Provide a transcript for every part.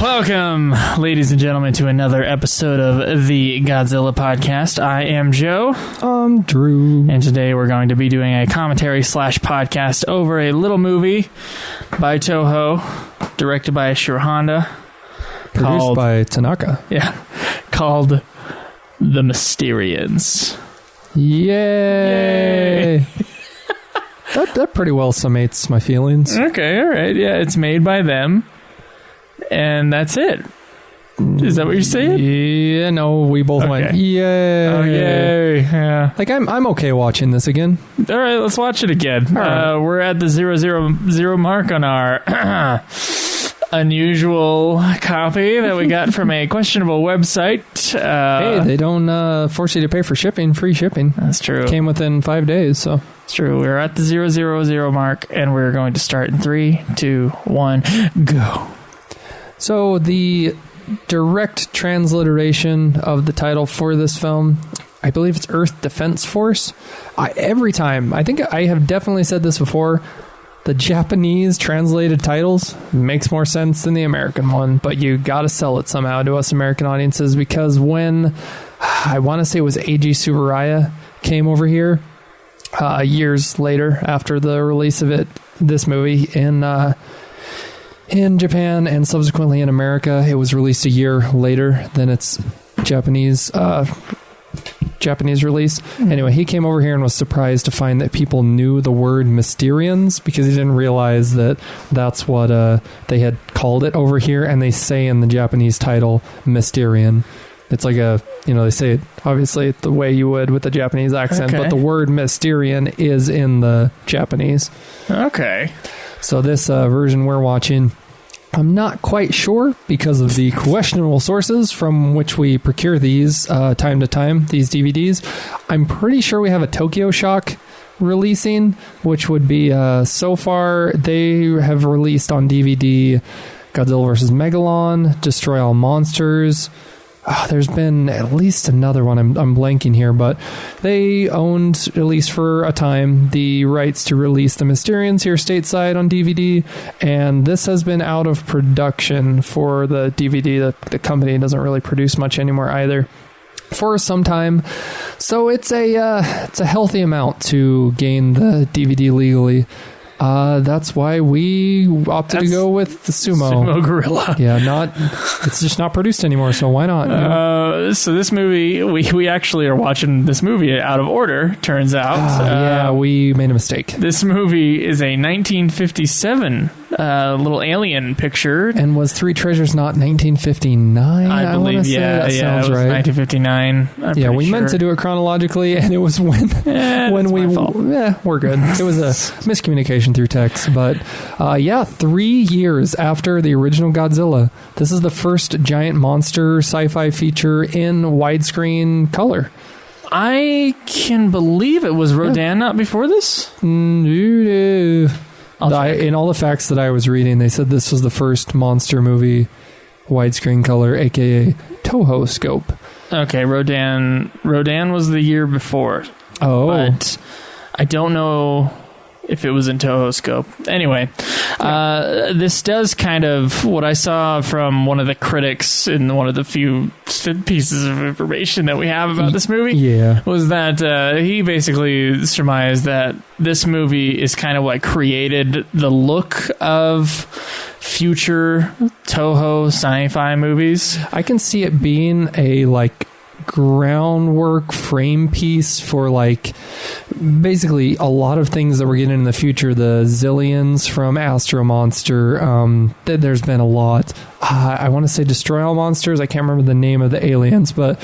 Welcome, ladies and gentlemen, to another episode of the Godzilla podcast. I am Joe. I'm Drew. And today we're going to be doing a commentary / podcast over a little movie by Toho, directed by Ishiro Honda. Produced by Tanaka. Yeah. Called The Mysterians. Yay! That pretty well summates my feelings. Okay, all right. Yeah, it's made by them. And that's it. Is that what you're saying? Yeah, no, we both went, yay. Oh, yay. Yeah. Like, I'm okay watching this again. All right, let's watch it again. Right. We're at the 000 mark on our unusual copy that we got from a questionable website. Hey, they don't force you to pay for shipping. Free shipping. That's true. Came within 5 days, so. It's true. We're at the 000 mark, and we're going to start in 3, 2, 1, go. So the direct transliteration of the title for this film, I believe it's Earth Defense Force. Every time, I think I have definitely said this before, the Japanese translated titles makes more sense than the American one, but you gotta sell it somehow to us American audiences, because when, I want to say it was Eiji Tsuburaya came over here years later after the release of this movie in Japan and subsequently in America. It was released a year later than its Japanese release. Anyway, he came over here and was surprised to find that people knew the word Mysterians, because he didn't realize that that's what they had called it over here, and they say in the Japanese title Mysterian. It's like they say it obviously the way you would with the Japanese accent, but the word Mysterian is in the Japanese. Okay. So this version we're watching, I'm not quite sure because of the questionable sources from which we procure these time to time, these DVDs. I'm pretty sure we have a Tokyo Shock releasing, which would be, so far, they have released on DVD Godzilla vs. Megalon, Destroy All Monsters. There's been at least another one. I'm blanking here, but they owned, at least for a time, the rights to release the Mysterians here stateside on DVD, and this has been out of production for the DVD. The company doesn't really produce much anymore either for some time, so it's a healthy amount to gain the DVD legally. That's why we opted to go with the Sumo Gorilla. Yeah, it's just not produced anymore, so why not? So this movie, we actually are watching this movie out of order, turns out. Yeah, we made a mistake. This movie is a 1957 little alien picture. And was Three Treasures not 1959? I believe, that sounds it was right. 1959. We meant to do it chronologically, and it was when we're good. It was a miscommunication through text, but 3 years after the original Godzilla, this is the first giant monster sci-fi feature in widescreen color. I can believe it. Was Rodan not before this? In all the facts that I was reading, they said this was the first monster movie widescreen color, aka Toho scope. Okay, Rodan was the year before. Oh, but I don't know if it was in Toho scope. Anyway, this does kind of, what I saw from one of the critics in one of the few pieces of information that we have about this movie, was that he basically surmised that this movie is kind of what created the look of future Toho sci-fi movies. I can see it being a groundwork frame piece for basically a lot of things that we're getting in the future. The Zillions from Astro Monster, there's been a lot. I want to say Destroy All Monsters. I can't remember the name of the aliens, but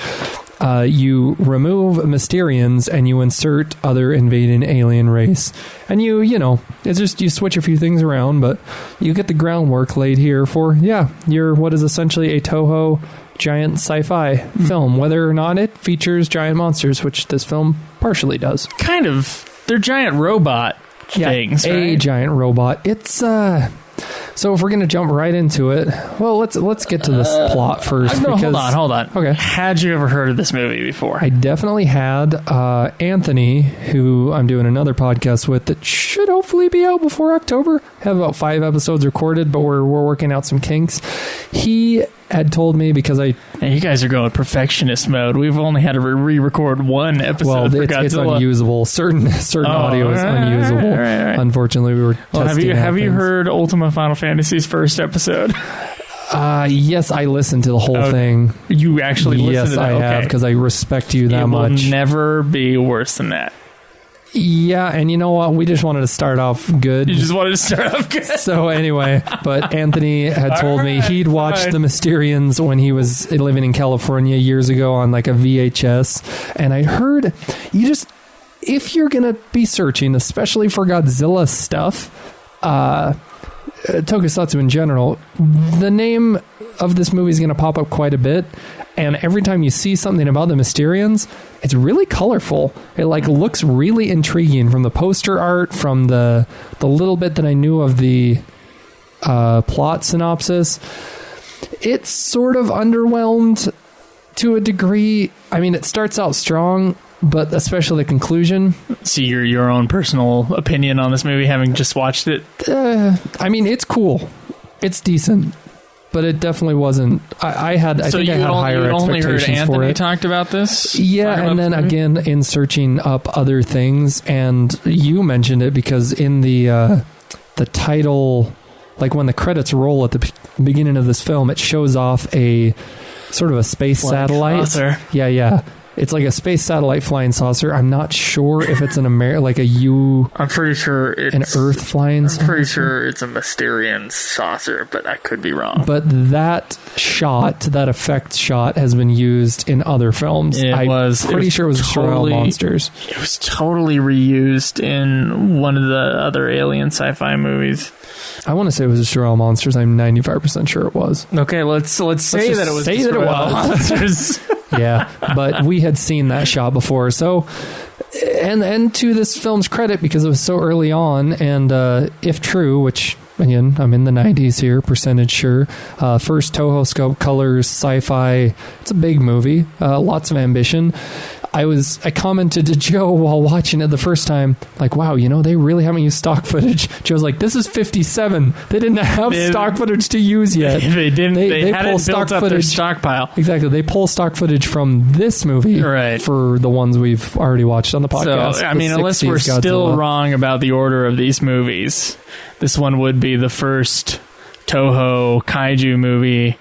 you remove Mysterians and you insert other invading alien race, and it's just you switch a few things around, but you get the groundwork laid here for your what is essentially a Toho giant sci-fi film, whether or not it features giant monsters, which this film partially does. Kind of. They're giant robot things, right? A giant robot. It's So if we're going to jump right into it, well, let's get to this plot first. No, hold on. Okay. Had you ever heard of this movie before? I definitely had. Anthony, who I'm doing another podcast with that should hopefully be out before October. Have about 5 episodes recorded, but we're working out some kinks. He had told me because you guys are going perfectionist mode. We've only had to re-record one episode for Godzilla. It's unusable. Certain audio is unusable. Right. Unfortunately, we were testing have you heard Ultima Final Fantasy's first episode? Yes, I listened to the whole thing. You actually listened to that? Yes, I have, because I respect you that much. It will never be worse than that. Yeah, and you know what? We just wanted to start off good. You just wanted to start off good. So anyway, but Anthony had told me he'd watched the Mysterians when he was living in California years ago on like a VHS. And I heard if you're going to be searching, especially for Godzilla stuff, Tokusatsu in general, the name of this movie is going to pop up quite a bit. And every time you see something about the Mysterians, it's really colorful. It looks really intriguing from the poster art, from the little bit that I knew of the plot synopsis. It's sort of underwhelmed to a degree. I mean, it starts out strong, but especially the conclusion. See your own personal opinion on this movie, having just watched it. I mean, it's cool. It's decent. But it definitely wasn't. I had higher expectations only heard Anthony for it. Talked about this? Yeah, and then again, in searching up other things, and you mentioned it because in the title, like when the credits roll at the beginning of this film, it shows off a sort of a space satellite. Saucer. Yeah. It's like a space satellite flying saucer. I'm not sure if it's I'm pretty sure it's an Earth flying saucer. I'm pretty sure it's a Mysterian saucer, but I could be wrong. But that effect shot, has been used in other films. I'm pretty sure it was Destroy Monsters. It was totally reused in one of the other alien sci-fi movies. I want to say it was Destroy All Monsters. I'm 95% sure it was. Okay, let's say that it was Destroy All Monsters. Yeah, but we had seen that shot before. So, and to this film's credit, because it was so early on, and if true, which again, I'm in the 90s here, percentage sure. First Toho scope colors sci-fi. It's a big movie, lots of ambition. I commented to Joe while watching it the first time, like, wow, they really haven't used stock footage. Joe's like, this is 57. They didn't have stock footage to use yet. They didn't. They hadn't built up their stockpile. Exactly. They pull stock footage from this movie for the ones we've already watched on the podcast. So, I mean, unless we're still wrong about the order of these movies, this one would be the first Toho kaiju movie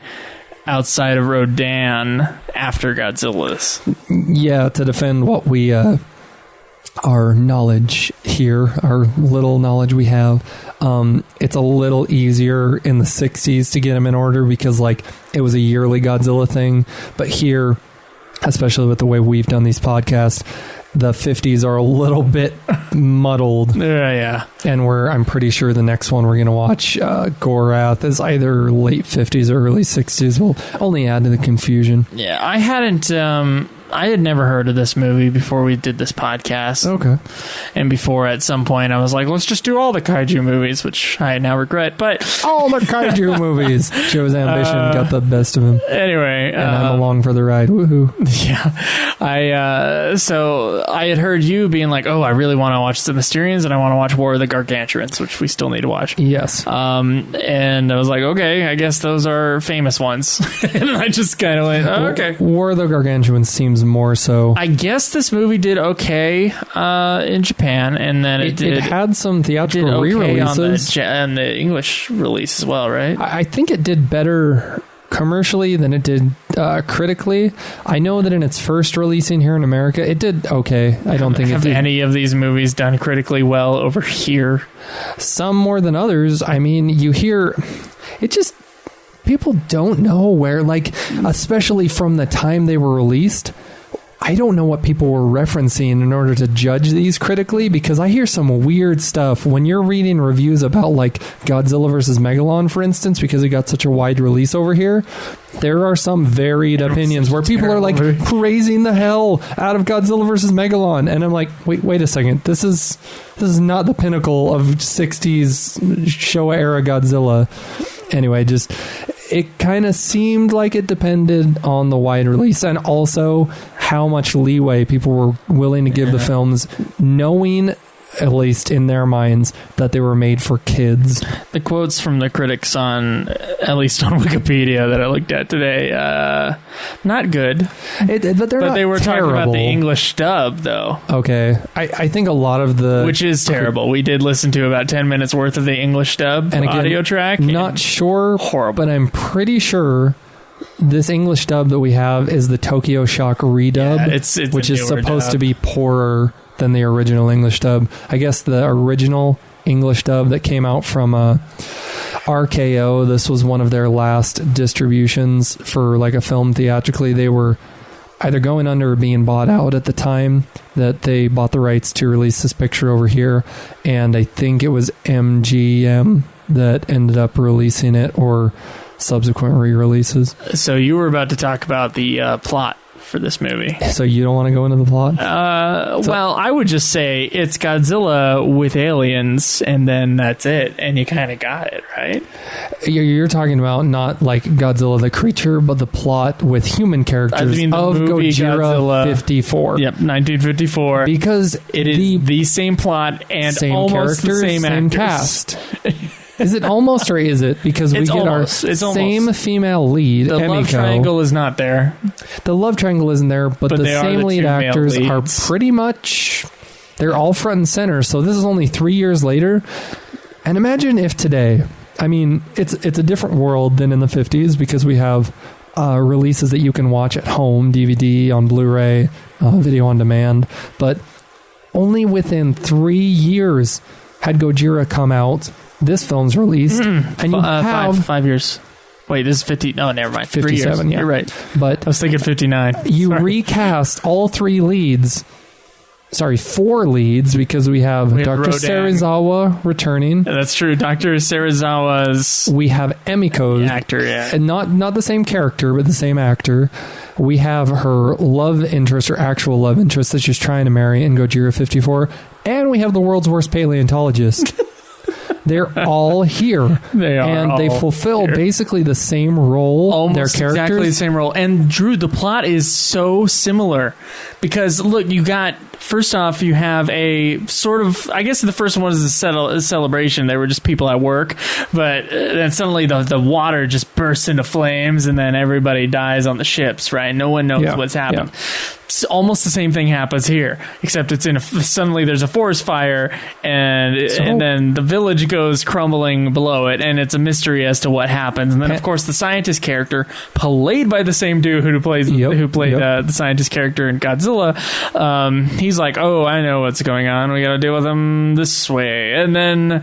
outside of Rodan after Godzilla's. Yeah, to defend what we our knowledge here, our little knowledge we have, it's a little easier in the 60s to get them in order because it was a yearly Godzilla thing, but here, especially with the way we've done these podcasts, the 50s are a little bit muddled. Yeah. And I'm pretty sure the next one we're going to watch, Gorath, is either late 50s or early 60s. We'll only add to the confusion. Yeah, I had never heard of this movie before we did this podcast. Okay. And before, at some point, I was like, let's just do all the kaiju movies, which I now regret. But all the kaiju movies. Joe's ambition got the best of him. Anyway. And I'm along for the ride. Woohoo. Yeah. So I had heard you being like, oh, I really want to watch The Mysterians and I want to watch War of the Gargantuans, which we still need to watch. Yes. And I was like, okay, I guess those are famous ones. And I just kind of went, oh, okay. War of the Gargantuans seems more so. I guess this movie did okay in Japan, and then it had some theatrical re-releases on the English release as well, right? I think it did better commercially than it did critically. I know that in its first releasing here in America, it did okay. I don't think have any of these movies done critically well over here. Some more than others. I mean, you hear it just. People don't know where, especially from the time they were released, I don't know what people were referencing in order to judge these critically, because I hear some weird stuff when you're reading reviews about like Godzilla versus Megalon, for instance, because it got such a wide release over here. There are some varied opinions where people are like praising the hell out of Godzilla versus Megalon, and I'm like, wait a second, this is not the pinnacle of 60s Showa era Godzilla. Anyway, just it kind of seemed like it depended on the wide release and also how much leeway people were willing to give the films, knowing, at least in their minds, that they were made for kids. The quotes from the critics at least on Wikipedia that I looked at today, not good. But they were terrible. Talking about the English dub, though. Okay. I think a lot of the... Which is terrible. We did listen to about 10 minutes worth of the English dub and again, audio track. Not sure, horrible. But I'm pretty sure this English dub that we have is the Tokyo Shock redub, it's which is supposed to be poorer than the original English dub. I guess the original English dub that came out from RKO, this was one of their last distributions for like a film theatrically. They were either going under or being bought out at the time that they bought the rights to release this picture over here, and I think it was MGM that ended up releasing it, or subsequent re-releases. So you were about to talk about the plot for this movie. So you don't want to go into the plot? Well, I would just say it's Godzilla with aliens, and then that's it, and you kind of got it, right? You're talking about not like Godzilla the creature, but the plot with human characters of Gojira Godzilla 54. Yep, 1954. Because it is the same plot and same almost characters, the same actors. Cast. Is it almost, or is it? Because we get our same female lead, The Emiko. love triangle is not there. The love triangle isn't there, but the same lead actors are pretty much... They're all front and center, so this is only 3 years later. And imagine if today... I mean, it's a different world than in the 50s, because we have releases that you can watch at home, DVD, on Blu-ray, video on demand. But only within 3 years had Gojira come out... This film's released, and you have 5 years. Wait, this is 50. Oh, never mind. 57. Yeah, you're right. But I was thinking 59. You recast all 3 leads. Sorry, 4 leads, because we have Dr. Serizawa returning. Yeah, that's true. Dr. Serizawa's. We have Emiko, actor, yeah, and not the same character, but the same actor. We have her love interest, or actual love interest, that she's trying to marry in Gojira 54, and we have the world's worst paleontologist. They're all here. They are, and they fulfill here. Basically the same role. Almost their characters. Exactly the same role. And Drew, the plot is so similar because look, you got. First off, you have a sort of, I guess the first one was a celebration. They were just people at work, but then suddenly the water just bursts into flames, and then everybody dies on the ships, right? No one knows what's happened. Yeah. It's almost the same thing happens here, except it's suddenly there's a forest fire, and then the village goes crumbling below it, and it's a mystery as to what happens. And then, of course, the scientist character, played by the same dude who played the scientist character in Godzilla, he's like, oh, I know what's going on. We got to deal with them this way. And then,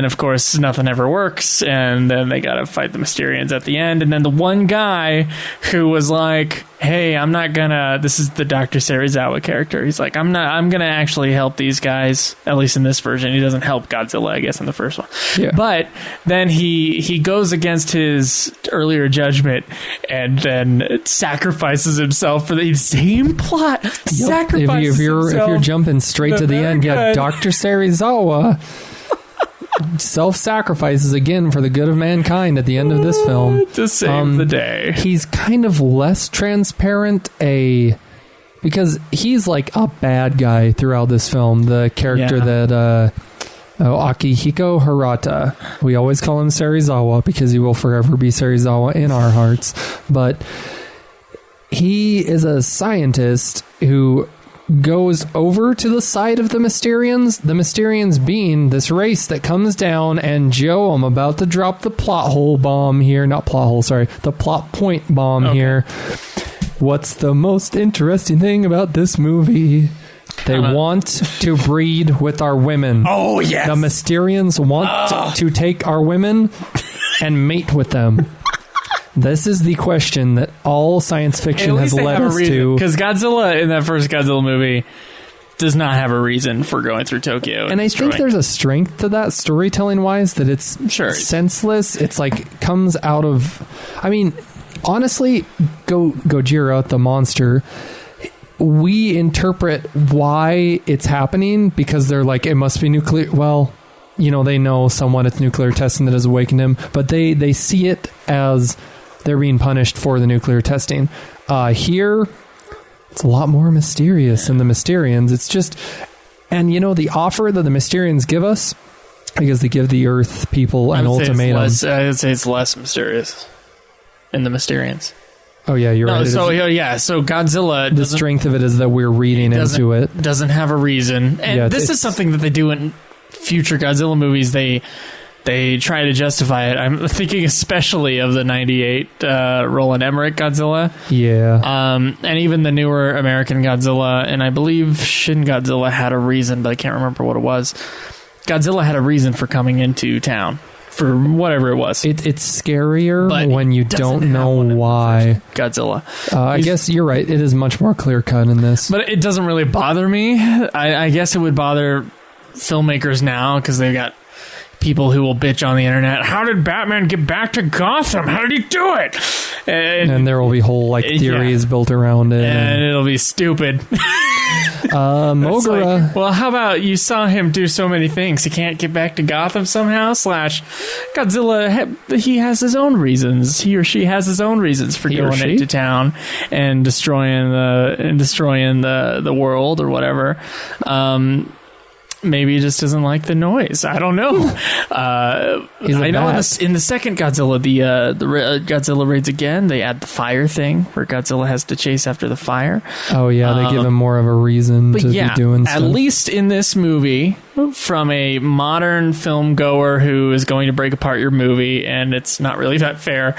of course, nothing ever works. And then they got to fight the Mysterians at the end. And then the one guy who was like, hey, I'm not gonna, this is the Dr. Serizawa character. He's like, I'm gonna actually help these guys, at least in this version. He doesn't help Godzilla, I guess, in the first one. Yeah. But then he goes against his earlier judgment and then sacrifices himself for the same plot. Yep. If you're jumping straight to the end, Dr. Serizawa self-sacrifices again for the good of mankind at the end of this film to save the day. He's kind of less transparent because he's like a bad guy throughout this film. The character that Akihiko Hirata, we always call him Serizawa because he will forever be Serizawa in our hearts, but he is a scientist who goes over to the side of the Mysterians being this race that comes down, and Joe, I'm about to drop the plot point bomb here. What's the most interesting thing about this movie? They want to breed with our women. Oh, yes. The Mysterians want to take our women and mate with them. This is the question that all science fiction has led us to. Because Godzilla, in that first Godzilla movie, does not have a reason for going through Tokyo. And I think there's a strength to that storytelling-wise, that it's senseless. It's like, comes out of... I mean, honestly, Gojira, the monster... We interpret why it's happening because they're like, it must be nuclear. Well, you know, they know somewhat it's nuclear testing that has awakened him, but they see it as they're being punished for the nuclear testing. Here, it's a lot more mysterious than the Mysterians. It's just, and you know, the offer that the Mysterians give us, because they give the Earth people an ultimatum. I would say it's less mysterious in the Mysterians. Oh yeah, you're right. So Godzilla. The strength of it is that we're reading into it. Doesn't have a reason, and this is something that they do in future Godzilla movies. They try to justify it. I'm thinking especially of the '98 Roland Emmerich Godzilla. Yeah. And even the newer American Godzilla, and I believe Shin Godzilla had a reason, but I can't remember what it was. Godzilla had a reason for coming into town. For whatever it was. It's scarier when you don't know why. Godzilla. I guess you're right. It is much more clear-cut in this. But it doesn't really bother me. I guess it would bother filmmakers now because they've got people who will bitch on the internet. How did Batman get back to Gotham? How did he do it? And there will be whole theories built around it. And it'll be stupid. Mogura. Like, well, how about you saw him do so many things? He can't get back to Gotham somehow? / Godzilla, he has his own reasons. He or she has his own reasons for going into town and destroying the world or whatever. Maybe he just doesn't like the noise. I don't know. I know in the second Godzilla, the Godzilla raids again, they add the fire thing where Godzilla has to chase after the fire. Oh yeah, they give him more of a reason to be doing stuff. At least in this movie, from a modern film goer who is going to break apart your movie, and it's not really that fair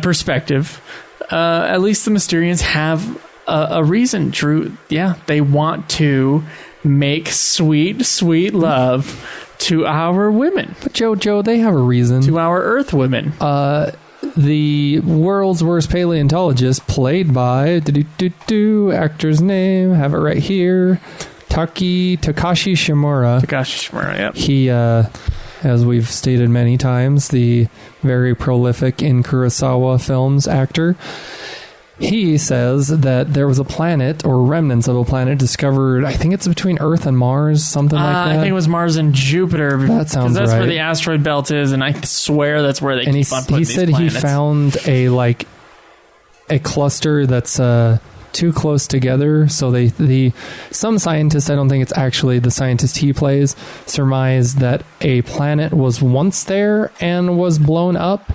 perspective, at least the Mysterians have a reason. True, yeah, they want to make sweet love to our women. But Joe, they have a reason. To our Earth women. The world's worst paleontologist, played by actor's name, have it right here, Takashi Shimura. Takashi Shimura, yep. He, as we've stated many times, the very prolific in Kurosawa films actor. He says that there was a planet, or remnants of a planet, discovered, I think it's between Earth and Mars, something like that. I think it was Mars and Jupiter. That sounds right. Because that's where the asteroid belt is, and I swear that's where they keep on putting these planets. He said he found a cluster that's too close together, so some scientists, I don't think it's actually the scientist he plays, surmise that a planet was once there and was blown up.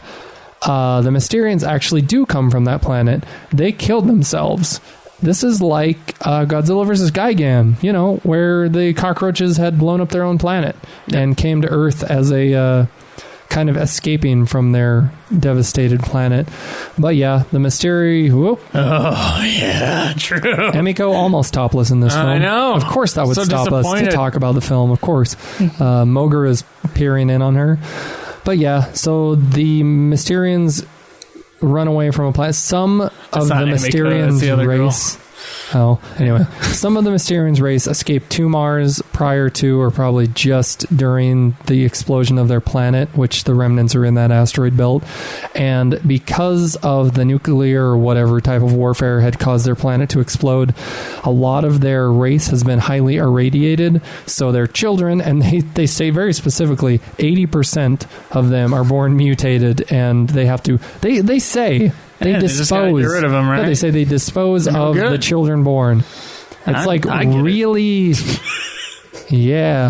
The Mysterians actually do come from that planet. They killed themselves. This is like Godzilla vs. Gigan, where the cockroaches had blown up their own planet and came to Earth as a kind of escaping from their devastated planet. But yeah, the Whoop. Oh, yeah, true. Emiko almost topless in this film. I know. Of course that would stop us to talk about the film, of course. Mogura is peering in on her. But yeah, so the Mysterians run away from a planet. Some of the Mysterians race... Oh, anyway. Some of the Mysterians race escaped to Mars prior to, or probably just during, the explosion of their planet, which the remnants are in that asteroid belt. And because of the nuclear or whatever type of warfare had caused their planet to explode, a lot of their race has been highly irradiated. So their children, and they say very specifically, 80% of them are born mutated, and they have to... They say... They dispose. Get rid of them, right? Yeah, they say they dispose of the children born. It's really,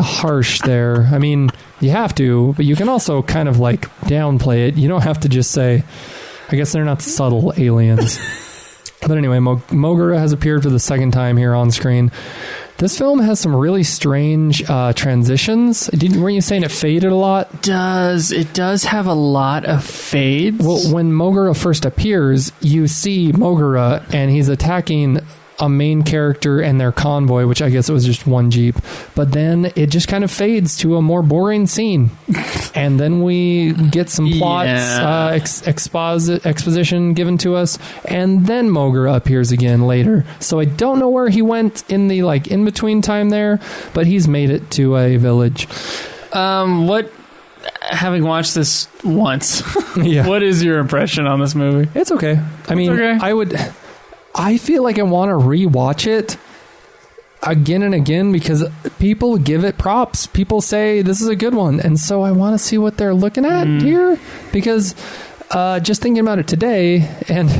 harsh there. I mean, you have to, but you can also kind of downplay it. You don't have to just say, I guess they're not subtle aliens. But anyway, Mogura has appeared for the second time here on screen. This film has some really strange transitions. Weren't you saying it faded a lot? It does have a lot of fades. Well, when Mogura first appears, you see Mogura, and he's attacking a main character and their convoy, which I guess it was just one Jeep. But then it just kind of fades to a more boring scene. And then we get some plots, exposition given to us. And then Mogura appears again later. So I don't know where he went in the in-between time there, but he's made it to a village. Having watched this once, yeah. What is your impression on this movie? It's okay. I mean, I feel like I want to rewatch it again and again because people give it props. People say this is a good one. And so I want to see what they're looking at here because just thinking about it today and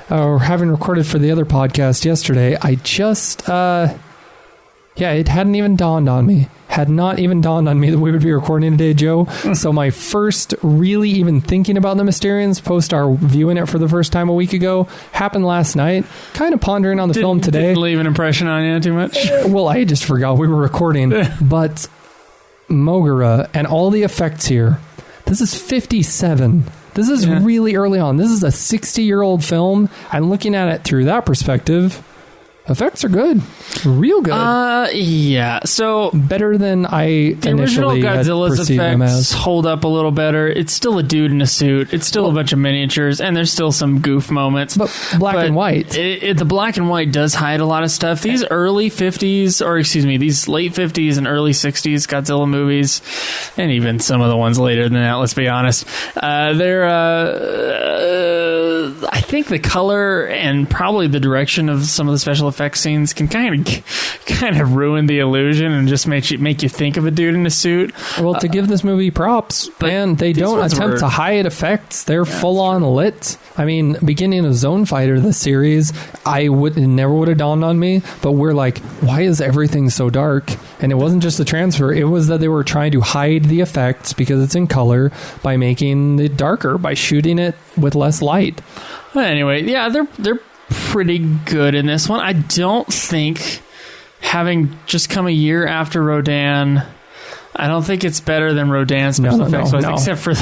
having recorded for the other podcast yesterday, I just, it hadn't even dawned on me. Had not even dawned on me that we would be recording today, Joe. So my first really even thinking about the Mysterians post our viewing it for the first time a week ago happened last night. Kind of pondering on the film today. Didn't leave an impression on you too much? Well, I just forgot we were recording. But Mogura and all the effects here. This is 57. This is really early on. This is a 60-year-old film. And looking at it through that perspective, effects are good. Real good. Yeah. So better than I the original initially Godzilla's had perceived them effects as. hold up a little better. It's still a dude in a suit. It's still a bunch of miniatures, and there's still some goof moments. But black and white. The black and white does hide a lot of stuff. These early 50s, or excuse me, these late 50s and early 60s Godzilla movies, and even some of the ones later than that, let's be honest, I think the color and probably the direction of some of the special effects scenes can kind of ruin the illusion and just make you think of a dude in a suit. Well, to give this movie props, and they don't attempt to hide effects. They're full on lit. I mean, beginning of Zone Fighter, the series, it never would have dawned on me, but we're like, why is everything so dark? And it wasn't just the transfer, it was that they were trying to hide the effects because it's in color by making it darker, by shooting it with less light. Well, anyway, yeah, they're pretty good in this one. I don't think, having just come a year after Rodan, I don't think it's better than Rodan's special effects, except for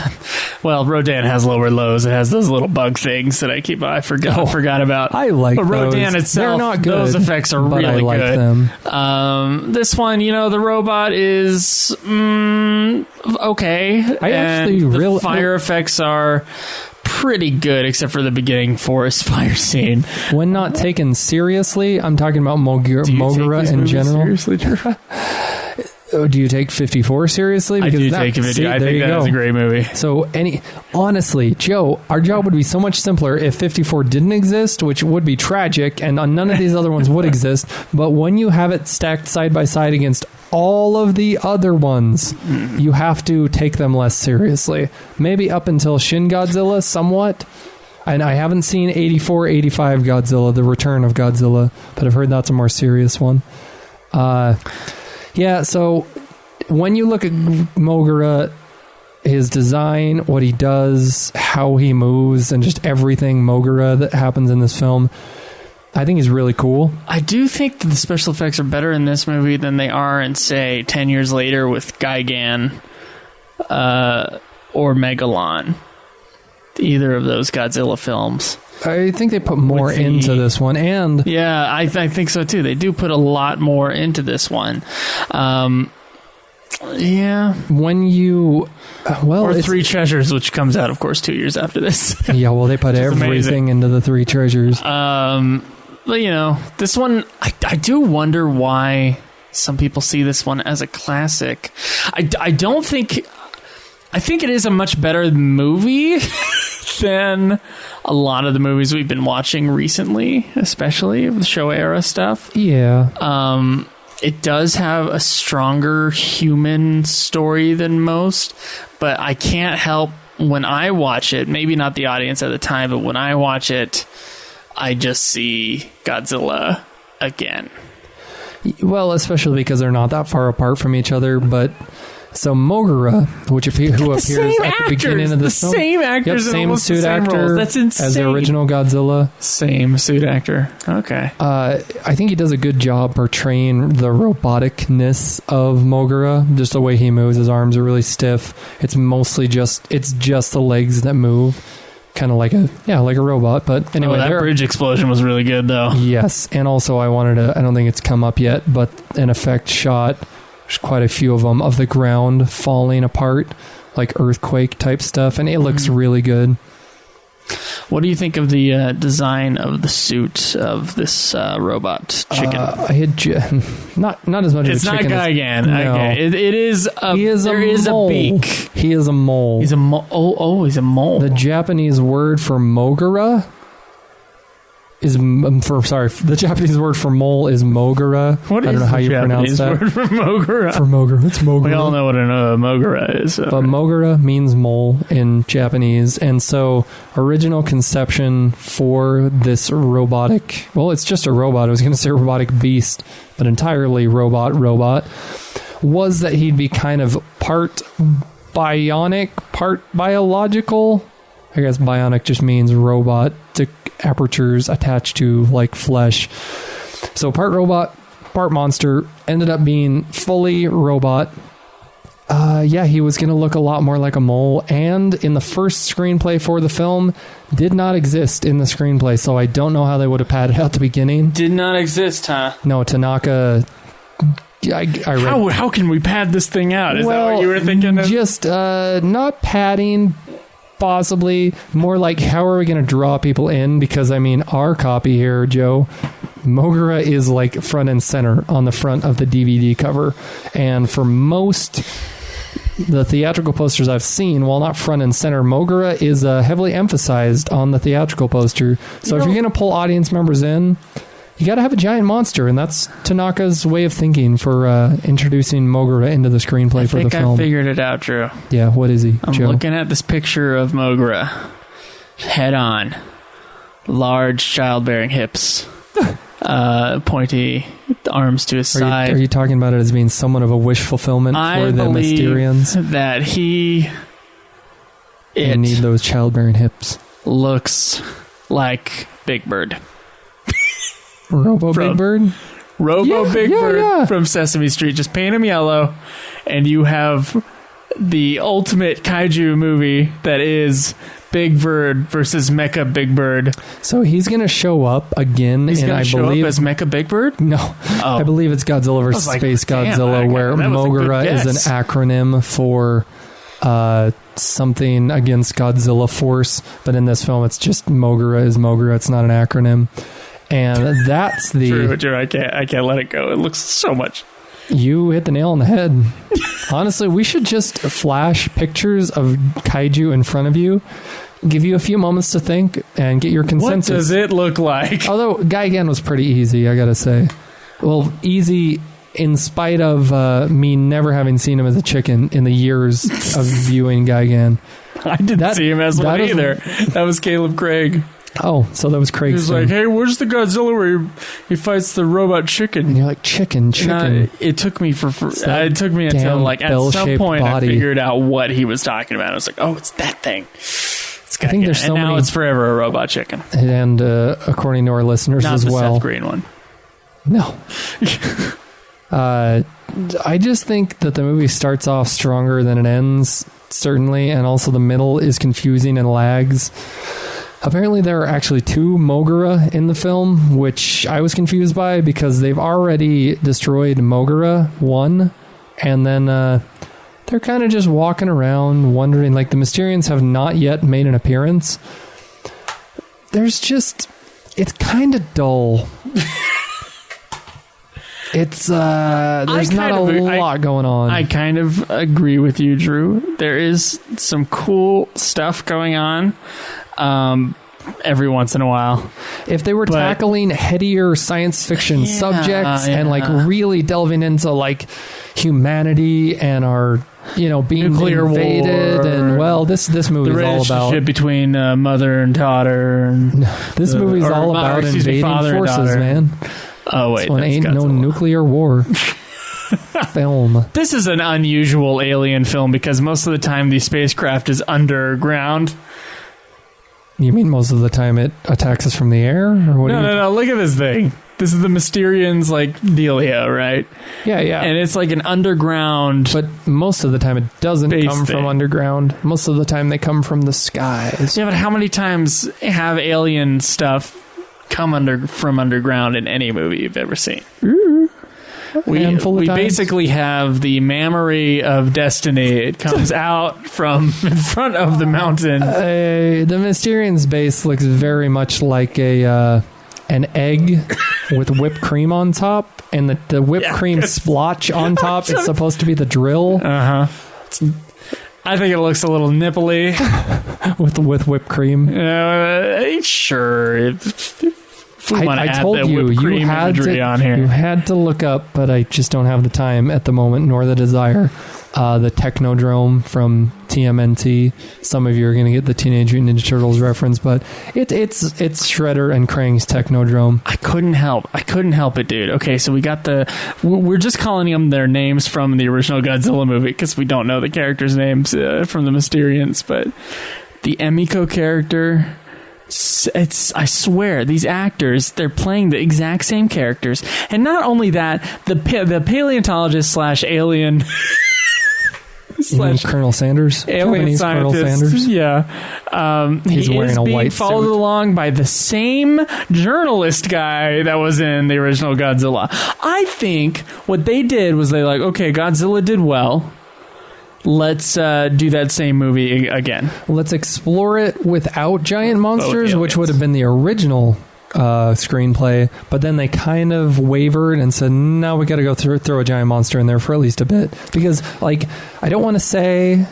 Rodan has lower lows. It has those little bug things that I forgot about. I like but those. Rodan itself, they're not good, those effects are but really I like good. Them. This one, the robot is okay. The fire effects are pretty good, except for the beginning forest fire scene. When not taken seriously, I'm talking about Mogura in general. Seriously, do you take 54 seriously? Because I do take it. I think that is a great movie. So, honestly, Joe, our job would be so much simpler if 54 didn't exist, which would be tragic, and none of these other ones would exist. But when you have it stacked side by side against all of the other ones, you have to take them less seriously. Maybe up until Shin Godzilla, somewhat. And I haven't seen 84, 85 Godzilla, the Return of Godzilla, but I've heard that's a more serious one. Yeah, so when you look at Mogura, his design, what he does, how he moves, and just everything Mogura that happens in this film, I think he's really cool. I do think that the special effects are better in this movie than they are in, say, 10 years later with Gigan or Megalon. Either of those Godzilla films. I think they put more into this one, and yeah, I think so too. They do put a lot more into this one. Yeah, when you or Three Treasures, which comes out, of course, 2 years after this. Yeah, well, they put everything into the Three Treasures. But this one, I do wonder why some people see this one as a classic. I don't think. I think it is a much better movie than a lot of the movies we've been watching recently, especially the Showa era stuff. Yeah. It does have a stronger human story than most, but I can't help when I watch it, maybe not the audience at the time, but when I watch it, I just see Godzilla again. Well, especially because they're not that far apart from each other, but... So Mogura, who appears at the beginning of this film, same actors, same suit actor roles. That's insane. As the original Godzilla, same suit actor. Okay, I think he does a good job portraying the roboticness of Mogura. Just the way he moves, his arms are really stiff. It's mostly just the legs that move. kind of like a robot. But anyway, that bridge explosion was really good, though. Yes, and also I don't think it's come up yet, but an effect shot, there's quite a few of them, of the ground falling apart, like earthquake type stuff, and it looks really good. What do you think of the design of the suit of this robot chicken? I had not as much. It's of a chicken. It's not Gaigan. No. Okay. It is. There is a beak. He is a mole. He's a mole. Oh, he's a mole. The Japanese word for Mogura is the Japanese word for mole is Mogura. What is I don't know how you Japanese pronounce that. Word for Mogura? For Mogura, it's Mogura. We all know what a Mogura is. But Mogura means mole in Japanese, and so original conception for this robotic, well, it's just a robot. I was going to say robotic beast, but entirely robot, was that he'd be kind of part bionic, part biological. I guess bionic just means robot, to apertures attached to like flesh. So part robot, part monster, ended up being fully robot. He was going to look a lot more like a mole, and in the first screenplay for the film, did not exist in the screenplay, so I don't know how they would have padded out the beginning. Did not exist, huh? No, Tanaka... I read, how can we pad this thing out? Is that what you were thinking of? Just not padding, possibly. More like, how are we going to draw people in? Because, I mean, our copy here, Joe, Mogura is like front and center on the front of the DVD cover. And for most... the theatrical posters I've seen, while not front and center, Mogura is heavily emphasized on the theatrical poster. So if you're going to pull audience members in, you got to have a giant monster, and that's Tanaka's way of thinking for introducing Mogura into the screenplay for the film. I figured it out, Drew. Yeah, what is he, I'm Joe? looking at this picture of Mogura. Head on. Large childbearing hips. Pointy arms to his side. Are you talking about it as being somewhat of a wish fulfillment for the Mysterians? That he need those childbearing hips. Looks like Big Bird. Big Bird? Big Bird from Sesame Street. Just paint him yellow, and you have the ultimate kaiju movie that is Big Bird versus Mecha Big Bird. So he's going to show up again. He's going to show up as Mecha Big Bird? No. I believe it's Godzilla versus Space Godzilla, where Mogura is an acronym for something against Godzilla Force. But in this film, it's just Mogura is Mogura. It's not an acronym. And that's the... True, I can't let it go. It looks so much... You hit the nail on the head. Honestly, we should just flash pictures of kaiju in front of you, give you a few moments to think, and get your consensus. What does it look like? Although Gaigan was pretty easy, I gotta say. Well, easy in spite of me never having seen him as a chicken in the years of viewing Gaigan. I didn't see him as one either. That was Caleb Craig. Oh, so that was Craig's. He was like, hey, where's the Godzilla where he fights the robot chicken? And you're like, chicken. It took me it took me until like at some point body. I figured out what he was talking about. I was like, oh, it's that thing. I think there's so many. Now it's forever a robot chicken. And according to our listeners as well. Not the Seth Green one. No. I just think that the movie starts off stronger than it ends, certainly, and also the middle is confusing and lags. Apparently there are actually 2 Mogura in the film, which I was confused by because they've already destroyed Mogura 1, and then they're kind of just walking around wondering, like the Mysterians have not yet made an appearance. It's kind of dull. There's not a lot going on. I kind of agree with you, Drew. There is some cool stuff going on. Every once in a while, if they were tackling headier science fiction subjects and like really delving into like humanity and our being nuclear invaded war, and this movie is all about the relationship between mother and daughter. This movie is all about invading forces, man. Oh wait, this one ain't no nuclear war. Film. This is an unusual alien film because most of the time the spacecraft is underground. You mean most of the time it attacks us from the air? Or what? No. Look at this thing. this is the Mysterians like dealio, right? Yeah. And it's like an underground, but most of the time it doesn't come thing. from underground. Most of the time they come from the skies. Yeah, but how many times have alien stuff come from underground in any movie you've ever seen? We basically have the mammary of destiny. It comes out from in front of the mountain. The Mysterians base looks very much like an egg with whipped cream on top, and the whipped cream splotch on top is supposed to be the drill. I think it looks a little nipply with whipped cream. Sure. I told you had to look up, but I just don't have the time at the moment, nor the desire. The Technodrome from TMNT. Some of you are going to get the Teenage Mutant Ninja Turtles reference, but it's Shredder and Krang's Technodrome. I couldn't help it, dude. Okay, so we're just calling them their names from the original Godzilla movie because we don't know the characters' names from the Mysterians, but the Emiko character. I swear, these actors, they're playing the exact same characters. And not only that, the paleontologist / alien Colonel Sanders, alien Japanese Colonel Sanders. Yeah, he's wearing a white suit. Followed along by the same journalist guy that was in the original Godzilla. I think what they did was okay, Godzilla did well. Let's do that same movie again. Let's explore it without giant monsters, which would have been the original screenplay. But then they kind of wavered and said, no, we got to go throw a giant monster in there for at least a bit. Because, I don't want to say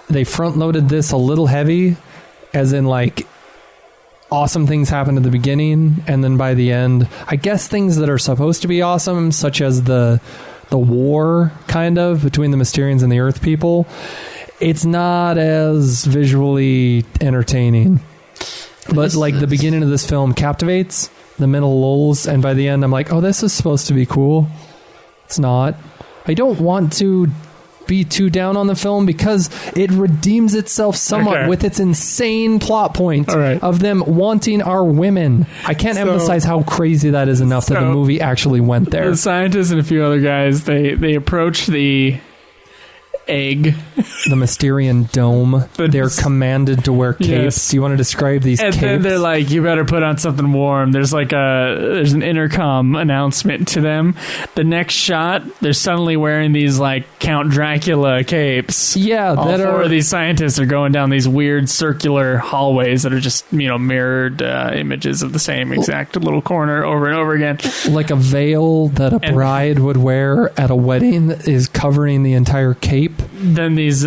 they front-loaded this a little heavy, as in, awesome things happened at the beginning, and then by the end, I guess things that are supposed to be awesome, such as the war, kind of, between the Mysterians and the Earth people, it's not as visually entertaining. But, the beginning of this film captivates, the middle lulls, and by the end, I'm like, oh, this is supposed to be cool. It's not. I don't want to be too down on the film because it redeems itself somewhat with its insane plot point of them wanting our women. I can't emphasize how crazy that is enough that the movie actually went there. The scientists and a few other guys, they approach the egg, the Mysterian dome. They're commanded to wear capes. Yes. Do you want to describe these capes? And then they're like, you better put on something warm. There's there's an intercom announcement to them. The next shot, they're suddenly wearing these Count Dracula capes. Yeah, all four of these scientists are going down these weird circular hallways that are just mirrored images of the same exact little corner over and over again. Like a veil that a bride would wear at a wedding is covering the entire cape. Then these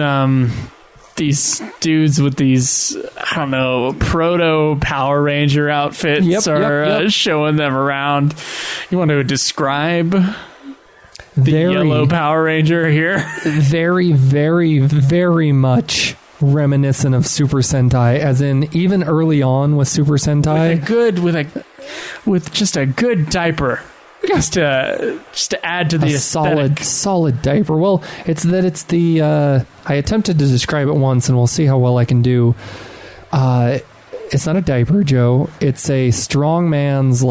dudes with these, I don't know, proto Power Ranger outfits are showing them around. You want to describe the yellow Power Ranger here? Very, very, very much reminiscent of Super Sentai, as in even early on with Super Sentai. With just a good diaper. Just to add to the solid diaper. Well, it's the I attempted to describe it once, and we'll see how well I can do. It's not a diaper, Joe. It's a strong man's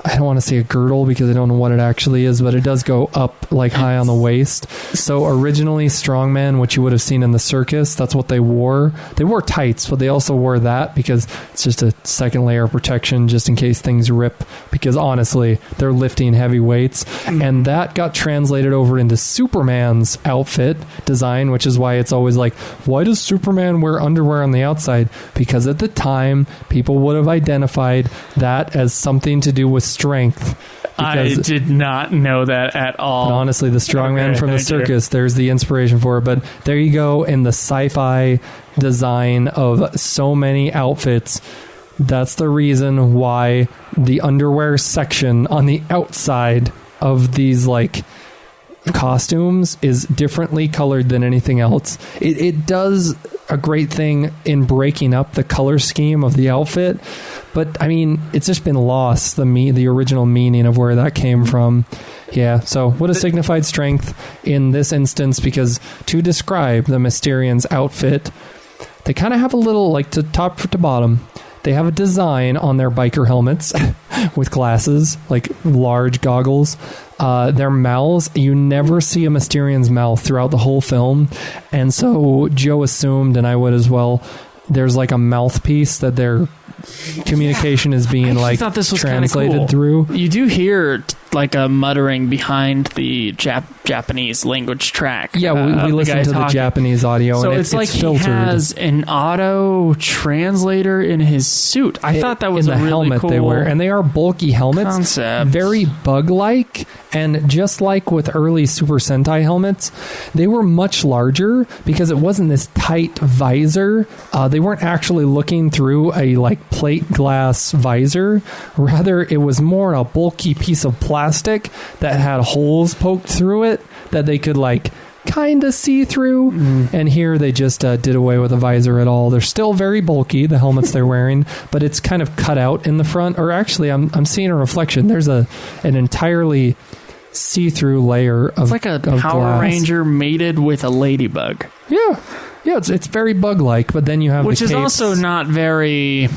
I don't want to say a girdle because I don't know what it actually is, but it does go up high on the waist. So originally strongman, which you would have seen in the circus, that's what they wore. They wore tights, but they also wore that because it's just a second layer of protection just in case things rip, because honestly, they're lifting heavy weights. And that got translated over into Superman's outfit design, which is why it's always why does Superman wear underwear on the outside? Because at the time, people would have identified that as something to do with strength. I did not know that at all. But honestly, the strongman from the circus, there's the inspiration for it. But there you go, in the sci-fi design of so many outfits. That's the reason why the underwear section on the outside of these costumes is differently colored than anything else. It does a great thing in breaking up the color scheme of the outfit, but I mean, it's just been lost, the original meaning of where that came from. Yeah, so would have signified strength in this instance, because to describe the Mysterians' outfit, they kind of have a little, to top to bottom, They have a design on their biker helmets with glasses, like large goggles. Their mouths, you never see a Mysterian's mouth throughout the whole film. And so Joe assumed, and I would as well, there's like a mouthpiece that their communication is being translated through. You do hear like a muttering behind the Japanese language track. Yeah, we listen to the Japanese audio, so and it's like filtered. He has an auto translator in his suit. I thought that was in the a really helmet cool they wear, and they are bulky helmets, concept. Very bug-like, and just like with early Super Sentai helmets, they were much larger because it wasn't this tight visor. They weren't actually looking through a like plate glass visor. Rather, it was more a bulky piece of plastic that had holes poked through it that they could like kind of see through. And here they just did away with a visor at all. They're still very bulky, the helmets they're wearing, but it's kind of cut out in the front. Or actually, I'm seeing a reflection. There's an entirely see-through layer of it's like a Power glass. Ranger mated with a ladybug. Yeah, it's very bug-like, but then you have which the is capes. also not very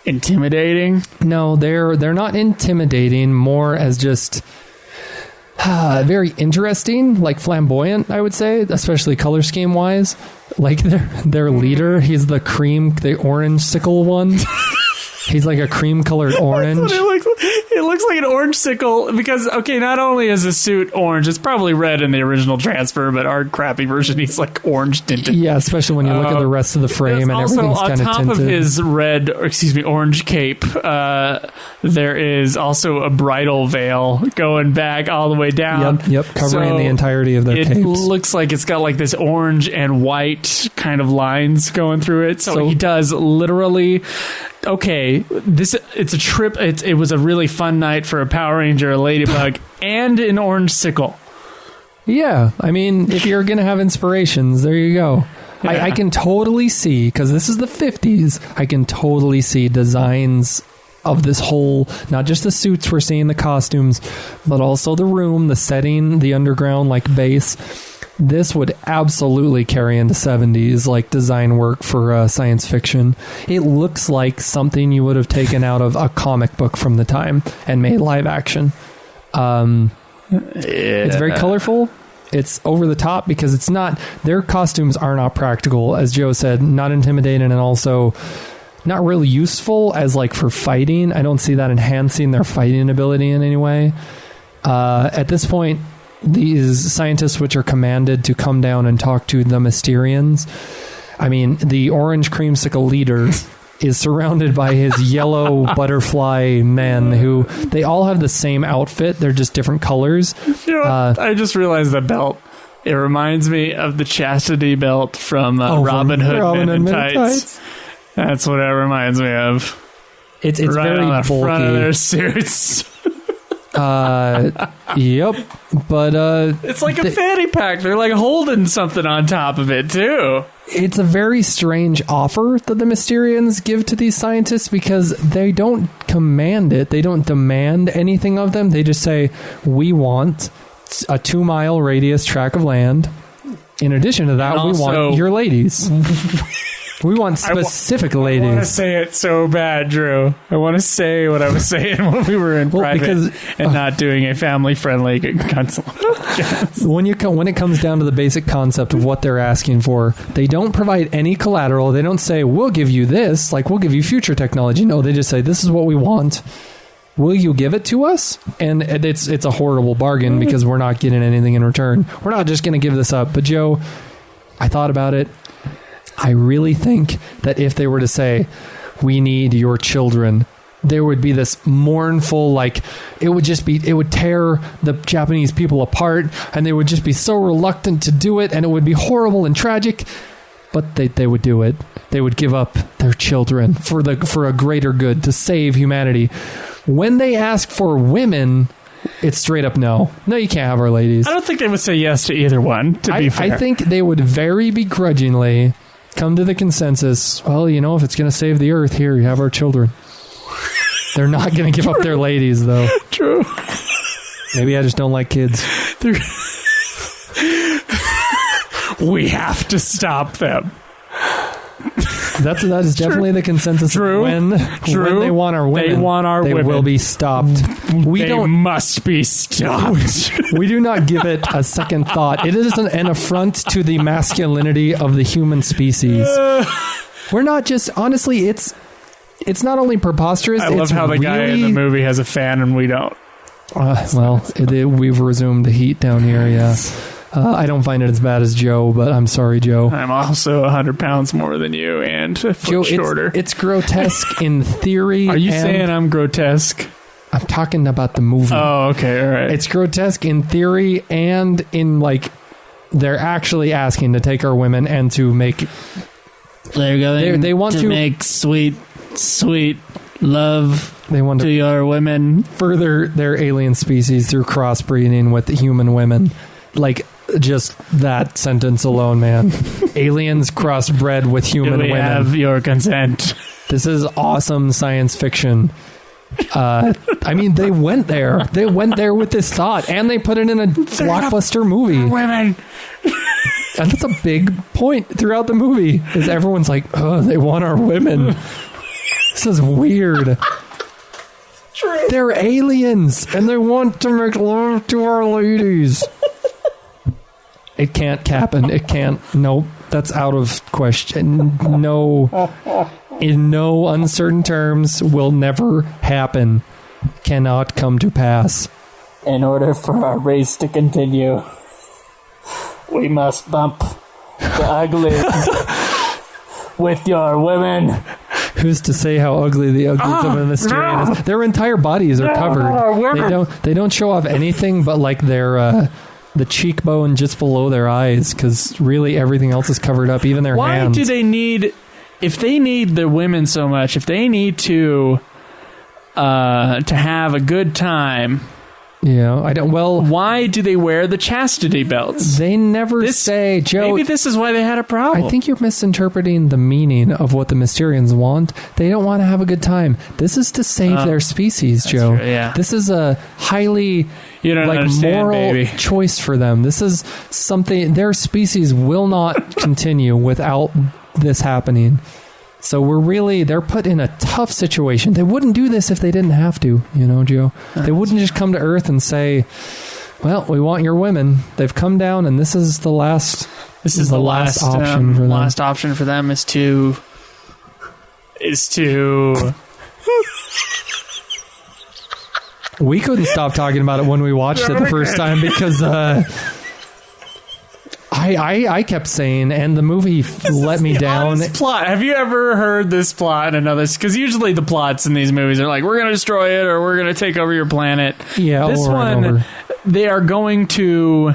intimidating. No, they're not intimidating, more as just very interesting, like flamboyant, I would say, especially color scheme wise. Like their leader, he's the orange sickle one. He's like a cream colored orange. That's what it looks like. It looks like an orange sickle because, okay, not only is the suit orange, it's probably red in the original transfer, but our crappy version, he's like orange tinted. Yeah, especially when you look at the rest of the frame and everything's kind of tinted. On top of his orange cape, there is also a bridal veil going back all the way down. Yep, covering the entirety of their capes. It looks like it's got like this orange and white kind of lines going through it. So he does literally... Okay, it's a trip. It was a really fun night for a Power Ranger, a ladybug, and an orange sickle. Yeah, I mean, if you're going to have inspirations, there you go. Yeah. I can totally see, because this is the 50s, I can totally see designs of this whole, not just the suits we're seeing, the costumes, but also the room, the setting, the underground like base. This would absolutely carry into 70s like design work for science fiction. It looks like something you would have taken out of a comic book from the time and made live action. It's very colorful. It's over the top because it's not, their costumes are not practical, as Joe said, not intimidating, and also not really useful as like for fighting. I don't see that enhancing their fighting ability in any way. At this point, these scientists which are commanded to come down and talk to the Mysterians, I mean, the orange creamsicle leader is surrounded by his yellow butterfly men who, they all have the same outfit. They're just different colors. You know, I just realized the belt. It reminds me of the chastity belt from Robin Hood Men in Tights. That's what it reminds me of. It's right very on the bulky. Front of their suits. Yep, but it's like a fanny pack. They're like holding something on top of it too. It's a very strange offer that the Mysterians give to these scientists because they don't command it. They don't demand anything of them. They just say, we want a 2-mile radius tract of land. In addition to that, we want your ladies. We want specific ladies. I want to say it so bad, Drew. I want to say what I was saying when we were in private and not doing a family-friendly Godzilla. When it comes down to the basic concept of what they're asking for, they don't provide any collateral. They don't say, we'll give you this, like we'll give you future technology. No, they just say, this is what we want. Will you give it to us? And it's a horrible bargain because we're not getting anything in return. We're not just going to give this up. But Joe, I thought about it. I really think that if they were to say, we need your children, there would be this mournful, like, it would tear the Japanese people apart, and they would just be so reluctant to do it, and it would be horrible and tragic, but they would do it. They would give up their children for a greater good, to save humanity. When they ask for women, it's straight up no. No, you can't have our ladies. I don't think they would say yes to either one, to be fair. I think they would very begrudgingly come to the consensus, well, you know, if it's going to save the earth, here, you have our children. They're not going to give up their ladies, though. True. Maybe I just don't like kids. We have to stop them. That is definitely the consensus. True. When they want our women, they will be stopped. They must be stopped. We do not give it a second thought. It is an affront to the masculinity of the human species. We're not just, honestly, it's not only preposterous. I love how the guy in the movie has a fan and we don't. We've resumed the heat down here, yeah. I don't find it as bad as Joe, but I'm sorry, Joe. I'm also 100 pounds more than you and a foot Joe, shorter. It's grotesque in theory. Are you saying I'm grotesque? I'm talking about the movie. Oh, okay, all right. It's grotesque in theory and in, like, they're actually asking to take our women and to make... They're going they want to make sweet love they want to your women. Further their alien species through crossbreeding with human women. Like, just that sentence alone, man. Aliens crossbred with human women. Have your consent. This is awesome science fiction. I mean, they went there. They went there with this thought, and they put it in a blockbuster movie. Women. And that's a big point throughout the movie, is everyone's like, oh, they want our women. This is weird. True. They're aliens, and they want to make love to our ladies. It can't happen. It can't. Nope. That's out of question. No. In no uncertain terms, will never happen. Cannot come to pass. In order for our race to continue, we must bump the ugly with your women. Who's to say how ugly the ugly of the Mysterian is? Their entire bodies are covered. They don't show off anything but like their the cheekbone just below their eyes, because really everything else is covered up, even their hands. Why do they need? If they need the women so much, if they need to have a good time. Yeah, I don't. Well, why do they wear the chastity belts? They never say, Joe. Maybe this is why they had a problem. I think you're misinterpreting the meaning of what the Mysterians want. They don't want to have a good time. This is to save their species, Joe. True, yeah. This is a highly moral choice for them. This is something their species will not continue without this happening. So they're put in a tough situation. They wouldn't do this if they didn't have to, Joe. They wouldn't just come to Earth and say, well, we want your women. They've come down and this is the last option for them. Last option for them is to We couldn't stop talking about it when we watched it the first time because I kept saying, and the movie let me down. Plot. Have you ever heard this plot in another? Because usually the plots in these movies are like, we're going to destroy it or we're going to take over your planet. Yeah, this one, they are going to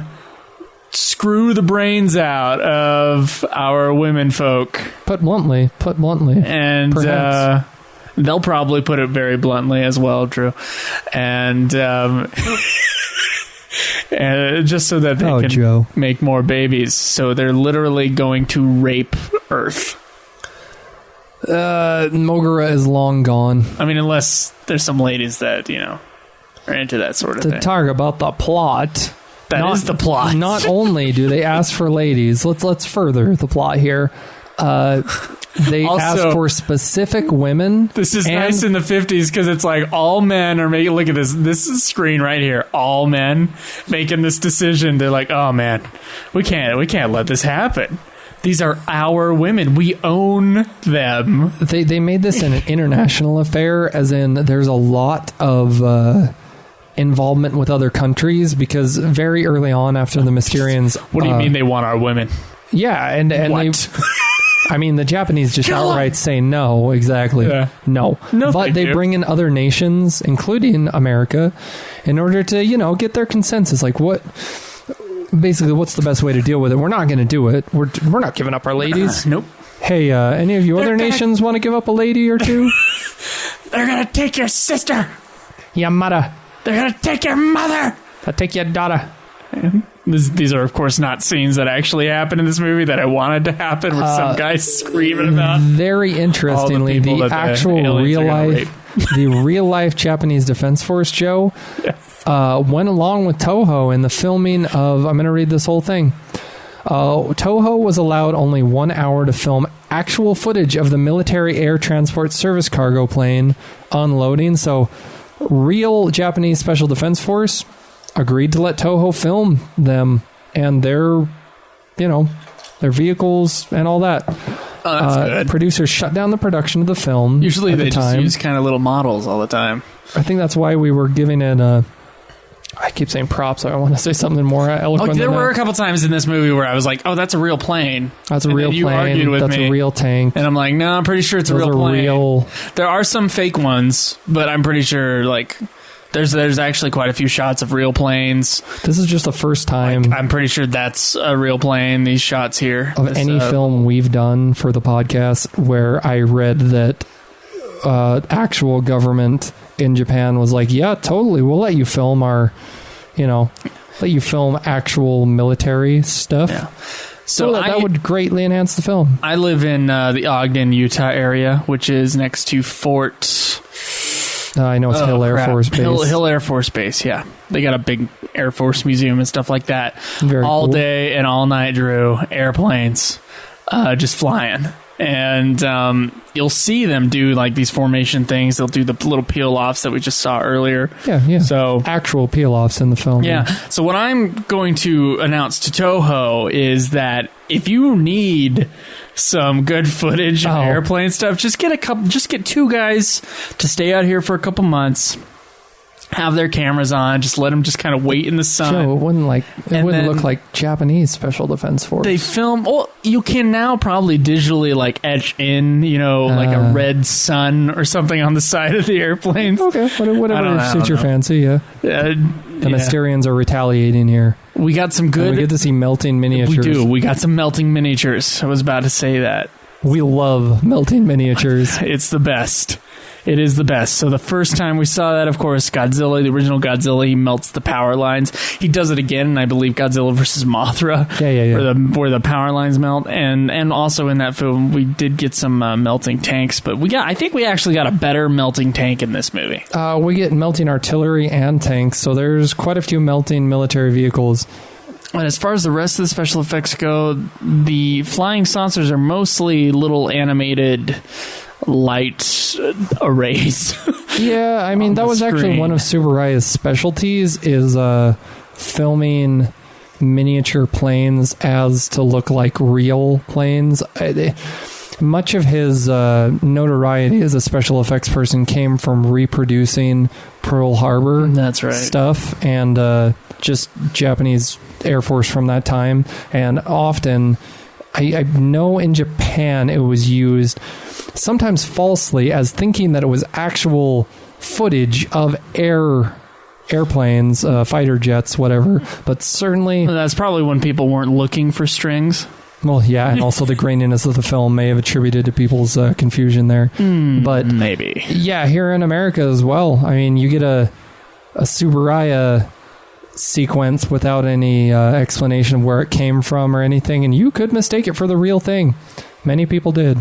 screw the brains out of our women folk. Put bluntly. And they'll probably put it very bluntly as well, Drew. And... and just so that they can make more babies. So they're literally going to rape Earth. Mogura is long gone. I mean, unless there's some ladies that, are into that sort of thing. To talk about the plot. That is the plot. Not only do they ask for ladies, let's further the plot here. They also ask for specific women. This is nice in the 50s because it's like all men are making. Look at this. This is screen right here. All men making this decision. They're like, oh man, we can't let this happen. These are our women. We own them. They made this an international affair, as in there's a lot of involvement with other countries because very early on after the Mysterians. What do you mean they want our women? Yeah, and they. I mean, the Japanese just outright say no, exactly. Yeah. No. But they bring in other nations, including America, in order to, get their consensus. Like, what's the best way to deal with it? We're not going to do it. We're not giving up our ladies. Nope. Hey, any of you other nations want to give up a lady or two? They're going to take your sister. Your mother. They're going to take your mother. They'll take your daughter. These are, of course, not scenes that actually happen in this movie that I wanted to happen with some guy screaming about. Very interestingly, the actual real life Japanese Defense Force, Joe, went along with Toho in the filming of, I'm going to read this whole thing, Toho was allowed only 1 hour to film actual footage of the military air transport service cargo plane unloading. So, real Japanese Special Defense Force agreed to let Toho film them and their vehicles and all that. Oh, that's good. Producers shut down the production of the film. Usually they just use kind of little models all the time. I think that's why we were giving it I keep saying props. I want to say something more eloquent. There were a couple times in this movie where I was like, "Oh, that's a real plane." That's a real plane. You argued with that's me. a real tank. And I'm like, "No, I'm pretty sure it's a real plane." There are some fake ones, but I'm pretty sure there's actually quite a few shots of real planes. This is just the first time. I'm pretty sure that's a real plane. These shots here of any film we've done for the podcast where I read that actual government in Japan was like, yeah, totally, we'll let you film actual military stuff. Yeah. So that would greatly enhance the film. I live in the Ogden, Utah area, which is next to Fort... I know it's Hill Air Force Base. Hill Air Force Base, yeah. They got a big Air Force museum and stuff like that. Very all cool. Day and all night, Drew. Airplanes just flying. And you'll see them do like these formation things. They'll do the little peel-offs that we just saw earlier. Yeah. So actual peel-offs in the film. Yeah. So what I'm going to announce to Toho is that if you need some good footage of airplane stuff, just get 2 guys to stay out here for a couple months. Have their cameras on, just let them just kind of wait in the sun. Joe, it wouldn't look like Japanese Special Defense Force. They film. Well, you can now probably digitally etch in, like a red sun or something on the side of the airplanes. Okay, whatever suits your fancy. Yeah. The Mysterians are retaliating here. We got some good. And we get to see melting miniatures. We do. We got some melting miniatures. I was about to say that. We love melting miniatures. It's the best. It is the best. So the first time we saw that, of course, Godzilla, the original Godzilla, he melts the power lines. He does it again, and I believe Godzilla versus Mothra, where the power lines melt. And also in that film, we did get some melting tanks, but I think we actually got a better melting tank in this movie. We get melting artillery and tanks, so there's quite a few melting military vehicles. And as far as the rest of the special effects go, the flying saucers are mostly little animated light arrays. Yeah, I mean, that was actually one of Tsuburaya's specialties, is filming miniature planes as to look like real planes. Much of his notoriety as a special effects person came from reproducing Pearl Harbor stuff and just Japanese Air Force from that time. And often, I know in Japan it was used sometimes falsely as thinking that it was actual footage of airplanes, fighter jets, whatever. But certainly... That's probably when people weren't looking for strings. Well, yeah, and also the graininess of the film may have attributed to people's confusion there. But maybe. Yeah, here in America as well. I mean, you get a Tsuburaya sequence without any explanation of where it came from or anything, and you could mistake it for the real thing. Many people did.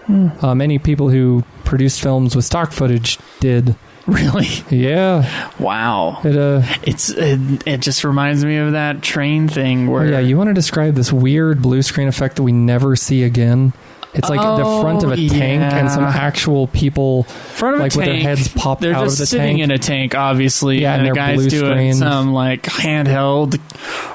Many people who produced films with stock footage did. Really? Yeah. Wow. It just reminds me of that train thing where... Oh, yeah, you want to describe this weird blue screen effect that we never see again? It's like the front of a tank and some actual people with their heads popped out of the tank. They're just sitting in a tank, obviously. Yeah, and the guy's blue doing screen. some handheld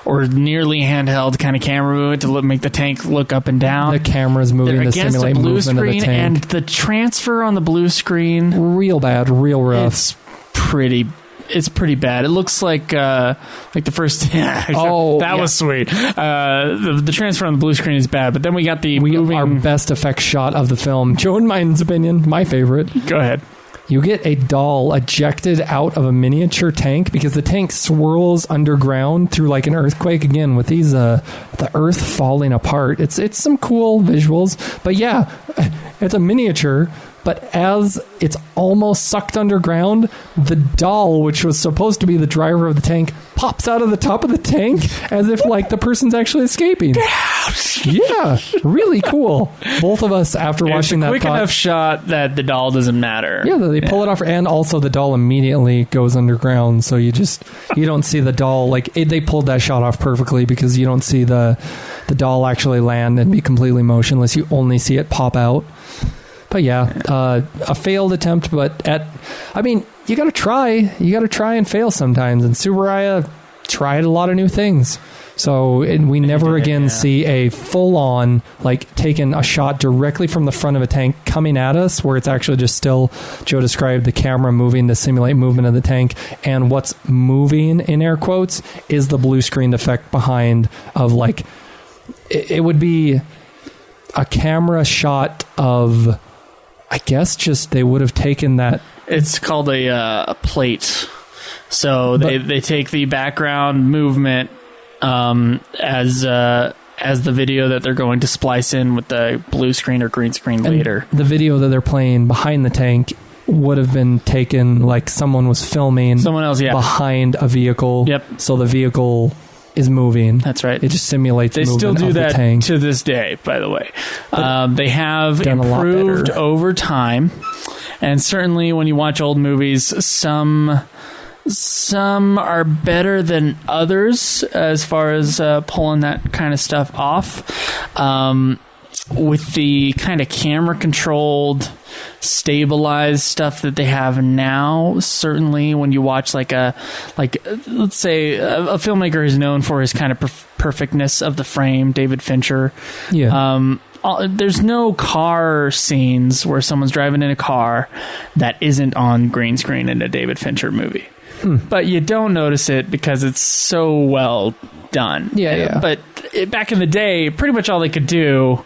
or nearly handheld kind of camera movement to make the tank look up and down. The camera's moving to simulate movement of the tank. And the transfer on the blue screen... Real bad, real rough. It's pretty bad. It looks like the first... that was sweet. The transfer on the blue screen is bad, but then we got our best effects shot of the film. Joe and mine's opinion, my favorite. Go ahead. You get a doll ejected out of a miniature tank because the tank swirls underground through like an earthquake again with these the earth falling apart. It's some cool visuals, but yeah, it's a miniature but as it's almost sucked underground, the doll, which was supposed to be the driver of the tank, pops out of the top of the tank as if like the person's actually escaping. Yeah, really cool. Both of us, after watching that, quick enough shot that the doll doesn't matter. Yeah, they pull it off, and also the doll immediately goes underground, so you don't see the doll. Like they pulled that shot off perfectly because you don't see the doll actually land and be completely motionless. You only see it pop out. But yeah, a failed attempt, but you got to try. You got to try and fail sometimes. And Tsuburaya tried a lot of new things. So we never again see a full-on, like, taking a shot directly from the front of a tank coming at us, where it's actually just still, Joe described the camera moving to simulate movement of the tank, and what's moving, in air quotes, is the blue screen effect behind of, like, it would be a camera shot of, I guess, just they would have taken that. It's called a plate. So they take the background movement as the video that they're going to splice in with the blue screen or green screen later. The video that they're playing behind the tank would have been taken like someone was filming someone else, behind a vehicle. Yep. So the vehicle is moving. That's right. It just simulates they movement still do of that the tank. to this day, by the way. They have improved over time, and certainly when you watch old movies, some are better than others as far as pulling that kind of stuff off. With the kind of camera controlled, stabilized stuff that they have now, certainly when you watch let's say a filmmaker who's known for his kind of perfectness of the frame, David Fincher. Yeah. There's no car scenes where someone's driving in a car that isn't on green screen in a David Fincher movie. But you don't notice it because it's so well done. Yeah. But back in the day, pretty much all they could do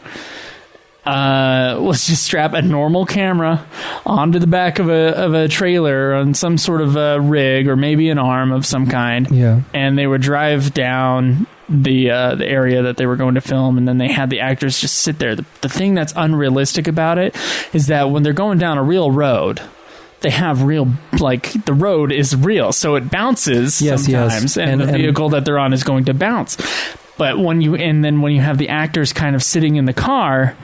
was just strap a normal camera onto the back of a trailer on some sort of a rig or maybe an arm of some kind. Yeah. And they would drive down the area that they were going to film, and then they had the actors just sit there. The thing that's unrealistic about it is that when they're going down a real road, they have real, like, the road is real, so it bounces sometimes, and the vehicle that they're on is going to bounce. But when you have the actors kind of sitting in the car,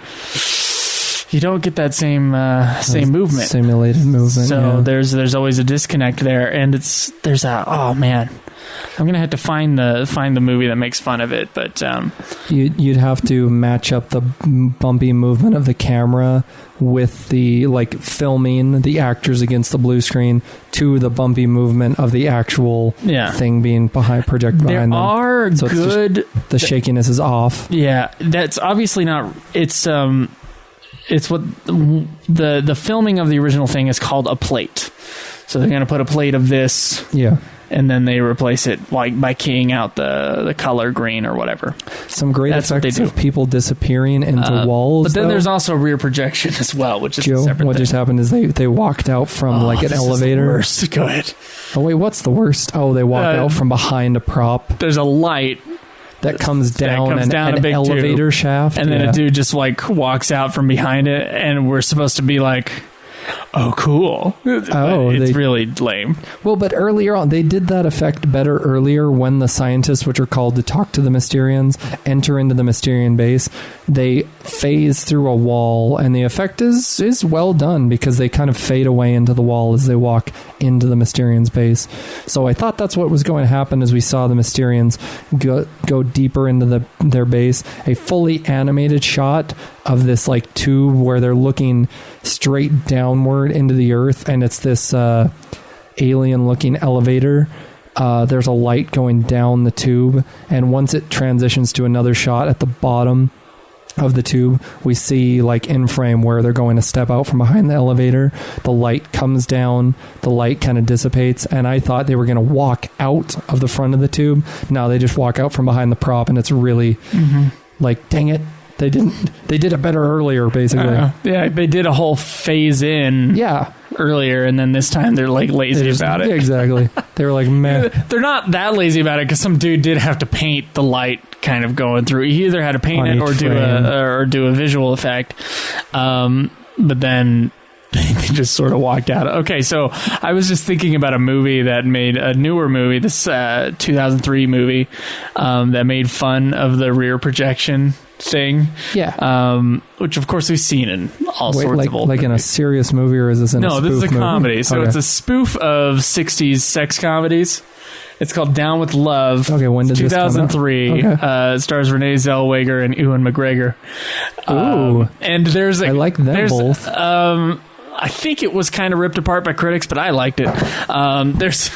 you don't get that same movement, simulated movement. So there's always a disconnect there, and oh man, I'm gonna have to find the movie that makes fun of it, but you'd have to match up the bumpy movement of the camera with the, like, filming the actors against the blue screen to the bumpy movement of the actual thing being projected behind them. There are so good. The shakiness is off. Yeah, that's obviously not. It's what the filming of the original thing is called a plate. So they're going to put a plate of this. Yeah. And then they replace it, like, by keying out the color green or whatever. Some great effects of people disappearing into walls. But then there's also rear projection as well, which is Joe, a separate what thing. just happened is they walked out from an elevator. Is the worst. Go ahead. Oh wait, what's the worst? Oh, they walked out from behind a prop. There's a light that comes down an a big elevator tube, shaft, and then a dude just, like, walks out from behind it, and we're supposed to be like, oh, cool. It's really lame. Well, but earlier on, they did that effect better earlier when the scientists, which are called to talk to the Mysterians, enter into the Mysterian base. They phase through a wall, and the effect is well done because they kind of fade away into the wall as they walk into the Mysterians base. So I thought that's what was going to happen as we saw the Mysterians go deeper into their base. A fully animated shot of this, like, tube where they're looking straight downward into the earth, and it's this alien looking elevator. There's a light going down the tube, and once it transitions to another shot at the bottom of the tube, we see, like, in frame where they're going to step out from behind the elevator. The light comes down, the light kind of dissipates, and I thought they were going to walk out of the front of the tube. No, they just walk out from behind the prop, and it's really like, dang it, they did it better earlier, basically. Yeah, they did a whole phase in earlier, and then this time they're, like, lazy about it. Yeah, exactly. They were like, man. They're not that lazy about it because some dude did have to paint the light kind of going through. He either had to paint it or do a visual effect. But then they just sort of walked out. Okay, so I was just thinking about a movie that made a newer movie, this 2003 movie that made fun of the rear projection thing. Yeah. Which of course we've seen in all sorts of old like movies. in a serious movie, or is this in a spoof No, this is a comedy. movie? So Okay. it's a spoof of 60s sex comedies. It's called Down with Love. Okay, when did this come out? 2003. Okay. It stars Renee Zellweger and Ewan McGregor. Ooh. And there's I like them both. I think it was kind of ripped apart by critics, but I liked it. There's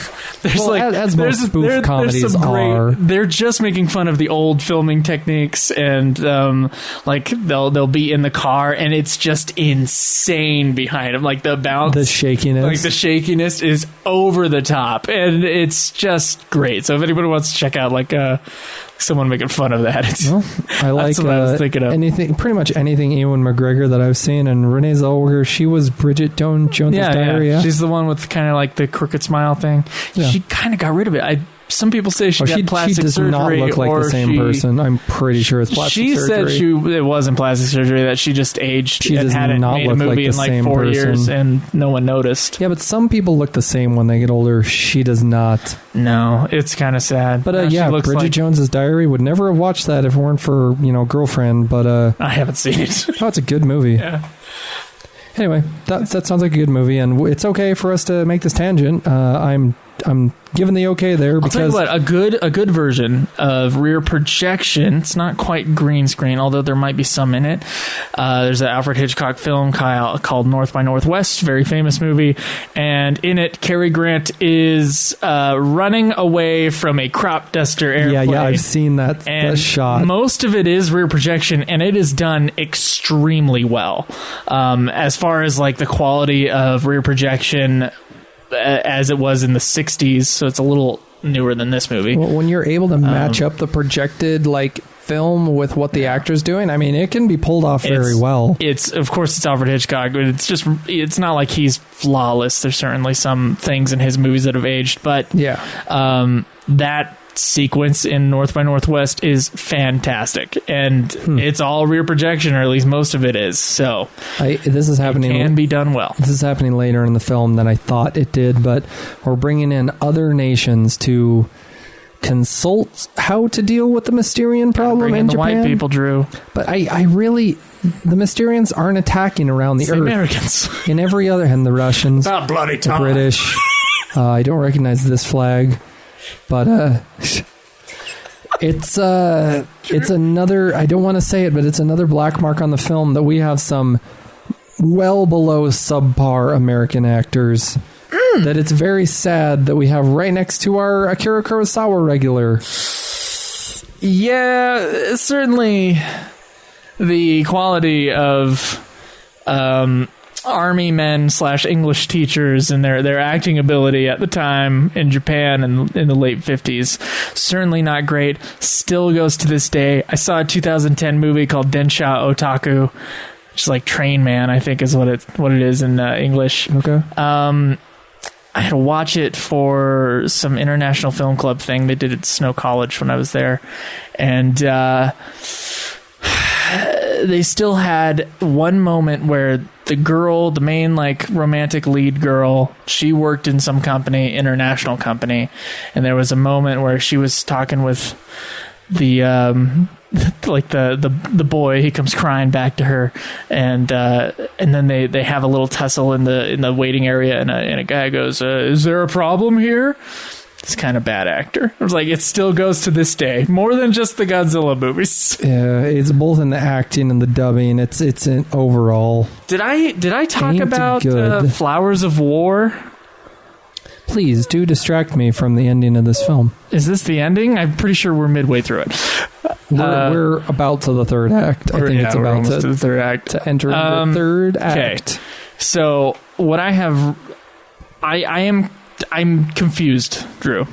Well, like as most spoof there's comedies some great, are. they're just making fun of the old filming techniques, and like they'll be in the car and it's just insane behind them, like the bounce, The shakiness. like the shakiness is over the top, and it's just great. So if anybody wants to check out like someone making fun of that, it's Well, I like that's what I was thinking of. anything, pretty much anything Ewan McGregor that I've seen, and Renee Zellweger, she was Bridget Jones's Diary. Yeah. She's the one with kind of like the crooked smile thing. Yeah. She kind of got rid of it. Some people say she got plastic she does surgery. not look like or the same person. I'm pretty sure it's plastic she surgery. said it wasn't plastic surgery, that she just aged She and does hadn't not made a look like movie the in like same 4 person. years and no one noticed. Yeah, but some people look the same when they get older. She does not. No, it's kind of sad. But She yeah, looks Bridget like, Jones's Diary, would never have watched that if it weren't for, Girlfriend. But I haven't seen it. oh, it's a good movie. Yeah. Anyway, that sounds like a good movie, and it's okay for us to make this tangent. I'm giving the okay there I'll tell you because what, a good version of rear projection. It's not quite green screen, although there might be some in it. There's an Alfred Hitchcock film called North by Northwest, very famous movie, and in it, Cary Grant is running away from a crop duster airplane. yeah, I've seen that shot. Most of it is rear projection, and it is done extremely well. As far as like the quality of rear projection as it was in the 60s, so it's a little newer than this movie. Well, when you're able to match up the projected film with what the actor's doing, I mean, it can be pulled off very well. It's of course it's Alfred Hitchcock, but it's not like he's flawless. There's certainly some things in his movies that have aged, but Yeah. that sequence in North by Northwest is fantastic, and it's all rear projection, or at least most of it is. So This is happening. it can be done well. This is happening later in the film than I thought it did, but we're bringing in other nations to consult how to deal with the Mysterian problem Bring in in the Japan. white people, Drew. But I really, the Mysterians aren't attacking around the It's the earth. Americans. In every other hand, the Russians, About bloody the time. British. I don't recognize this flag, but it's another. I don't want to say it, but it's another black mark on the film that we have some well below subpar American actors. That it's very sad that we have right next to our Akira Kurosawa regular. Yeah, certainly the quality of army men / English teachers and their acting ability at the time in Japan and in the late 50s, certainly not great. Still goes to this day. I saw a 2010 movie called Densha Otaku, which is like Train Man, I think is what it is in English. Okay. I had to watch it for some international film club thing they did at Snow College when I was there, and they still had one moment where the main like romantic lead girl, she worked in some company, international company, and there was a moment where she was talking with the like the boy. He comes crying back to her, and then they have a little tussle in the waiting area, and a guy goes, "Is there a problem here?" It's kind of bad actor. I was like, it still goes to this day, more than just the Godzilla movies. Yeah, it's both in the acting and the dubbing. It's in overall. Did I talk Ain't about good. Flowers of War? Please do distract me from the ending of this film. Is this the ending? I'm pretty sure we're midway through it. We're about to the third act. I think it's we're about almost to the third act. to enter the third act. So what I have, I'm confused, Drew,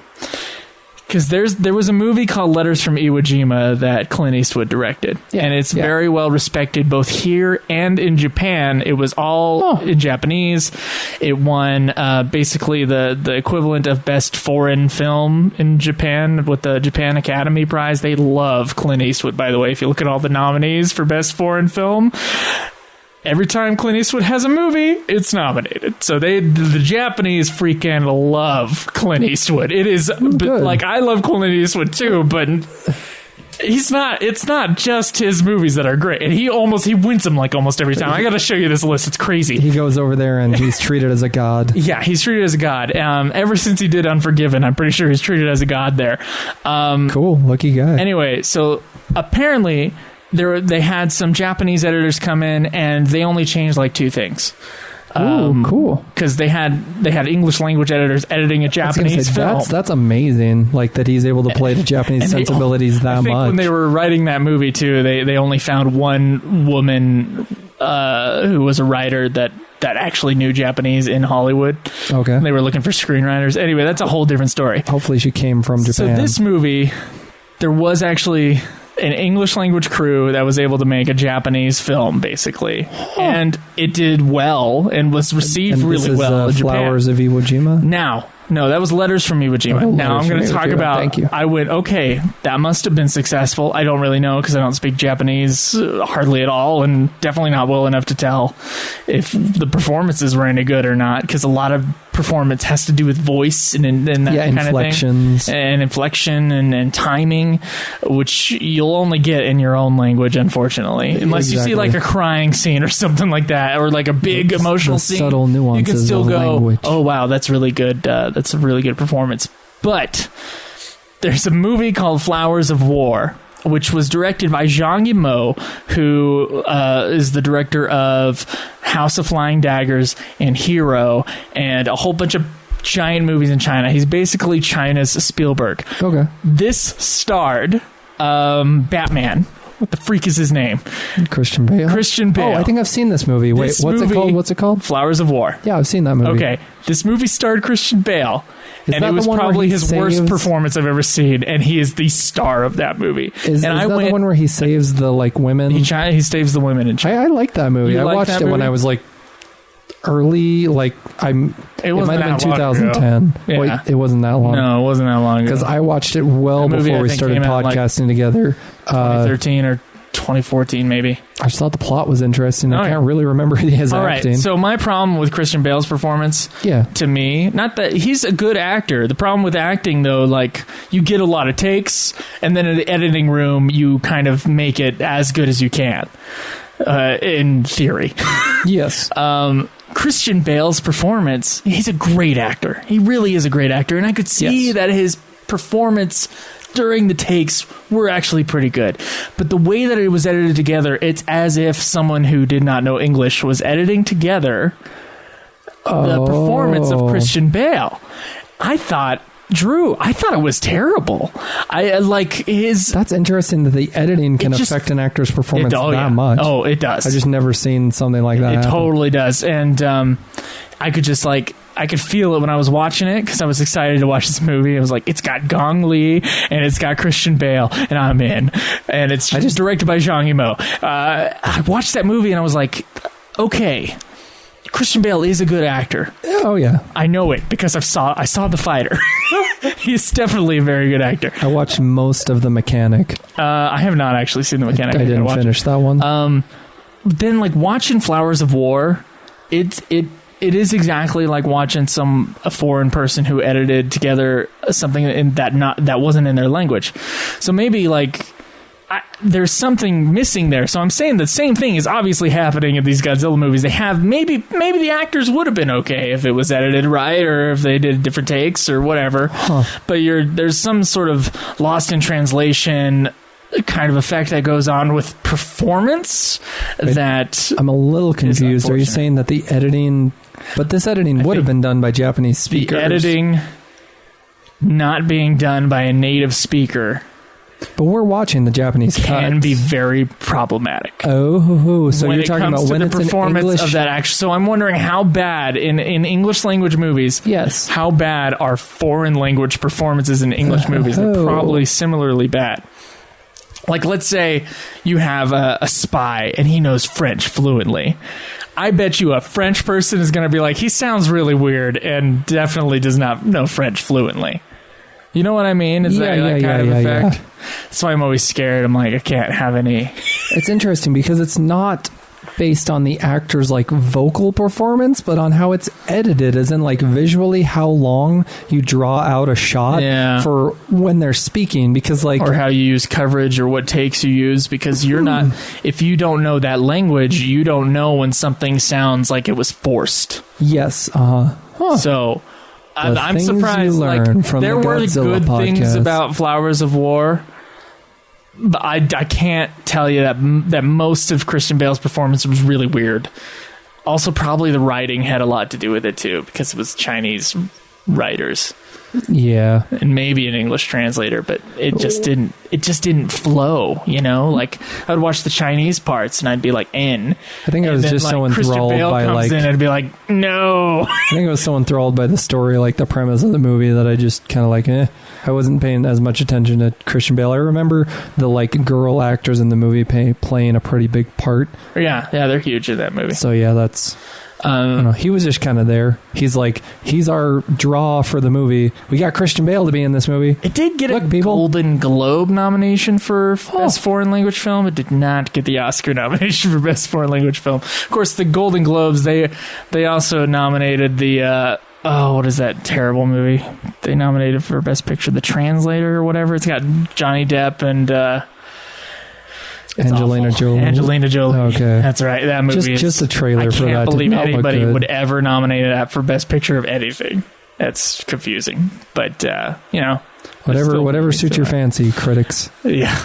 because there was a movie called Letters from Iwo Jima that Clint Eastwood directed, and it's very well respected both here and in Japan. It was all in Japanese. It won basically the equivalent of best foreign film in Japan with the Japan Academy Prize. They love Clint Eastwood, by the way. If you look at all the nominees for best foreign film, every time Clint Eastwood has a movie, it's nominated. So the Japanese freaking love Clint Eastwood. It is like, I love Clint Eastwood too, but it's not just his movies that are great. And he wins them like almost every time. I got to show you this list. It's crazy. He goes over there and he's treated as a god. Yeah, he's treated as a god. Ever since he did Unforgiven, I'm pretty sure he's treated as a god there. Cool, lucky guy. Anyway, so apparently they had some Japanese editors come in and they only changed like 2 things. Cool. Because they had English language editors editing a Japanese film. That's amazing. Like that he's able to play the Japanese sensibilities that much. When they were writing that movie too, they only found one woman who was a writer that actually knew Japanese in Hollywood. Okay. And they were looking for screenwriters. Anyway, that's a whole different story. Hopefully she came from Japan. So this movie, there was actually an English language crew that was able to make a Japanese film, basically. And it did well and was received really well in Japan. Flowers of Iwo Jima? No, that was Letters from Iwo Jima. Now I'm going to talk about... Thank you. I went, okay, that must have been successful. I don't really know because I don't speak Japanese hardly at all, and definitely not well enough to tell if the performances were any good or not, because a lot of performance has to do with voice and that kind inflections. of thing. And inflection and timing, which you'll only get in your own language, unfortunately. Unless you see like a crying scene or something like that, or like a big emotional scene. Subtle nuances you can still go, language. oh wow, that's really good. That's a really good performance. But there's a movie called Flowers of War, which was directed by Zhang Yimou, who is the director of House of Flying Daggers and Hero and a whole bunch of giant movies in China. He's basically China's Spielberg. Okay. This starred Batman. What the freak is his name? Christian Bale. Oh, I think I've seen this movie. Wait, what's it called? Flowers of War. Yeah, I've seen that movie. Okay. This movie starred Christian Bale. And it was probably his worst performance I've ever seen, and he is the star of that movie. Is that the one where he saves the women? He saves the women in China. I like that movie. I watched it when I was early. It might have been 2010. Yeah. Wait, it wasn't that long. No, it wasn't that long ago. Because I watched it well before we started podcasting together. 2013 or 2014, maybe. I just thought the plot was interesting. I can't really remember his acting. Right. So my problem with Christian Bale's performance, to me, not that he's a good actor. The problem with acting, though, like you get a lot of takes, and then in the editing room, you kind of make it as good as you can, in theory. Yes. Christian Bale's performance, he's a great actor. He really is a great actor, and I could see that his performance during the takes were actually pretty good. But the way that it was edited together, it's as if someone who did not know English was editing together the performance of Christian Bale. I thought it was terrible. That's interesting that the editing can affect an actor's performance that much. Oh, it does. I just never seen something like that happen. Totally does. And I could just I could feel it when I was watching it because I was excited to watch this movie. I was like, it's got Gong Li and it's got Christian Bale, and I'm in. And it's just directed by Zhang Yimou. I watched that movie and I was like, okay, Christian Bale is a good actor. Oh yeah, I know it because I saw The Fighter. He's definitely a very good actor. I watched most of The Mechanic. I have not actually seen The Mechanic. I didn't finish that one. Then watching Flowers of War, it is exactly like watching a foreign person who edited together something that wasn't in their language. So maybe there's something missing there. So I'm saying the same thing is obviously happening in these Godzilla movies. They have maybe the actors would have been okay if it was edited right, or if they did different takes or whatever. But there's some sort of lost in translation kind of effect that goes on with performance. That I'm a little confused. Are you saying that the editing? But this editing would have been done by Japanese speakers. The editing not being done by a native speaker. But we're watching the Japanese can be very problematic. Oh, so you're talking about when it's performance in English of that action. So I'm wondering how bad in English language movies. Yes. How bad are foreign language performances in English movies? They're probably similarly bad. Let's say you have a spy and he knows French fluently. I bet you a French person is going to be like, he sounds really weird and definitely does not know French fluently. You know what I mean? Is that kind of effect? That's why I'm always scared. I'm like, I can't have any. It's interesting because it's not based on the actor's like vocal performance, but on how it's edited, as in like visually how long you draw out a shot for when they're speaking, because like, or how you use coverage or what takes you use, because you're not, if you don't know that language, you don't know when something sounds like it was forced. Yes. So I'm surprised. Like, there were Godzilla good podcast. Things about Flowers of War, but I can't tell you that most of Christian Bale's performance was really weird. Also, probably the writing had a lot to do with it too, because it was Chinese writers. Yeah, and maybe an English translator, but it just didn't flow, you know? Like, I'd watch the Chinese parts and I'd be like, I think I was just so enthralled by like, in, I'd be like, no. I think I was so enthralled by the story, like the premise of the movie, that I just kind of like, I wasn't paying as much attention to Christian Bale. I remember the like girl actors in the movie playing a pretty big part. Yeah, they're huge in that movie. So yeah, that's. I don't know. He was just kind of there. He's our draw for the movie. We got Christian Bale to be in this movie. It did get a Golden Globe nomination for Best Foreign Language Film. It did not get the Oscar nomination for Best Foreign Language Film. Of course, the Golden Globes, they also nominated the... what is that terrible movie? They nominated for Best Picture, The Translator or whatever. It's got Johnny Depp and... Angelina Jolie. Okay, that's right. That movie. Just a trailer for that. I can't believe anybody would ever nominate that for Best Picture of anything. That's confusing, but whatever suits your fancy, critics. Yeah.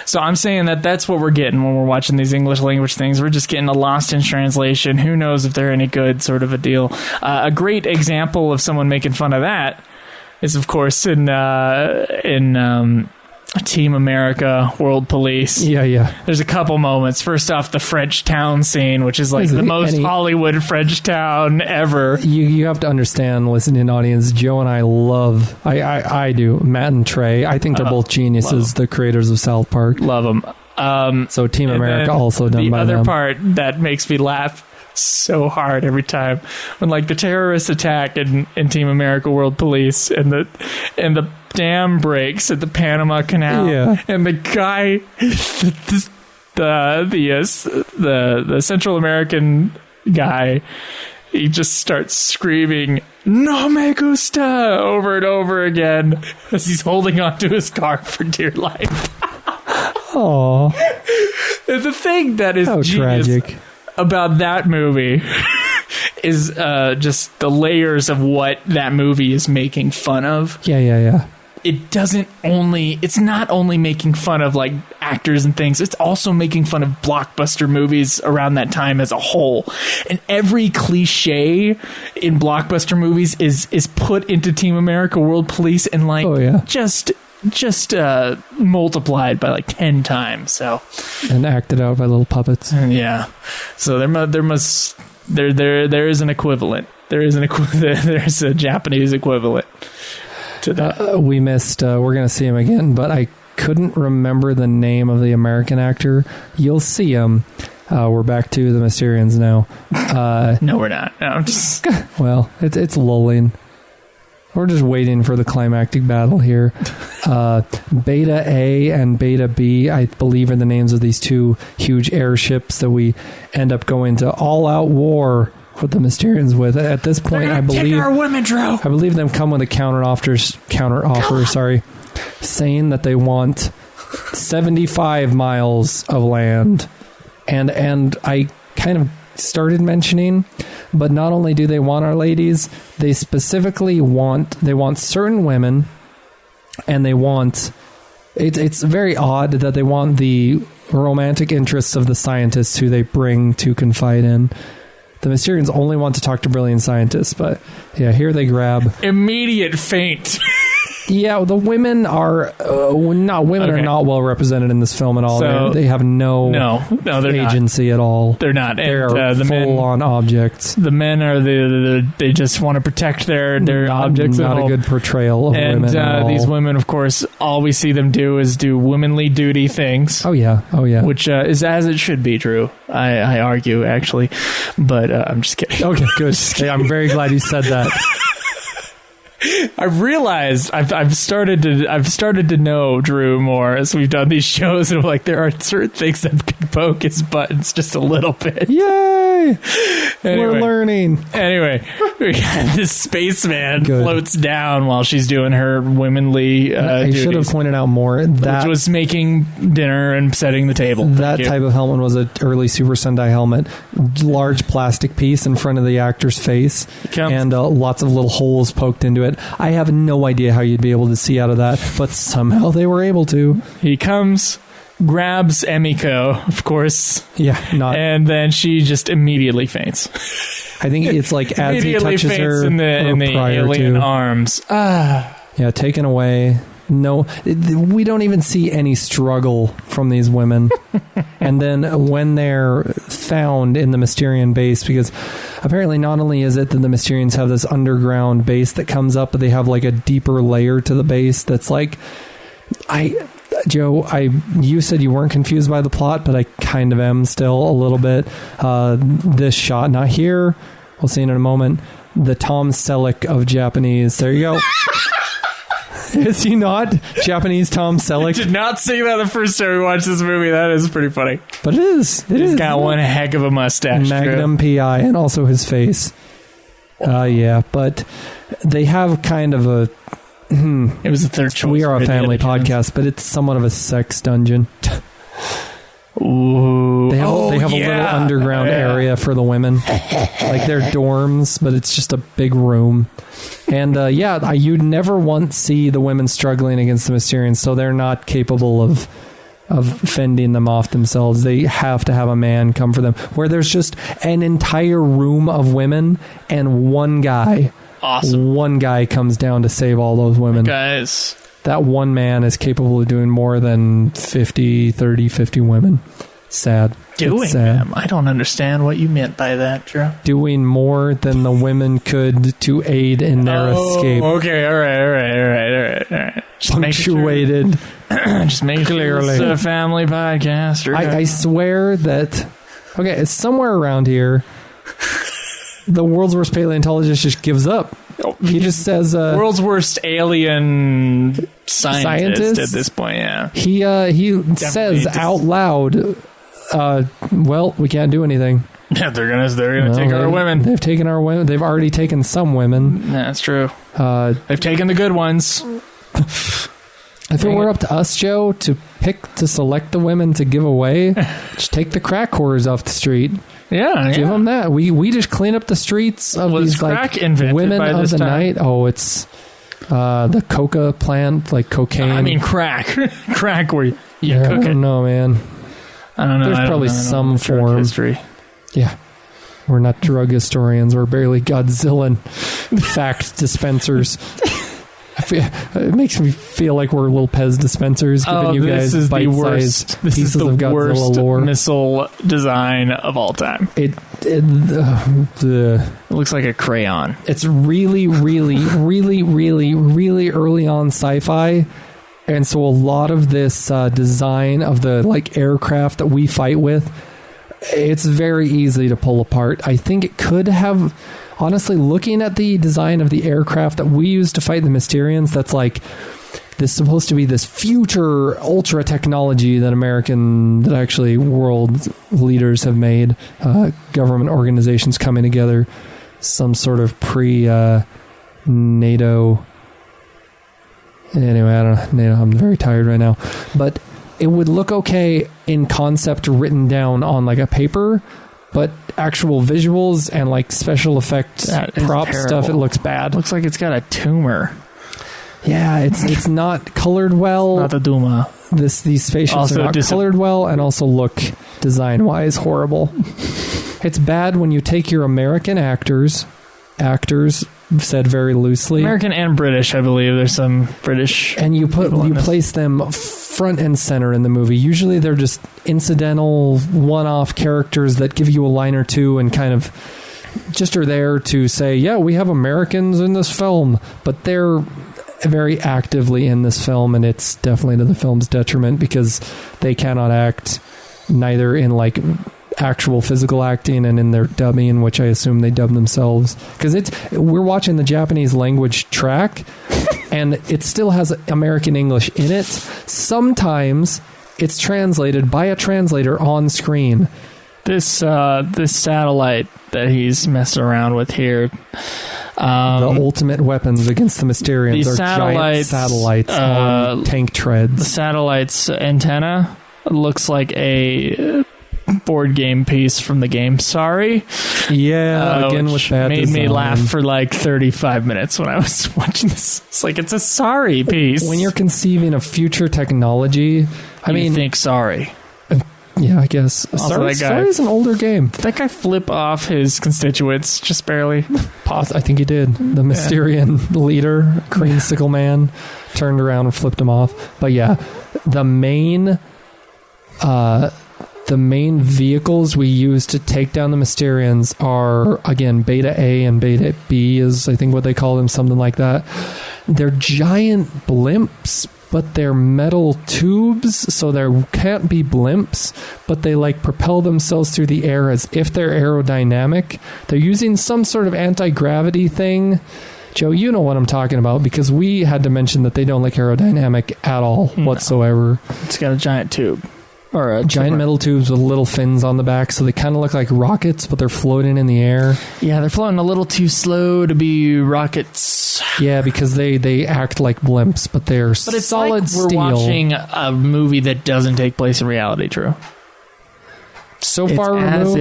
So I'm saying that's what we're getting when we're watching these English language things. We're just getting a lost in translation. Who knows if they're any good, sort of a deal. A great example of someone making fun of that is, of course, in Team America, World Police. Yeah. There's a couple moments. First off, the French town scene, which is like the most Hollywood French town ever. You have to understand, listening audience, Joe and I do, Matt and Trey. I think they're both geniuses, the creators of South Park. Love them. So Team America also done by them. The other part that makes me laugh so hard every time, when like the terrorists attack in Team America World Police, and the dam breaks at the Panama Canal, and the guy, the Central American guy, he just starts screaming "No me gusta" over and over again as he's holding onto his car for dear life. Oh, the thing that is tragic about that movie is just the layers of what that movie is making fun of. Yeah. It's not only making fun of like actors and things, it's also making fun of blockbuster movies around that time as a whole. And every cliche in blockbuster movies is put into Team America World Police, and like just multiplied by like 10 times. So, and acted out by little puppets. Yeah. So there is an equivalent. There's a Japanese equivalent to that. We missed. We're gonna see him again, but I couldn't remember the name of the American actor. You'll see him. We're back to the Mysterians now. No, we're not. No, I'm just. Well, it's lulling. We're just waiting for the climactic battle here. Beta A and Beta B, I believe, are the names of these two huge airships that we end up going to all-out war with the Mysterians with. At this point, I believe our women, Drew. I believe them come with a counteroffer, saying that they want 75 miles of land, and I kind of started mentioning, but not only do they want our ladies, they specifically want certain women, and they want it's very odd that they want the romantic interests of the scientists who they bring to confide in. The Mysterians only want to talk to brilliant scientists, but yeah, here they grab immediate faint. Yeah, the women are not well represented in this film at all. So, they have no agency not. At all. They're not. They are full-on objects. The men are they just want to protect their objects. Not a good portrayal of women at all. These women, of course, all we see them do is do womanly duty things. Oh yeah. Which is as it should be, Drew. I argue, actually, but I'm just kidding. Okay, good. Hey, I'm very glad you said that. I've realized I've started to know Drew more as we've done these shows, and I'm like, there are certain things that can poke his buttons just a little bit. Yay! Anyway, We're learning. Anyway, this spaceman floats down while she's doing her womenly I should have pointed out more. That which was making dinner and setting the table. That type of helmet was an early Super Sentai helmet. Large plastic piece in front of the actor's face, and lots of little holes poked into it. I have no idea how you'd be able to see out of that, but somehow they were able to. He comes, grabs Emiko, of course. Yeah, and then she just immediately faints. I think it's like as he touches her in the alien arms. Yeah, taken away. No, we don't even see any struggle from these women. And then when they're found in the Mysterian base, because apparently not only is it that the Mysterians have this underground base that comes up, but they have like a deeper layer to the base that's like... Joe, you said you weren't confused by the plot, but I kind of am still a little bit. This shot, not here, we'll see in a moment, the Tom Selleck of Japanese. There you go. Is he not Japanese Tom Selleck? I did not see that the first time we watched this movie. That is pretty funny. But it is. He's got one heck of a mustache. Magnum PI, and also his face. Yeah, but they have kind of a... It was the third choice. We are a family podcast, but it's somewhat of a sex dungeon. Ooh. They have a little underground area for the women. Like they're dorms, but it's just a big room. And you'd never once see the women struggling against the Mysterians, so they're not capable of fending them off themselves. They have to have a man come for them. Where there's just an entire room of women and one guy. Awesome. One guy comes down to save all those women. Guys. That one man is capable of doing more than 50 women. Sad. Them? I don't understand what you meant by that, Drew. Doing more than the women could to aid in their escape. Okay, all right. Just punctuated. Just make sure it's a family podcast. I swear that... Okay, it's somewhere around here. The world's worst paleontologist just gives up. He just says... world's worst alien scientist at this point, yeah. He says out loud, well, we can't do anything. Yeah, they're gonna take our women. They've taken our women. They've already taken some women. Yeah, that's true. They've taken the good ones. If it were up to us, Joe, to select the women to give away, just take the crack whores off the street. Yeah, give them that. We just clean up the streets of these like women of the night. Oh, it's the coca plant, like cocaine. I mean crack, crack where you cook it. I don't know, man. I don't know. There's probably some form. History. Yeah, we're not drug historians. We're barely Godzilla fact dispensers. It makes me feel like we're little Pez dispensers giving you guys bite-sized pieces of Godzilla lore. Missile design of all time. It looks like a crayon. It's really, really, really, really, really early on sci-fi, and so a lot of this design of the like aircraft that we fight with, it's very easy to pull apart. I think it could have... Honestly, looking at the design of the aircraft that we use to fight the Mysterians, that's like this is supposed to be this future ultra technology that actually world leaders have made, government organizations coming together, some sort of pre-NATO. Anyway, I don't know. NATO, I'm very tired right now. But it would look okay in concept written down on like a paper, but actual visuals and like special effects prop stuff, it looks bad. Looks like it's got a tumor. Yeah, it's not colored well. Not the Duma. These spaceships also are not colored well, and also look design wise horrible. It's bad when you take your American actors said very loosely, American and British, I believe. There's some British, and you place them front and center in the movie. Usually they're just incidental, one-off characters that give you a line or two and kind of just are there to say, yeah, we have Americans in this film, but they're very actively in this film, and it's definitely to the film's detriment because they cannot act neither in like actual physical acting and in their dubbing, which I assume they dub themselves, because we're watching the Japanese language track and it still has American English in it. Sometimes it's translated by a translator on screen. This satellite that he's messing around with here, the ultimate weapons against the Mysterians are giant satellites on tank treads. The satellite's antenna looks like a board game piece from the game Sorry. Yeah, again with bad made design. me laugh for like 35 minutes when I was watching this. It's like, it's a Sorry piece. When you're conceiving of future technology, you think Sorry. Yeah, I guess. Also, Sorry is an older game. Did that guy flip off his constituents just barely? I think he did. The Mysterian leader, Green Sickle Man, turned around and flipped him off. But yeah, the main vehicles we use to take down the Mysterians are, again, Beta A and Beta B is, I think, what they call them, something like that. They're giant blimps, but they're metal tubes, so there can't be blimps, but they like propel themselves through the air as if they're aerodynamic. They're using some sort of anti-gravity thing. Joe, you know what I'm talking about, because we had to mention that they don't look aerodynamic at all whatsoever. It's got a giant tube. Or a giant metal tubes with little fins on the back, so they kind of look like rockets, but they're floating in the air. Yeah, they're floating a little too slow to be rockets. Yeah, because they act like blimps, but they're solid steel. We're watching a movie that doesn't take place in reality, Drew. So far removed,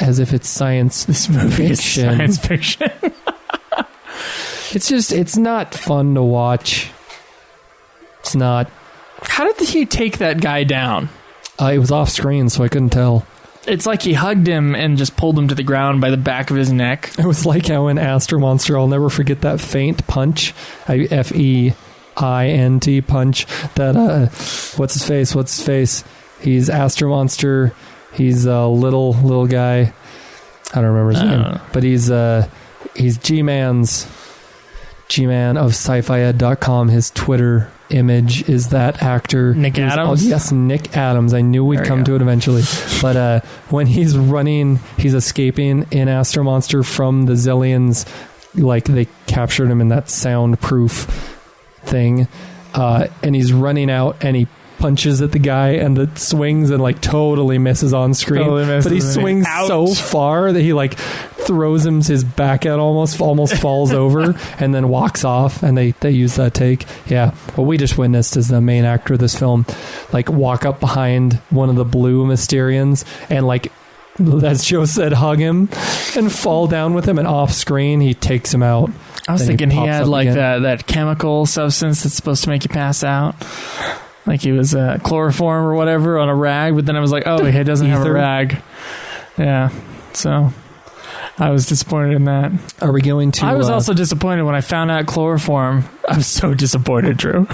as if it's science This movie fiction. Is science fiction. It's not fun to watch. It's not. How did he take that guy down? It was off screen, so I couldn't tell. It's like he hugged him and just pulled him to the ground by the back of his neck. It was like how in Astro Monster, I'll never forget that faint punch, FEINT punch. That what's his face? He's Astro Monster. He's a little guy. I don't remember his name, but he's G-Man of sci-fi-ed.com. His Twitter image is that actor Nick Adams. Yes, Nick Adams. I knew we'd come to it eventually, but when he's escaping in Astro Monster from the Zillions, like they captured him in that soundproof thing, and he's running out and he punches at the guy and it swings and like totally misses on screen, but he swings so far that he like throws his back out, almost falls over, and then walks off, and they use that take. Yeah, what we just witnessed is the main actor of this film like walk up behind one of the blue Mysterians and, like, as Joe said, hug him and fall down with him, and off screen he takes him out. I was thinking he had like that chemical substance that's supposed to make you pass out. Like he was chloroform or whatever on a rag, but then I was like, oh, he doesn't have a rag. Yeah, so I was disappointed in that. Are we going to... I was also disappointed when I found out chloroform. I was so disappointed, Drew.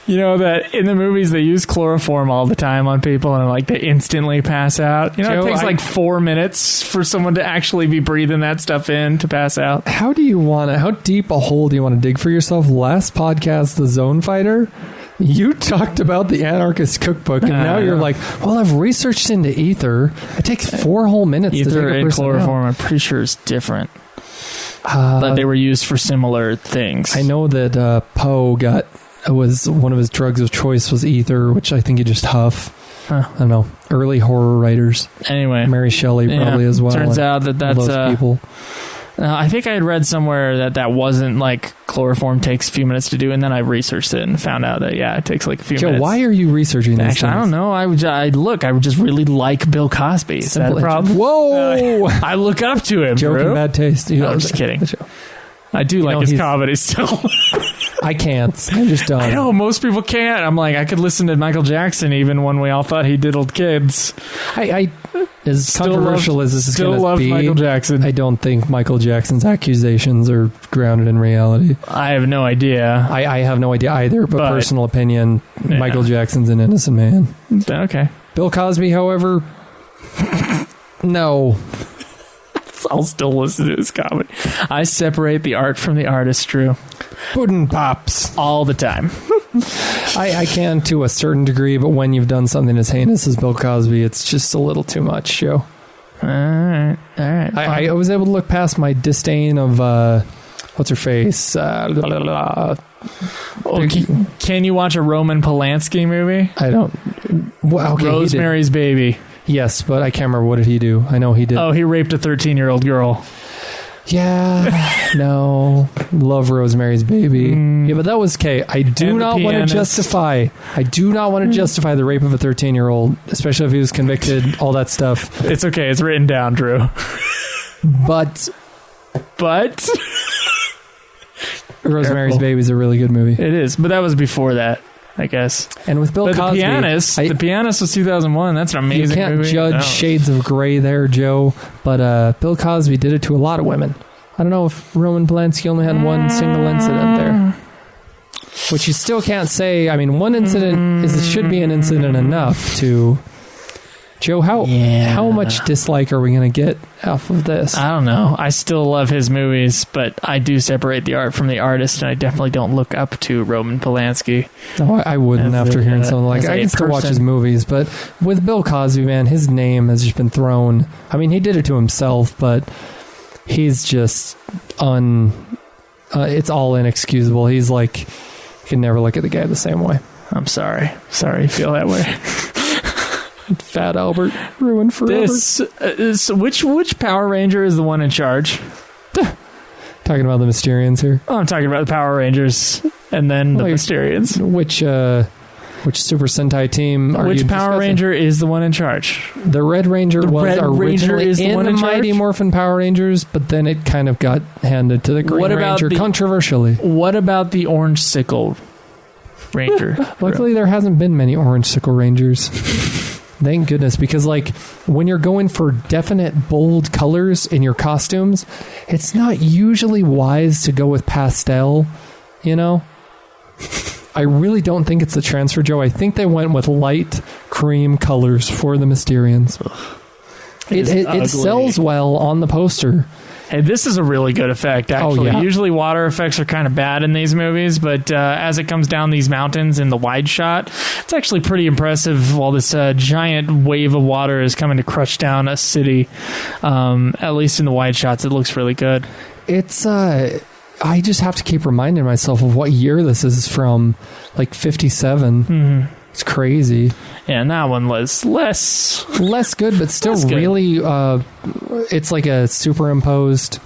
You know that in the movies they use chloroform all the time on people and like they instantly pass out. You know, Joe, it takes like 4 minutes for someone to actually be breathing that stuff in to pass out. How deep a hole do you want to dig for yourself? Last podcast, The Zone Fighter, you talked about the Anarchist Cookbook, and now you're like, well, I've researched into ether. It takes 4 whole minutes to take a person and chloroform, out. I'm pretty sure is different. But they were used for similar things. I know that Poe was one of his drugs of choice was ether, which I think you just huff. I don't know. Early horror writers. Anyway, Mary Shelley probably as well. Turns out that's those people. I think I had read somewhere that wasn't like chloroform takes a few minutes to do, and then I researched it and found out that it takes like a few minutes. Why are you researching this? Actually, I don't know. I would just really like Bill Cosby. Is that a problem? Whoa! I look up to him. Joke and bad taste. No, I'm just kidding. I do like his comedy still. I can't. I'm just done. I know most people can't. I'm like, I could listen to Michael Jackson even when we all thought he diddled kids. I as still controversial as this is going to be, Michael Jackson. I don't think Michael Jackson's accusations are grounded in reality. I have no idea. I have no idea either, but personal opinion, Michael Jackson's an innocent man. Okay. Bill Cosby, however, no. I'll still listen to his comedy. I separate the art from the artist, Drew. Puddin' Pops. All the time. I can to a certain degree, but when you've done something as heinous as Bill Cosby, it's just a little too much, Joe. All right. I was able to look past my disdain of what's her face. Can you watch a Roman Polanski movie? I don't. Well, okay, Rosemary's Baby. Yes, but I can't remember what did he do. I know he did. Oh, he raped a 13-year-old girl. Yeah, no, love Rosemary's Baby. Yeah, but that was okay. I do not want to justify. I do not want to justify the rape of a 13-year-old, especially if he was convicted. All that stuff. It's okay. It's written down, Drew. But Careful. Rosemary's Baby is a really good movie. It is, but that was before that, I guess. And with Bill Cosby, The Pianist was 2001. That's an amazing movie. You can't judge Shades of Grey there, Joe. But Bill Cosby did it to a lot of women. I don't know if Roman Polanski only had one single incident there. Which you still can't say. I mean, one incident should be an incident enough to... Joe, how much dislike are we going to get off of this? I don't know. I still love his movies, but I do separate the art from the artist, and I definitely don't look up to Roman Polanski. No, I wouldn't after hearing something like that. I can still watch his movies, but with Bill Cosby, man, his name has just been thrown. I mean, he did it to himself, but he's just it's all inexcusable. He's like, you can never look at the guy the same way. I'm sorry. Sorry you feel that way. Fat Albert ruined forever. Which Power Ranger is the one in charge? Talking about the Mysterians here. Oh, I'm talking about the Power Rangers and then the Mysterians. Which Super Sentai team are you Which Power discussing? Ranger is the one in charge? The Red Ranger was originally in the Mighty Morphin Power Rangers, but then it kind of got handed to the Green Ranger controversially. What about the Orange Sickle Ranger? Luckily, there hasn't been many Orange Sickle Rangers. Thank goodness, because like when you're going for definite bold colors in your costumes, it's not usually wise to go with pastel, you know? I really don't think it's the transfer, Joe. I think they went with light cream colors for the Mysterians. It sells well on the poster. Hey, this is a really good effect, actually. Oh, yeah. Usually water effects are kind of bad in these movies, but as it comes down these mountains in the wide shot, it's actually pretty impressive while this giant wave of water is coming to crush down a city. At least in the wide shots, it looks really good. It's... I just have to keep reminding myself of what year this is from, like 57. Mm-hmm. It's crazy. Yeah, and that one was less good, but still really. It's like a superimposed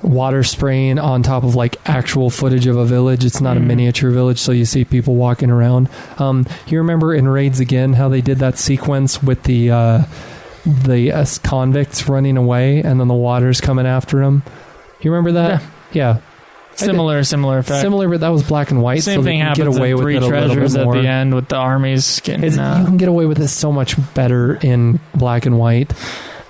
water spraying on top of like actual footage of a village. It's not a miniature village, so you see people walking around. You remember in Raids Again how they did that sequence with the convicts running away, and then the water's coming after them. You remember that? Yeah. Similar effect. Similar, but that was black and white. Same so thing happens get away in with Three it a Treasures little bit at more. the end with the armies getting... You can get away with it so much better in black and white.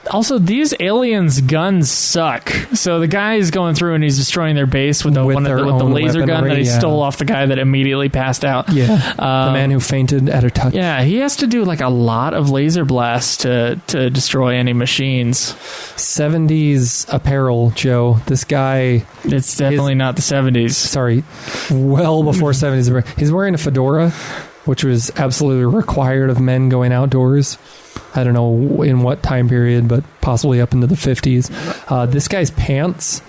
Also, these aliens' guns suck. So the guy is going through and he's destroying their base with the laser gun that he stole off the guy that immediately passed out. Yeah, the man who fainted at a touch. Yeah, he has to do like a lot of laser blasts to destroy any machines. 70s apparel, Joe. This guy... It's definitely not the 70s. Sorry, well before 70s. He's wearing a fedora, which was absolutely required of men going outdoors. I don't know in what time period, but possibly up into the 50s. This guy's pants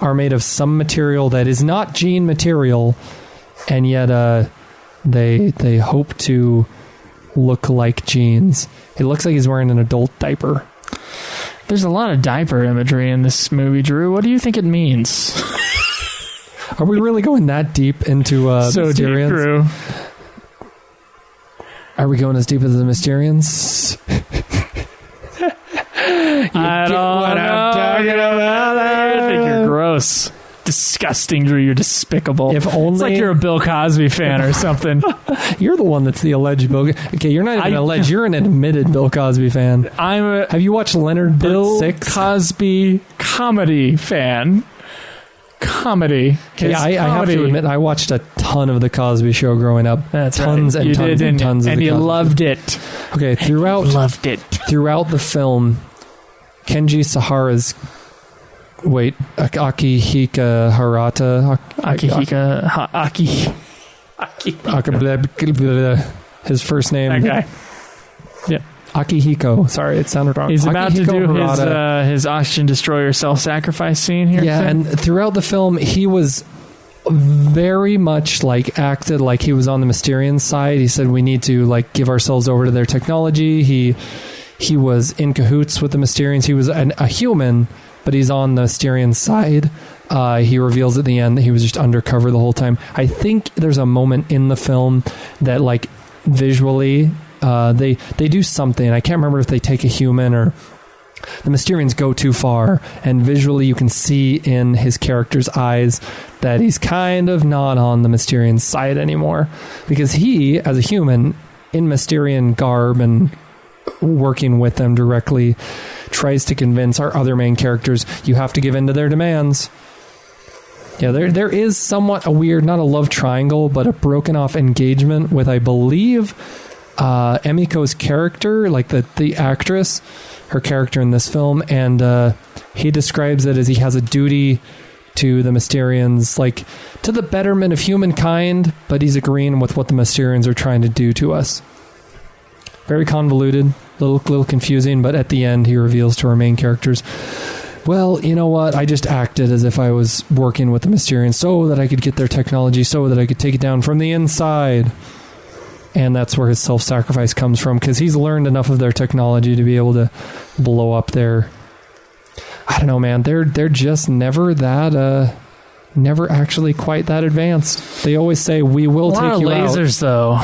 are made of some material that is not jean material, and yet they hope to look like jeans. It looks like he's wearing an adult diaper. There's a lot of diaper imagery in this movie, Drew. What do you think it means? Are we really going that deep into so Mysterians? deep, Drew. Are we going as deep as the Mysterians? I don't know what I'm talking about. I think you're gross. Disgusting, Drew. You're despicable. If only... It's like you're a Bill Cosby fan or something. You're the one that's the alleged Bill... Okay, you're not even alleged. You're an admitted Bill Cosby fan. Have you watched Leonard Bill 6? Cosby comedy fan. Comedy. Yeah, I have to admit, I watched a ton of The Cosby Show growing up. That's tons right. and tons and tons of and The you Cosby loved it. Okay, loved it. Throughout the film, Kenji Sahara's... Wait, Akihika Harata? his first name. That guy. Yeah. Akihiko. Sorry, it sounded wrong. He's about to do Harada. his oxygen destroyer self-sacrifice scene here. Yeah, and throughout the film, he was very much acted like he was on the Mysterians side. He said we need to give ourselves over to their technology. He was in cahoots with the Mysterians. He was a human, but he's on the Mysterians side. He reveals at the end that he was just undercover the whole time. I think there's a moment in the film that visually they do something. I can't remember if they take a human or the Mysterians go too far, and visually you can see in his character's eyes that he's kind of not on the Mysterians side anymore, because he, as a human in Mysterian garb and working with them directly, tries to convince our other main characters you have to give in to their demands. Yeah, there is somewhat a weird, not a love triangle, but a broken off engagement with, I believe, Emiko's character, the actress, her character in this film, and he describes it as he has a duty to the Mysterians, to the betterment of humankind, but he's agreeing with what the Mysterians are trying to do to us. Very convoluted, little confusing, but at the end he reveals to our main characters, well, you know what, I just acted as if I was working with the Mysterians so that I could get their technology, so that I could take it down from the inside. And that's where his self-sacrifice comes from, because he's learned enough of their technology to be able to blow up their... I don't know, man. They're just never that... never actually quite that advanced. They always say, we will take you out. A lot of lasers, though.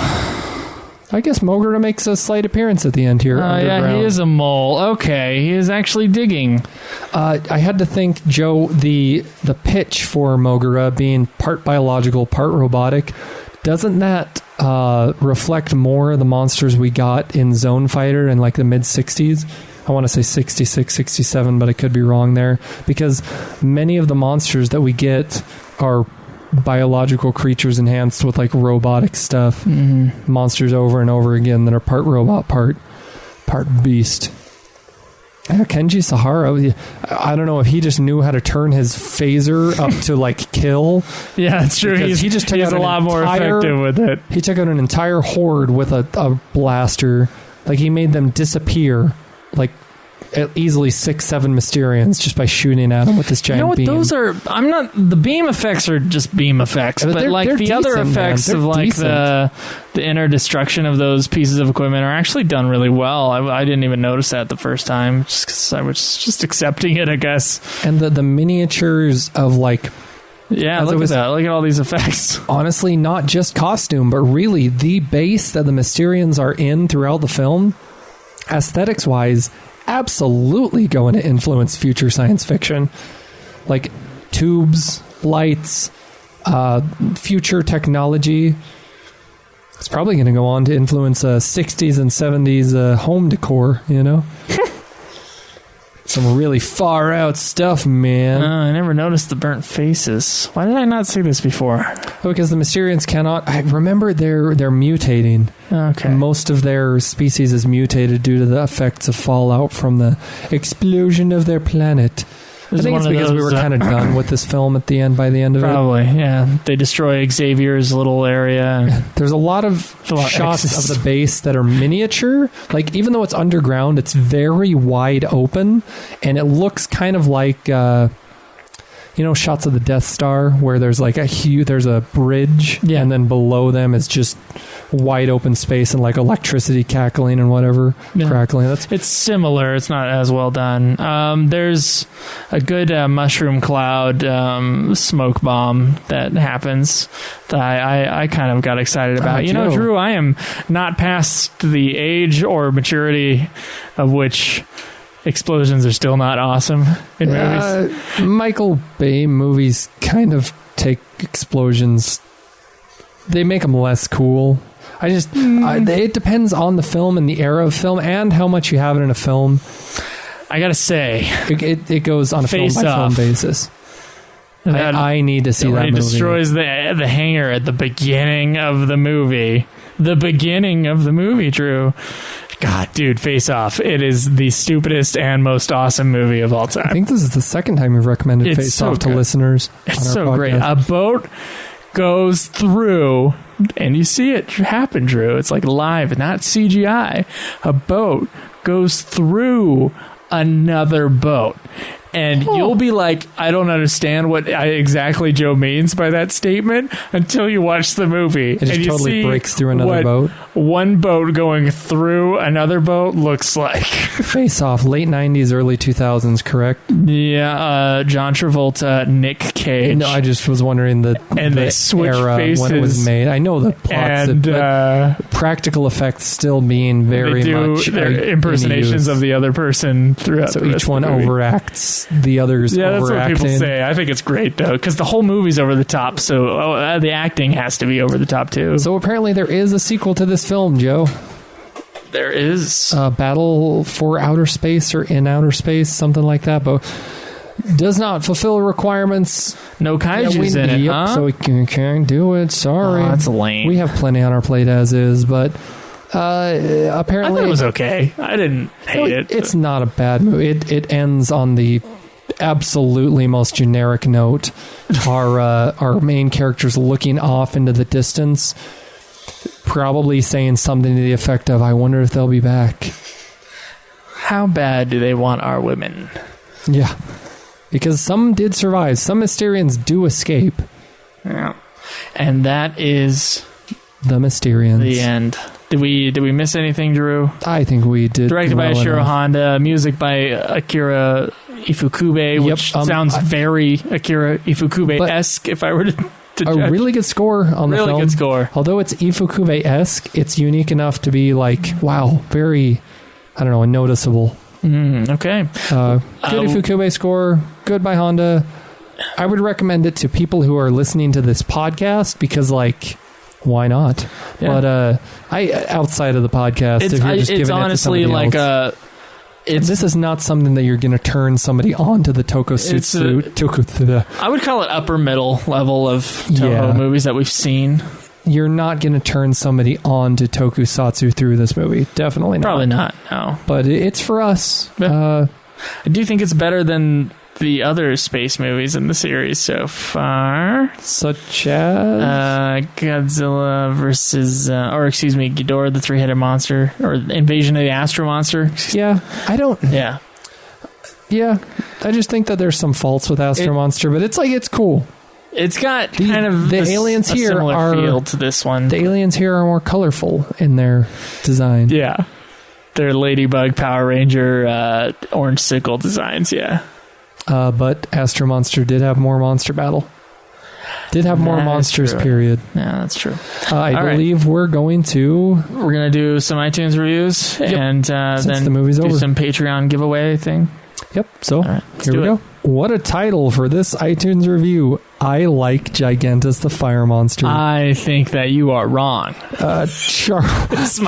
I guess Mogura makes a slight appearance at the end here. Yeah, he is a mole. Okay, he is actually digging. I had to think, Joe, the pitch for Mogura being part biological, part robotic, doesn't that reflect more the monsters we got in Zone Fighter in the mid-60s? I want to say 66, 67, but I could be wrong there. Because many of the monsters that we get are biological creatures enhanced with robotic stuff. Mm-hmm. Monsters over and over again that are part robot, part beast. Kenji Sahara, I don't know if he just knew how to turn his phaser up to kill. Yeah, that's true. He's a lot more effective with it. He took out an entire horde with a blaster. He made them disappear. Easily 6-7 Mysterians just by shooting at them with this giant beam. Those are... the beam effects are just beam effects, but they're the decent, other effects of the inner destruction of those pieces of equipment are actually done really well. I didn't even notice that the first time, just because I was just accepting it, I guess. And the miniatures of yeah, look at that. Look at all these effects. Honestly, not just costume, but really the base that the Mysterians are in throughout the film, aesthetics-wise, absolutely going to influence future science fiction. Tubes, lights, future technology. It's probably going to go on to influence 60s and 70s home decor, Some really far out stuff, man. I never noticed the burnt faces. Why did I not see this before? Because the Mysterians cannot... I remember they're mutating. Okay. Most of their species is mutated due to the effects of fallout from the explosion of their planet. I think it's because we were kind of done with this film by the end of it. Probably, yeah. They destroy Xavier's little area. There's a lot of shots of the base that are miniature. Even though it's underground, it's very wide open, and it looks kind of like... shots of the Death Star where there's there's a bridge, yeah, and then below them it's just wide open space and electricity cackling and whatever, crackling. It's similar. It's not as well done. There's a good mushroom cloud smoke bomb that happens that I kind of got excited about. Drew, I am not past the age or maturity of which explosions are still not awesome in movies. Michael Bay movies kind of take explosions. They make them less cool. It depends on the film and the era of film and how much you have it in a film. I gotta say, it goes on a film by film basis. I need to see that movie. It destroys the hangar at the beginning of the movie. The beginning of the movie, Drew. God, dude, Face Off. It is the stupidest and most awesome movie of all time. I think this is the second time you've recommended Face Off to listeners. It's so great. A boat goes through, and you see it happen, Drew. It's like live, not CGI. A boat goes through another boat. And you'll be like, I don't understand what exactly Joe means by that statement until you watch the movie. It just totally breaks through another boat. One boat going through another boat looks like. Face Off, late 90s, early 2000s, correct? Yeah, John Travolta, Nick Cage. No, I just was wondering the they switch era faces when it was made. I know the plots, but practical effects still being very much their impersonations of the other person throughout. So each one overacts the others. Yeah, that's overacting. what people say. I think it's great though, because the whole movie's over the top. So the acting has to be over the top too. So apparently there is a sequel to this film, Joe. There is Battle for Outer Space or In Outer Space, something like that, but does not fulfill requirements. No kaiju's in it, huh? So we can't do it. Sorry. Oh, that's lame. We have plenty on our plate as is, but apparently I thought it was okay. I didn't hate it. It's not a bad movie. It ends on the absolutely most generic note. Our main character's looking off into the distance, probably saying something to the effect of, I wonder if they'll be back. How bad do they want our women? Yeah. Because some did survive. Some Mysterians do escape. Yeah. And that is the Mysterians. The end. Did we miss anything, Drew? I think we did. Directed by Ishiro Honda, music by Akira Ifukube, which sounds very Akira Ifukube-esque if I were to judge. A really good score on the film. Really good score. Although it's Ifukube-esque, it's unique enough to be like, wow, very, I don't know, noticeable. Okay. Good Ifukube score, good by Honda. I would recommend it to people who are listening to this podcast because, like, why not? Yeah. But outside of the podcast, if you're just giving honestly it to somebody like else, this is not something that you're going to turn somebody on to the tokusatsu. I would call it upper middle level of Toho movies that we've seen. You're not going to turn somebody on to tokusatsu through this movie. Definitely not. Probably not, no. But it's for us. Yeah. I do think it's better than the other space movies in the series so far. Such as? Godzilla versus, Ghidorah, the three-headed monster, or Invasion of the Astro Monster. Yeah, Yeah. Yeah, I just think that there's some faults with Astro Monster, but it's like, it's cool. It's got kind of the aliens here similar feel to this one. The aliens here are more colorful in their design. Yeah. They're Ladybug, Power Ranger, Orange Sickle designs, yeah. But Astro Monster did have more monster battle. Did have more monsters, period. Yeah, that's true. I believe we're going to do some iTunes reviews and then the movie's over. Some Patreon giveaway thing. Yep. So here we go. What a title for this iTunes review. I like Gigantus the Fire Monster. I think that you are wrong. Charles. It's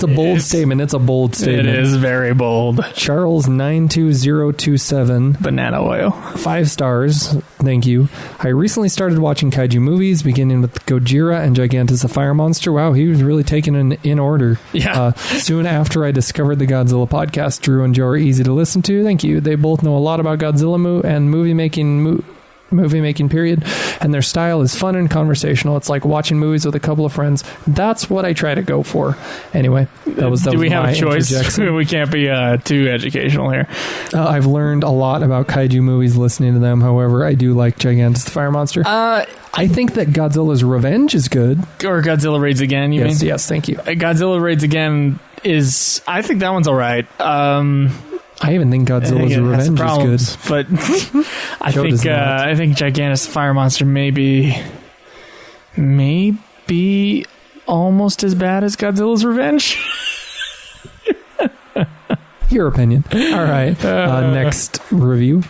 a bold statement. It's a bold statement. It is very bold. Charles 92027. Banana oil. 5 stars. Thank you. I recently started watching kaiju movies, beginning with Gojira and Gigantus the Fire Monster. Wow, he was really taken in order. Yeah. Soon after I discovered the Godzilla podcast, Drew and Joe are easy to listen to. Thank you. They both know a lot about Godzilla and movie making period, and their style is fun and conversational. It's like watching movies with a couple of friends. That's what I try to go for. Anyway, that was do we have my a choice? We can't be too educational here. I've learned a lot about kaiju movies listening to them. However, I do like Gigantus the Fire Monster. I think that Godzilla's Revenge is good. Or Godzilla Raids Again, you mean? Yes, thank you. Godzilla Raids Again I think that one's all right. I even think Godzilla's Revenge is good. But I think Gigantus the Fire Monster may be almost as bad as Godzilla's Revenge. Your opinion. All right. Next review.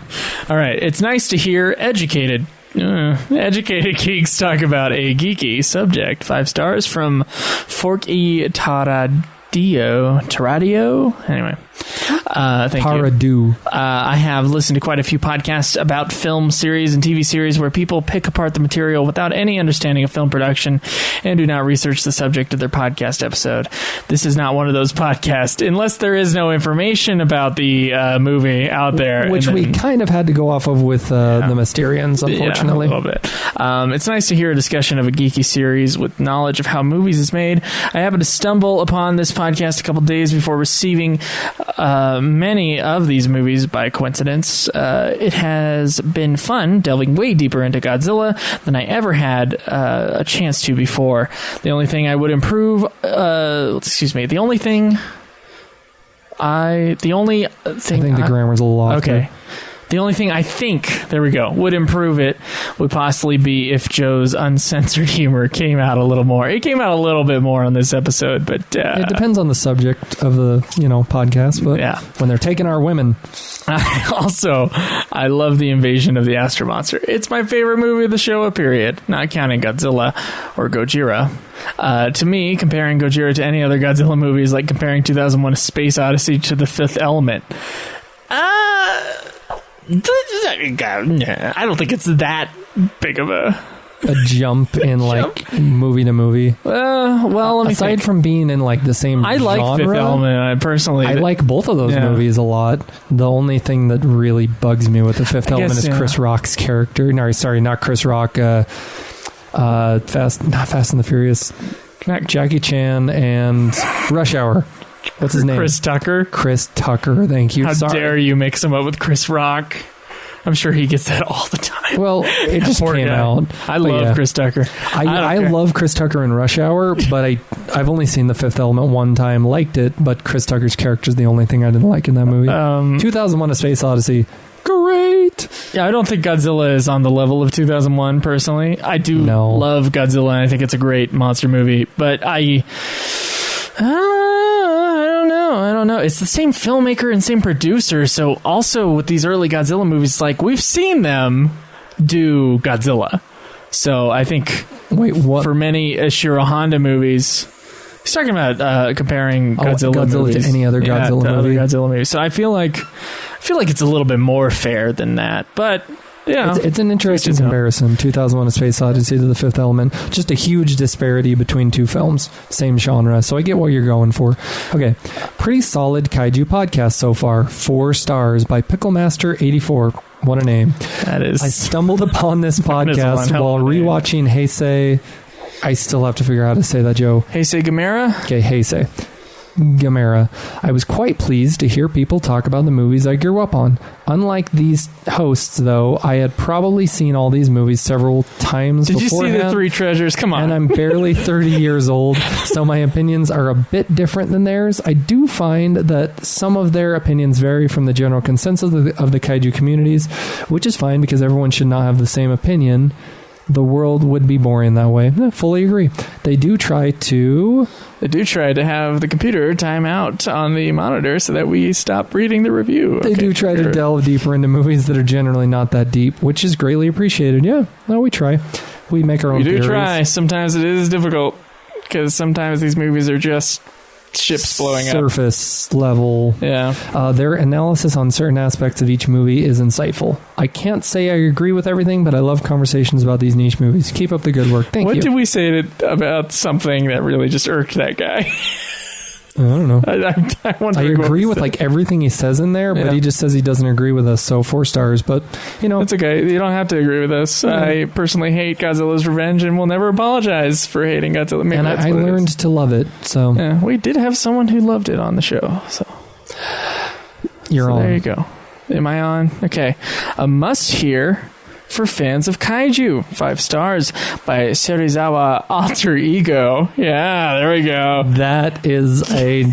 All right. It's nice to hear educated geeks talk about a geeky subject. 5 stars from Forky Taradio. Anyway. Thank you. I have listened to quite a few podcasts about film series and TV series where people pick apart the material without any understanding of film production and do not research the subject of their podcast episode. This is not one of those podcasts, unless there is no information about the movie out there. Which we kind of had to go off of with the Mysterians, unfortunately. Yeah, a little bit. It's nice to hear a discussion of a geeky series with knowledge of how movies is made. I happened to stumble upon this podcast a couple days before receiving many of these movies by coincidence. It has been fun delving way deeper into Godzilla than I ever had a chance to before. The only thing I would improve, I think the grammar's a little off. Okay. There. The only thing I think, there we go, would improve it would possibly be if Joe's uncensored humor came out a little more. It came out a little bit more on this episode, but... it depends on the subject of the, podcast, but when they're taking our women... I love the invasion of the Astro Monster. It's my favorite movie of the Showa period, not counting Godzilla or Gojira. To me, comparing Gojira to any other Godzilla movie is like comparing 2001: A Space Odyssey to The Fifth Element. I don't think it's that big of a jump in movie to movie. Well, let me aside think. from being in the same I like genre, Fifth Element. I like both of those movies a lot. The only thing that really bugs me with the Fifth Element is Chris Rock's character. No, sorry, not Chris Rock. Fast and the Furious. Jackie Chan and Rush Hour. What's his name? Chris Tucker. Chris Tucker. Thank you. How dare you mix him up with Chris Rock? I'm sure he gets that all the time. Well, it just came out. I love Chris Tucker. I love Chris Tucker in Rush Hour, but I've only seen The Fifth Element one time, liked it, but Chris Tucker's character is the only thing I didn't like in that movie. 2001: A Space Odyssey. Great. Yeah, I don't think Godzilla is on the level of 2001, personally. I do love Godzilla, and I think it's a great monster movie, but I don't know. It's the same filmmaker and same producer, so also with these early Godzilla movies, we've seen them do Godzilla. So I think for many Ishiro Honda movies, he's talking about comparing Godzilla movies to any other Godzilla movie. Other Godzilla movies. So I feel like it's a little bit more fair than that, but yeah, it's an interesting comparison. 2001: A Space Odyssey to The Fifth Element. Just a huge disparity between two films, same genre. So I get what you're going for. Okay, pretty solid kaiju podcast so far. 4 stars by Picklemaster84. What a name! That is. I stumbled upon this podcast while rewatching Heisei. I still have to figure out how to say that, Joe. Heisei Gamera. Okay, Heisei Gamera. I was quite pleased to hear people talk about the movies I grew up on. Unlike these hosts, though, I had probably seen all these movies several times beforehand. Did you see The Three Treasures? Come on. And I'm barely 30 years old, so my opinions are a bit different than theirs. I do find that some of their opinions vary from the general consensus of the kaiju communities, which is fine because everyone should not have the same opinion. The world would be boring that way. I fully agree. They do try to have the computer time out on the monitor so that we stop reading the review. They do try to delve deeper into movies that are generally not that deep, which is greatly appreciated. Yeah, well, we try. We make our own theories. We do try. Sometimes it is difficult because sometimes these movies are just ships blowing up. Surface level. Yeah. Their analysis on certain aspects of each movie is insightful. I can't say I agree with everything, but I love conversations about these niche movies. Keep up the good work. Thank you. What did we say about something that really just irked that guy? I don't know. I agree with everything he says in there, but he just says he doesn't agree with us, so 4 stars. But, it's okay. You don't have to agree with us. Yeah. I personally hate Godzilla's Revenge and will never apologize for hating Godzilla. Maybe and I learned to love it. So yeah, we did have someone who loved it on the show. So you're on. There you go. Am I on? Okay. A must-hear for fans of kaiju. 5 stars by Serizawa Alter Ego. Yeah, there we go. That is a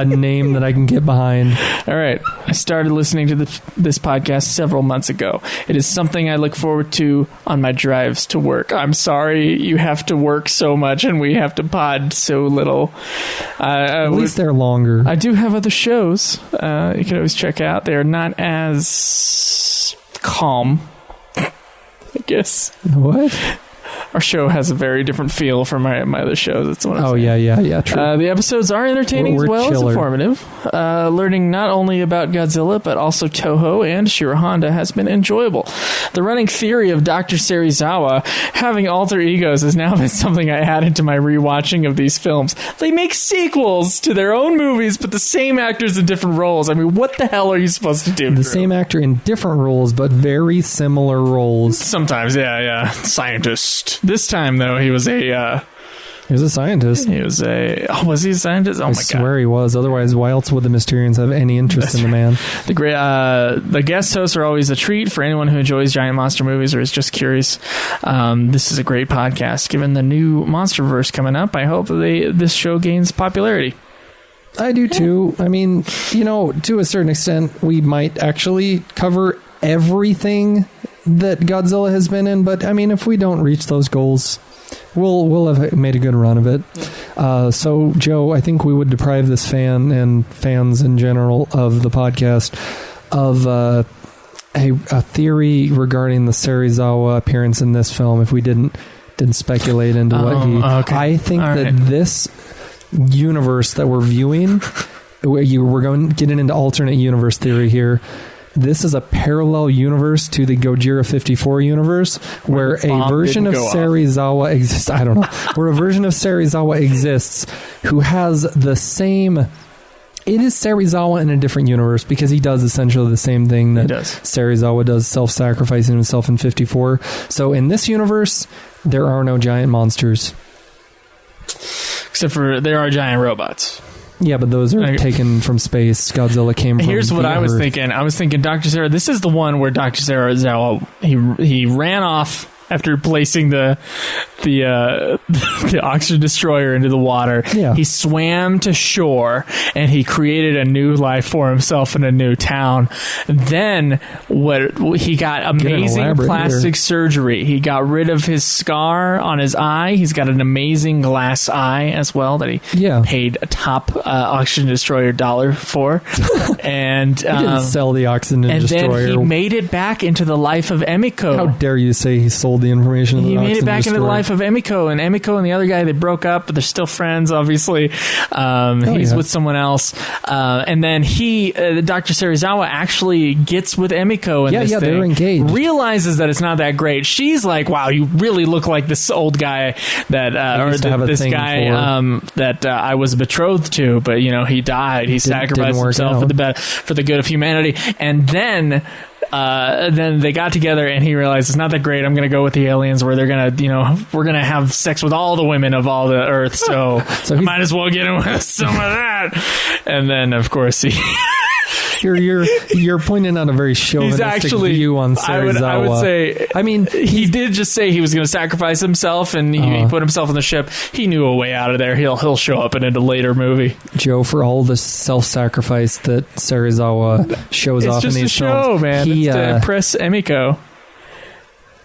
name that I can get behind. All right. I started listening to this podcast several months ago. It is something I look forward to on my drives to work. I'm sorry you have to work so much and we have to pod so little. At least they're longer. I do have other shows you can always check out. They are not as calm, I guess. What? our show has a very different feel from my other shows. That's what I'm saying. Yeah, true. The episodes are entertaining We're as well chiller. as informative. Learning not only about Godzilla, but also Toho and Shiro Honda has been enjoyable. The running theory of Dr. Serizawa having alter egos has now been something I added to my rewatching of these films. They make sequels to their own movies, but the same actors in different roles. I mean, what the hell are you supposed to do? The same actor in different roles, but very similar roles. Sometimes, yeah. Scientist. This time, though, he was a... He was a scientist. He was a... Oh, was he a scientist? Oh, my God. I swear he was. Otherwise, why else would the Mysterians have any interest in the man? The guest hosts are always a treat for anyone who enjoys giant monster movies or is just curious. This is a great podcast. Given the new Monsterverse coming up, I hope this show gains popularity. I do too. I mean, to a certain extent, we might actually cover everything that Godzilla has been in, but I mean, if we don't reach those goals, we'll have made a good run of it. So, Joe, I think we would deprive this fan and fans in general of the podcast of a theory regarding the Serizawa appearance in this film if we didn't speculate into what he... Okay. I think this universe that we're viewing, we're getting into alternate universe theory here. This is a parallel universe to the Gojira 54 universe where a version of Serizawa exists. I don't know. Where a version of Serizawa exists who has the same... It is Serizawa in a different universe because he does essentially the same thing that Serizawa does, self-sacrificing himself in 54. So in this universe, there are no giant monsters. Except for there are giant robots. Yeah, but those are taken from space. Godzilla came from... Here's what I was thinking. I was thinking Dr. Zero... This is the one where Dr. Serizawa, he ran off after placing the oxygen destroyer into the water. Yeah. He swam to shore and he created a new life for himself in a new town. Then he got amazing plastic surgery. He got rid of his scar on his eye. He's got an amazing glass eye as well that he paid a top oxygen destroyer $1 for. And he didn't sell the oxygen destroyer. And then he made it back into the life of Emiko. How dare you say he sold the information? He made it back into the life of Emiko, and Emiko and the other guy, they broke up, but they're still friends, obviously. He's with someone else. And then Dr. Serizawa actually gets with Emiko and this thing. They're engaged. Realizes that it's not that great. She's like, wow, you really look like this old guy that, that I was betrothed to, but he died. He sacrificed himself for the good of humanity. And then they got together and he realized it's not that great. I'm going to go with the aliens where they're going to, we're going to have sex with all the women of all the earth. So I might as well get him with some of that. And then, of course, You're pointing out a very chauvinistic view on Serizawa. I would say... I mean, he did just say he was going to sacrifice himself, and he put himself on the ship. He knew a way out of there. He'll show up in a later movie. Joe, for all the self-sacrifice that Serizawa shows off in these films... It's just a show, man. It's to impress Emiko.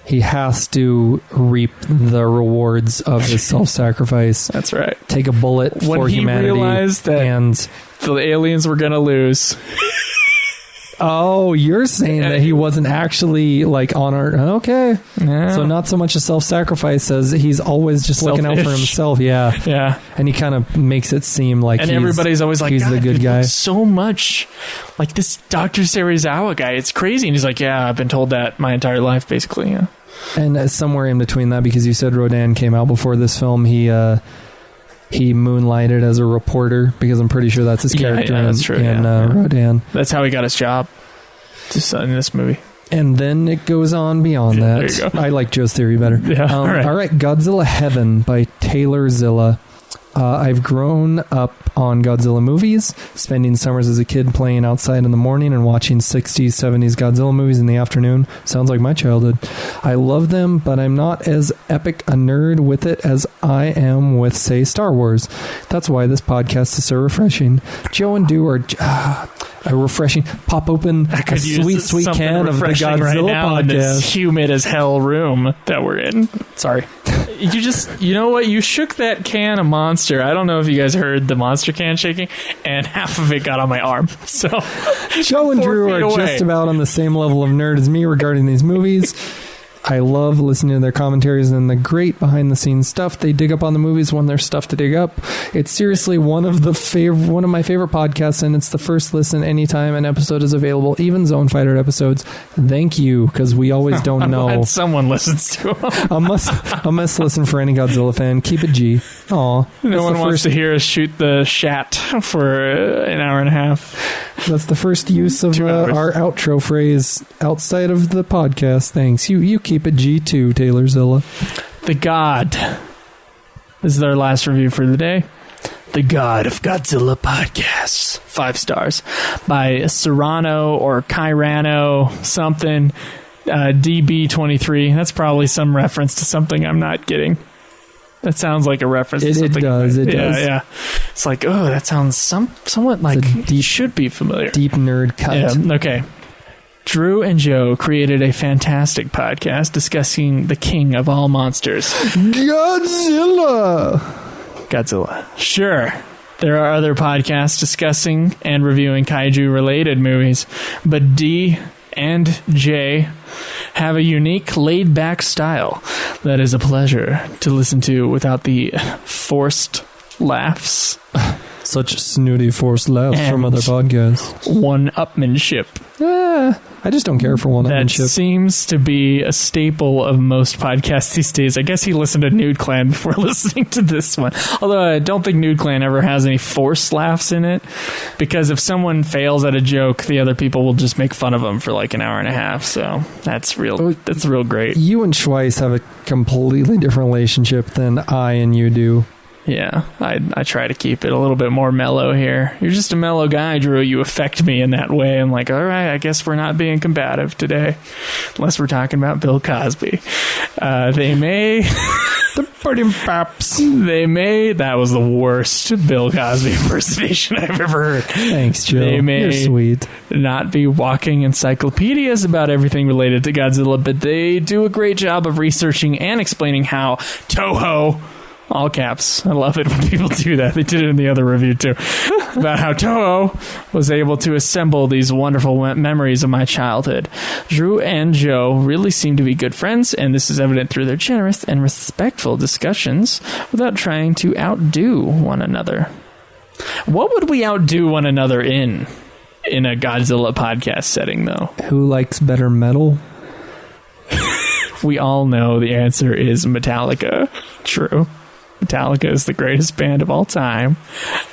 He has to reap the rewards of his self-sacrifice. That's right. Take a bullet for humanity. When he realized that the aliens were going to lose... Oh, you're saying that he wasn't actually on Earth. Okay. Yeah. So not so much a self-sacrifice as he's always just looking out for himself. Yeah. Yeah. And he kind of makes it seem like everybody's always like, he's the good guy. So much like this Dr. Serizawa guy. It's crazy. And he's like, yeah, I've been told that my entire life, basically. Yeah. And somewhere in between that, because you said Rodan came out before this film, he moonlighted as a reporter, because I'm pretty sure that's his character in Rodan. That's how he got his job in this movie. And then it goes on beyond that. There you go. I like Joe's theory better. Yeah, all right, Godzilla Heaven by Taylor Zilla. I've grown up on Godzilla movies, spending summers as a kid playing outside in the morning and watching 60s, 70s Godzilla movies in the afternoon. Sounds like my childhood. I love them, but I'm not as epic a nerd with it as I am with, say, Star Wars. That's why this podcast is so refreshing. Joe and Do are a refreshing, pop open a sweet can of the Godzilla podcast. In this humid as hell room that we're in. Sorry. You know what? You shook that can of Monster. I don't know if you guys heard the Monster can shaking, and half of it got on my arm. So Joe and Drew are just about on the same level of nerd as me regarding these movies. I love listening to their commentaries and the great behind-the-scenes stuff they dig up on the movies when there's stuff to dig up. It's seriously one of my favorite podcasts, and it's the first listen anytime an episode is available, even Zone Fighter episodes. Thank you, because we always don't know. I'm glad someone listens to them. a must listen for any Godzilla fan. Keep it G. Aw. No one wants to hear us shoot the shat for an hour and a half. That's the first use of our outro phrase outside of the podcast. Thanks. You keep it G too, Taylorzilla. The God. This is our last review for the day. The God of Godzilla Podcasts. 5 stars. By Serrano or Kyrano something. DB23. That's probably some reference to something I'm not getting. That sounds like a reference to something. It does. Yeah. It's like, oh, that sounds somewhat like deep, should be familiar. Deep nerd cut. Yeah, okay. Drew and Joe created a fantastic podcast discussing the king of all monsters. Godzilla. Sure. There are other podcasts discussing and reviewing kaiju-related movies, but D and J have a unique laid-back style that is a pleasure to listen to without the forced laughs. Such snooty forced laughs from other podcasts. One-upmanship. I just don't care for one-upmanship. That seems to be a staple of most podcasts these days. I guess he listened to Nude Clan before listening to this one. Although I don't think Nude Clan ever has any forced laughs in it. Because if someone fails at a joke, the other people will just make fun of them for like an hour and a half. So that's real great. You and Schweiss have a completely different relationship than I and you do. Yeah, I try to keep it a little bit more mellow here. You're just a mellow guy, Drew. You affect me in that way. I'm like, all right, I guess we're not being combative today. Unless we're talking about Bill Cosby. They may... The Party Pops. They may... That was the worst Bill Cosby impersonation I've ever heard. Thanks, Joe. They may You're sweet. not be walking encyclopedias about everything related to Godzilla, but they do a great job of researching and explaining how Toho... All caps. I love it when people do that. They did it in the other review too. About how Toho was able to assemble these wonderful memories of my childhood. Drew and Joe really seem to be good friends, and this is evident through their generous and respectful discussions without trying to outdo one another. What would we outdo one another in a Godzilla podcast setting, though? Who likes better metal? We all know the answer is Metallica. True. Metallica is the greatest band of all time.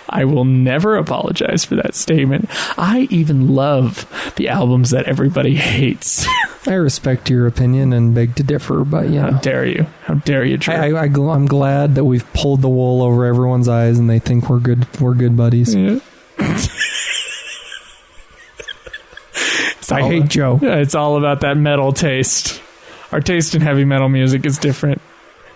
I will never apologize for that statement. I even love the albums that everybody hates. I respect your opinion and beg to differ, but yeah. How dare you? How dare you, Drew? I'm glad that we've pulled the wool over everyone's eyes and they think we're good buddies. Yeah. I hate Joe. It's all about that metal taste. Our taste in heavy metal music is different.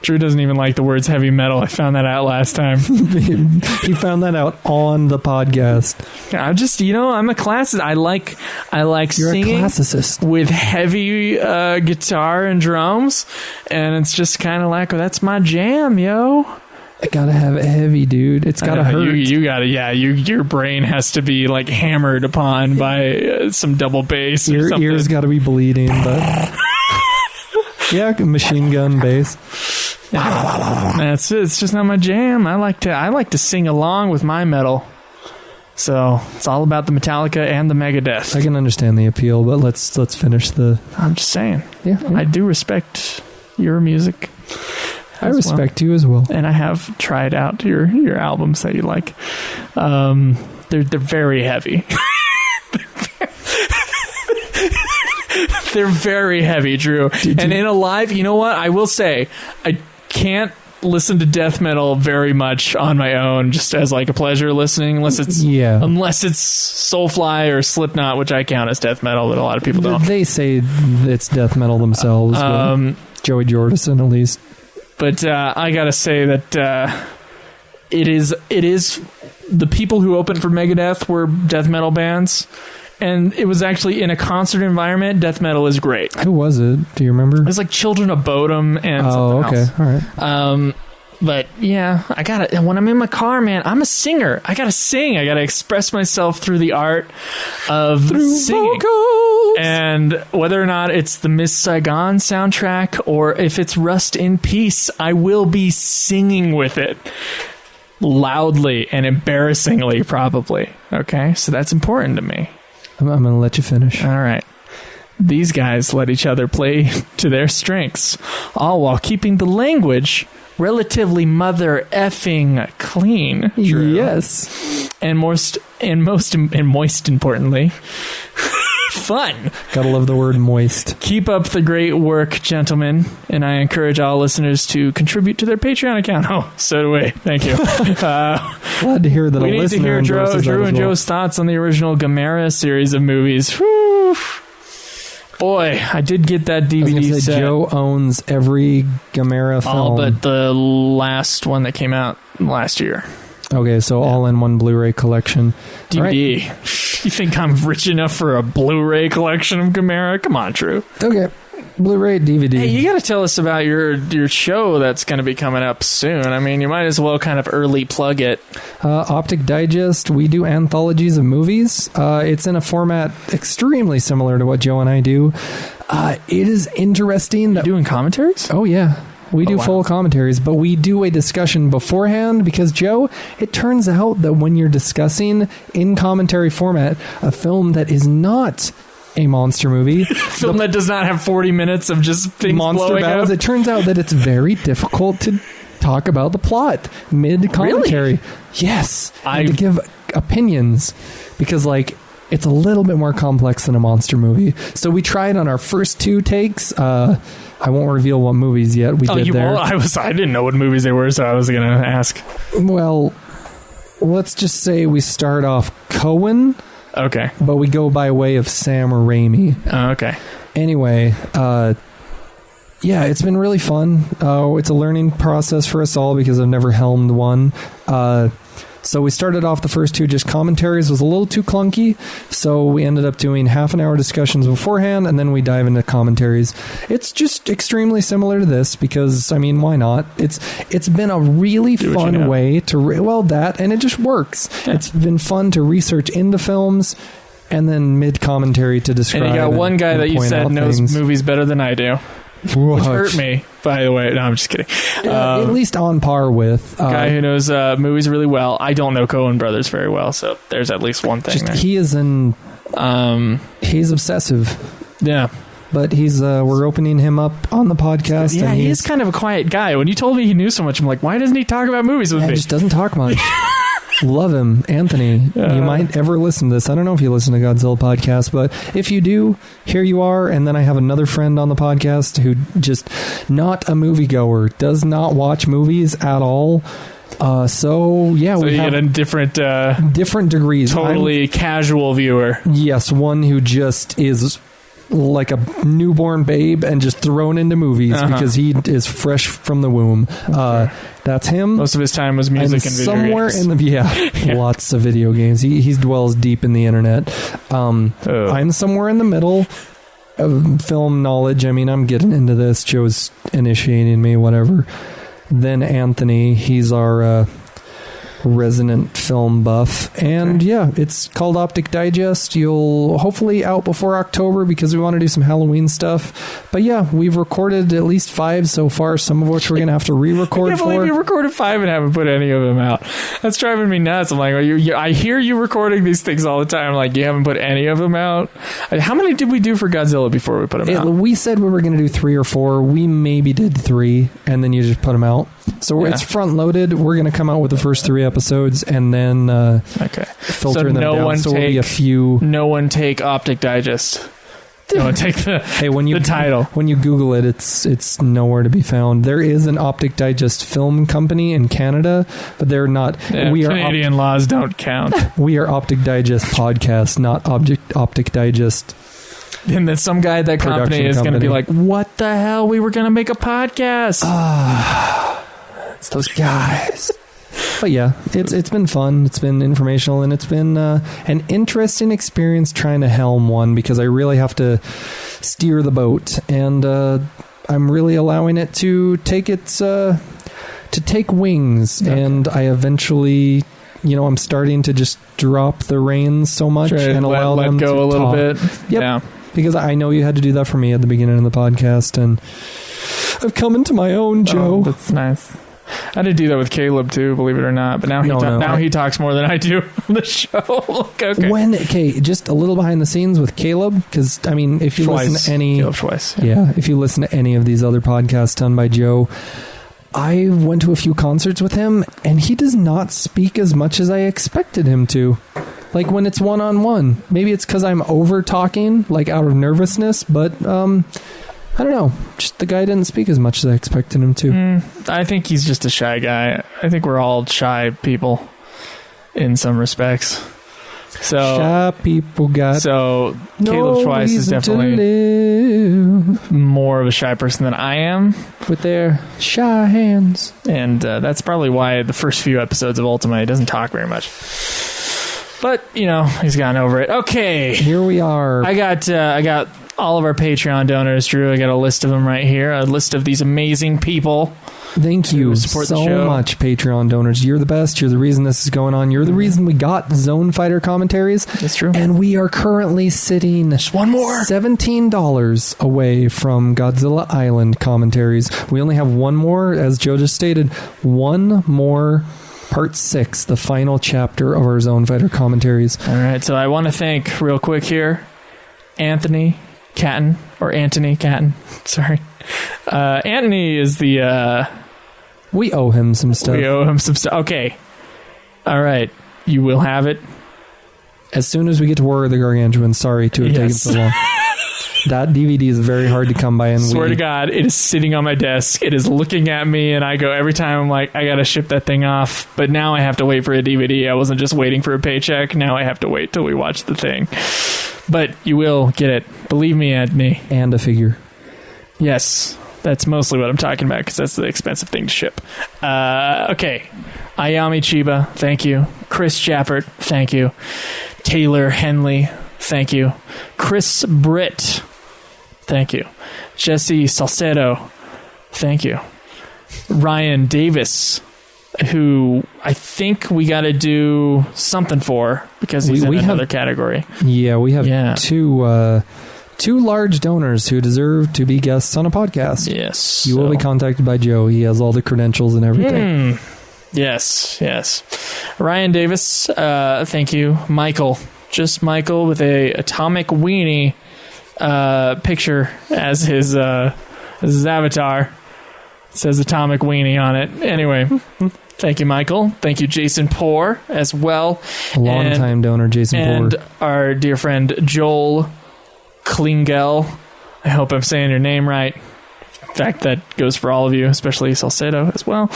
Drew doesn't even like the words heavy metal. I found that out last time. He found that out on the podcast. I'm just, I'm a classicist. I like You're singing a classicist with heavy guitar and drums, and it's just kind of like, that's my jam, yo. I gotta have it heavy, dude. It's gotta hurt. You gotta, your brain has to be like hammered upon by some double bass. Your or something. ears gotta be bleeding, but yeah, machine gun bass. It's just not my jam. I like to sing along with my metal. So it's all about the Metallica and the Megadeth. I can understand the appeal, but let's finish the. I'm just saying. Yeah. I do respect your music. I respect you as well, and I have tried out your albums that you like. They're very heavy. They're very heavy, Drew. And in a live, you know what? I will say, I can't listen to death metal very much on my own, just as like a pleasure listening, unless it's Soulfly or Slipknot, which I count as death metal, but a lot of people don't. They say it's death metal themselves, Joey Jordison at least. But I gotta say that it is the people who opened for Megadeth were death metal bands. And it was actually in a concert environment. Death metal is great. Who was it? Do you remember? It was like Children of Bodom and something else. All right. But yeah, I gotta, when I'm in my car, man, I'm a singer. I gotta sing. I gotta express myself through the art of singing. Vocals. And whether or not it's the Miss Saigon soundtrack or if it's Rust in Peace, I will be singing with it. Loudly and embarrassingly, probably. Okay? So that's important to me. I'm going to let you finish. All right. These guys let each other play to their strengths, all while keeping the language relatively mother effing clean. Drew. Yes. And most importantly, fun. Gotta love the word moist. Keep up the great work, gentlemen, and I encourage all listeners to contribute to their Patreon account. Oh, so do we. Thank you. Glad to hear that we a need to listener hear Drew and Joe's thoughts on the original Gamera series of movies. Whew. Boy, I did get that DVD set. Joe owns every Gamera film. All but the last one that came out last year. Okay, so all in one Blu-ray collection. DVD. Right. You think I'm rich enough for a Blu-ray collection of Gamera? Come on, Drew. Okay. Blu-ray, DVD. Hey, you got to tell us about your show that's going to be coming up soon. I mean, you might as well kind of early plug it. Optic Digest, we do anthologies of movies. It's in a format extremely similar to what Joe and I do. It is interesting that... You're doing commentaries? Oh, yeah. We do full commentaries, but we do a discussion beforehand because, Joe, it turns out that when you're discussing in commentary format a film that is not a monster movie, film that does not have 40 minutes of just things monster battles, it turns out that it's very difficult to talk about the plot mid-commentary. Really? Yes. And to give opinions because, like, it's a little bit more complex than a monster movie. So we tried on our first 2 takes. I won't reveal what movies yet we did there. I didn't know what movies they were, so I was going to ask. Well, let's just say we start off Cohen. Okay. But we go by way of Sam Raimi. Oh, okay. Anyway, yeah, it's been really fun. It's a learning process for us all because I've never helmed one. So we started off the first 2 just commentaries. Was a little too clunky, so we ended up doing half an hour discussions beforehand, and then we dive into commentaries. It's just extremely similar to this because, I mean, why not? It's been a really fun way to that, and it just works. Yeah. It's been fun to research into films, and then mid commentary to describe. And you got one guy that you said knows movies better than I do. What? Which hurt me, by the way. No, I'm just kidding. At least on par with guy who knows movies really well. I don't know Coen Brothers very well, so there's at least one thing there. He is he's obsessive. Yeah. But he's we're opening him up on the podcast. Yeah, he's kind of a quiet guy. When you told me he knew so much, I'm like, why doesn't he talk about movies with me? He just doesn't talk much. Love him, Anthony. You might ever listen to this. I don't know if you listen to Godzilla podcast, but if you do, here you are. And then I have another friend on the podcast who just not a moviegoer, does not watch movies at all. So we have get a different degrees. Totally casual viewer. Yes, one who just is like a newborn babe and just thrown into movies because he is fresh from the womb. That's him. Most of his time was music and video games. Lots of video games. He dwells deep in the internet. I'm somewhere in the middle of film knowledge. I mean, I'm getting into this. Joe's initiating me, whatever. Then Anthony, he's our resident film buff, and it's called Optic Digest. You'll hopefully out before October because we want to do some Halloween stuff, but we've recorded at least 5 so far, some of which we're gonna have to re-record. I can't believe you recorded 5 and haven't put any of them out. That's driving me nuts. I'm like, I hear you recording these things all the time. Like, you haven't put any of them out. How many did we do for Godzilla before we put them out? We said we were gonna do 3 or 4. We maybe did 3 and then you just put them out. So it's front loaded. We're going to come out with the first 3 episodes and then filter them down. So we'll be a few. No one take Optic Digest. No one take the the title. When you Google it, it's nowhere to be found. There is an Optic Digest film company in Canada, but they're not. Canadian laws don't count. We are Optic Digest podcast, not Optic Digest. And then some guy at that company is going to be like, "What the hell? We were going to make a podcast." It's those guys. But it's been fun. It's been informational, and it's been an interesting experience trying to helm one because I really have to steer the boat, and I'm really allowing it to take wings, and I eventually. I'm starting to just drop the reins so much and allow them to go a little bit. Yep. because I know you had to do that for me at the beginning of the podcast, and I've come into my own, Joe. Oh, that's nice. I had to do that with Caleb too, believe it or not. But now he talks more than I do on the show. Okay. Just a little behind the scenes with Caleb, because I mean, if you listen to any, Caleb Schweiss, if you listen to any of these other podcasts done by Joe, I went to a few concerts with him, and he does not speak as much as I expected him to. Like when it's one-on-one. Maybe it's because I'm over-talking, like out of nervousness, but I don't know. Just the guy didn't speak as much as I expected him to. I think he's just a shy guy. I think we're all shy people in some respects. So shy people got no Caleb Schweiss is definitely more of a shy person than I am with their shy hands, and that's probably why the first few episodes of Ultima he doesn't talk very much. But he's gotten over it. Okay, here we are. I got all of our Patreon donors, Drew. I got a list of them right here. A list of these amazing people. Thank you so much, Patreon donors. You're the best. You're the reason this is going on. You're the reason we got Zone Fighter commentaries. That's true. And we are currently sitting just one more $17 away from Godzilla Island commentaries. We only have one more, as Joe just stated, one more Part 6, the final chapter of our Zone Fighter commentaries. All right, so I want to thank, real quick here, Anthony Catton. Sorry. Anthony is the... we owe him some stuff. Okay. All right. You will have it. As soon as we get to War of the Gargantuan. Sorry to have taken so long. That DVD is very hard to come by. And swear to God, it is sitting on my desk. It is looking at me, and I go every time. I'm like, I gotta ship that thing off. But now I have to wait for a DVD. I wasn't just waiting for a paycheck. Now I have to wait till we watch the thing. But you will get it. Believe me, Anthony. And a figure. Yes, that's mostly what I'm talking about because that's the expensive thing to ship. Okay, Ayami Chiba, thank you. Chris Chappert, thank you. Taylor Henley, thank you. Chris Britt, thank you. Jesse Salcedo, thank you. Ryan Davis, who I think we got to do something for because he's in another category. Yeah, we have two large donors who deserve to be guests on a podcast. Yes. You will be contacted by Joe. He has all the credentials and everything. Yes. Ryan Davis, thank you. Michael, just Michael with a atomic weenie picture as his avatar. It says atomic weenie on it. Anyway, thank you, Michael. Thank you, Jason Poor, as well. A long-time donor, Jason Poor. And our dear friend, Joel Klingel. I hope I'm saying your name right. In fact, that goes for all of you, especially Salcedo as well.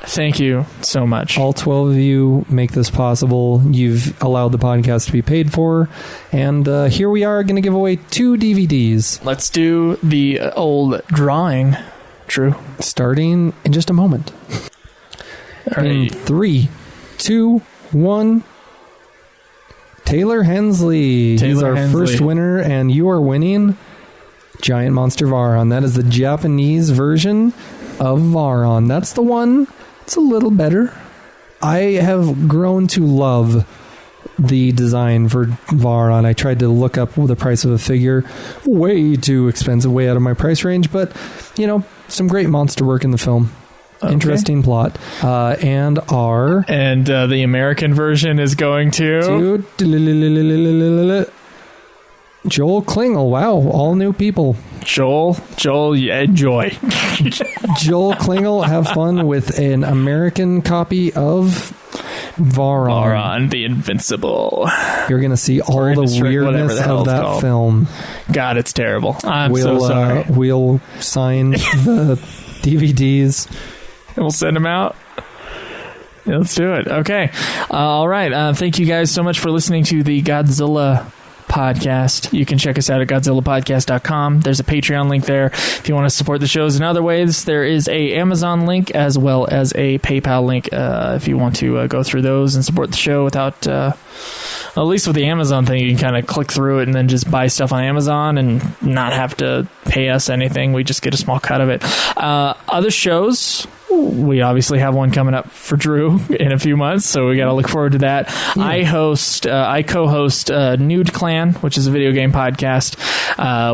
Thank you so much. All 12 of you make this possible. You've allowed the podcast to be paid for. And here we are going to give away 2 DVDs. Let's do the old drawing, Drew. Starting in just a moment. Right. In 3, 2, 1... Taylor Hensley. He's our first winner, and you are winning Giant Monster Varon. That is the Japanese version of Varon. That's the one. It's a little better. I have grown to love the design for Varon. I tried to look up the price of a figure. Way too expensive, way out of my price range, but, some great monster work in the film. Okay. Interesting plot. And the American version is going to Joel Klingel. Wow, all new people. Joel, enjoy. Joel Klingel, have fun with an American copy of Varon the Invincible. You're going to see all the weirdness of that film. God, it's terrible. I'm so sorry. We'll sign the DVDs. And we'll send them out. Yeah, let's do it. Okay. All right. Thank you guys so much for listening to the Godzilla podcast. You can check us out at GodzillaPodcast.com. There's a Patreon link there. If you want to support the shows in other ways, there is a Amazon link as well as a PayPal link if you want to go through those and support the show without... at least with the Amazon thing, you can kind of click through it and then just buy stuff on Amazon and not have to pay us anything. We just get a small cut of it. Other shows... we obviously have one coming up for Drew in a few months, so we got to look forward to that. Yeah. I co-host Nude Clan, which is a video game podcast,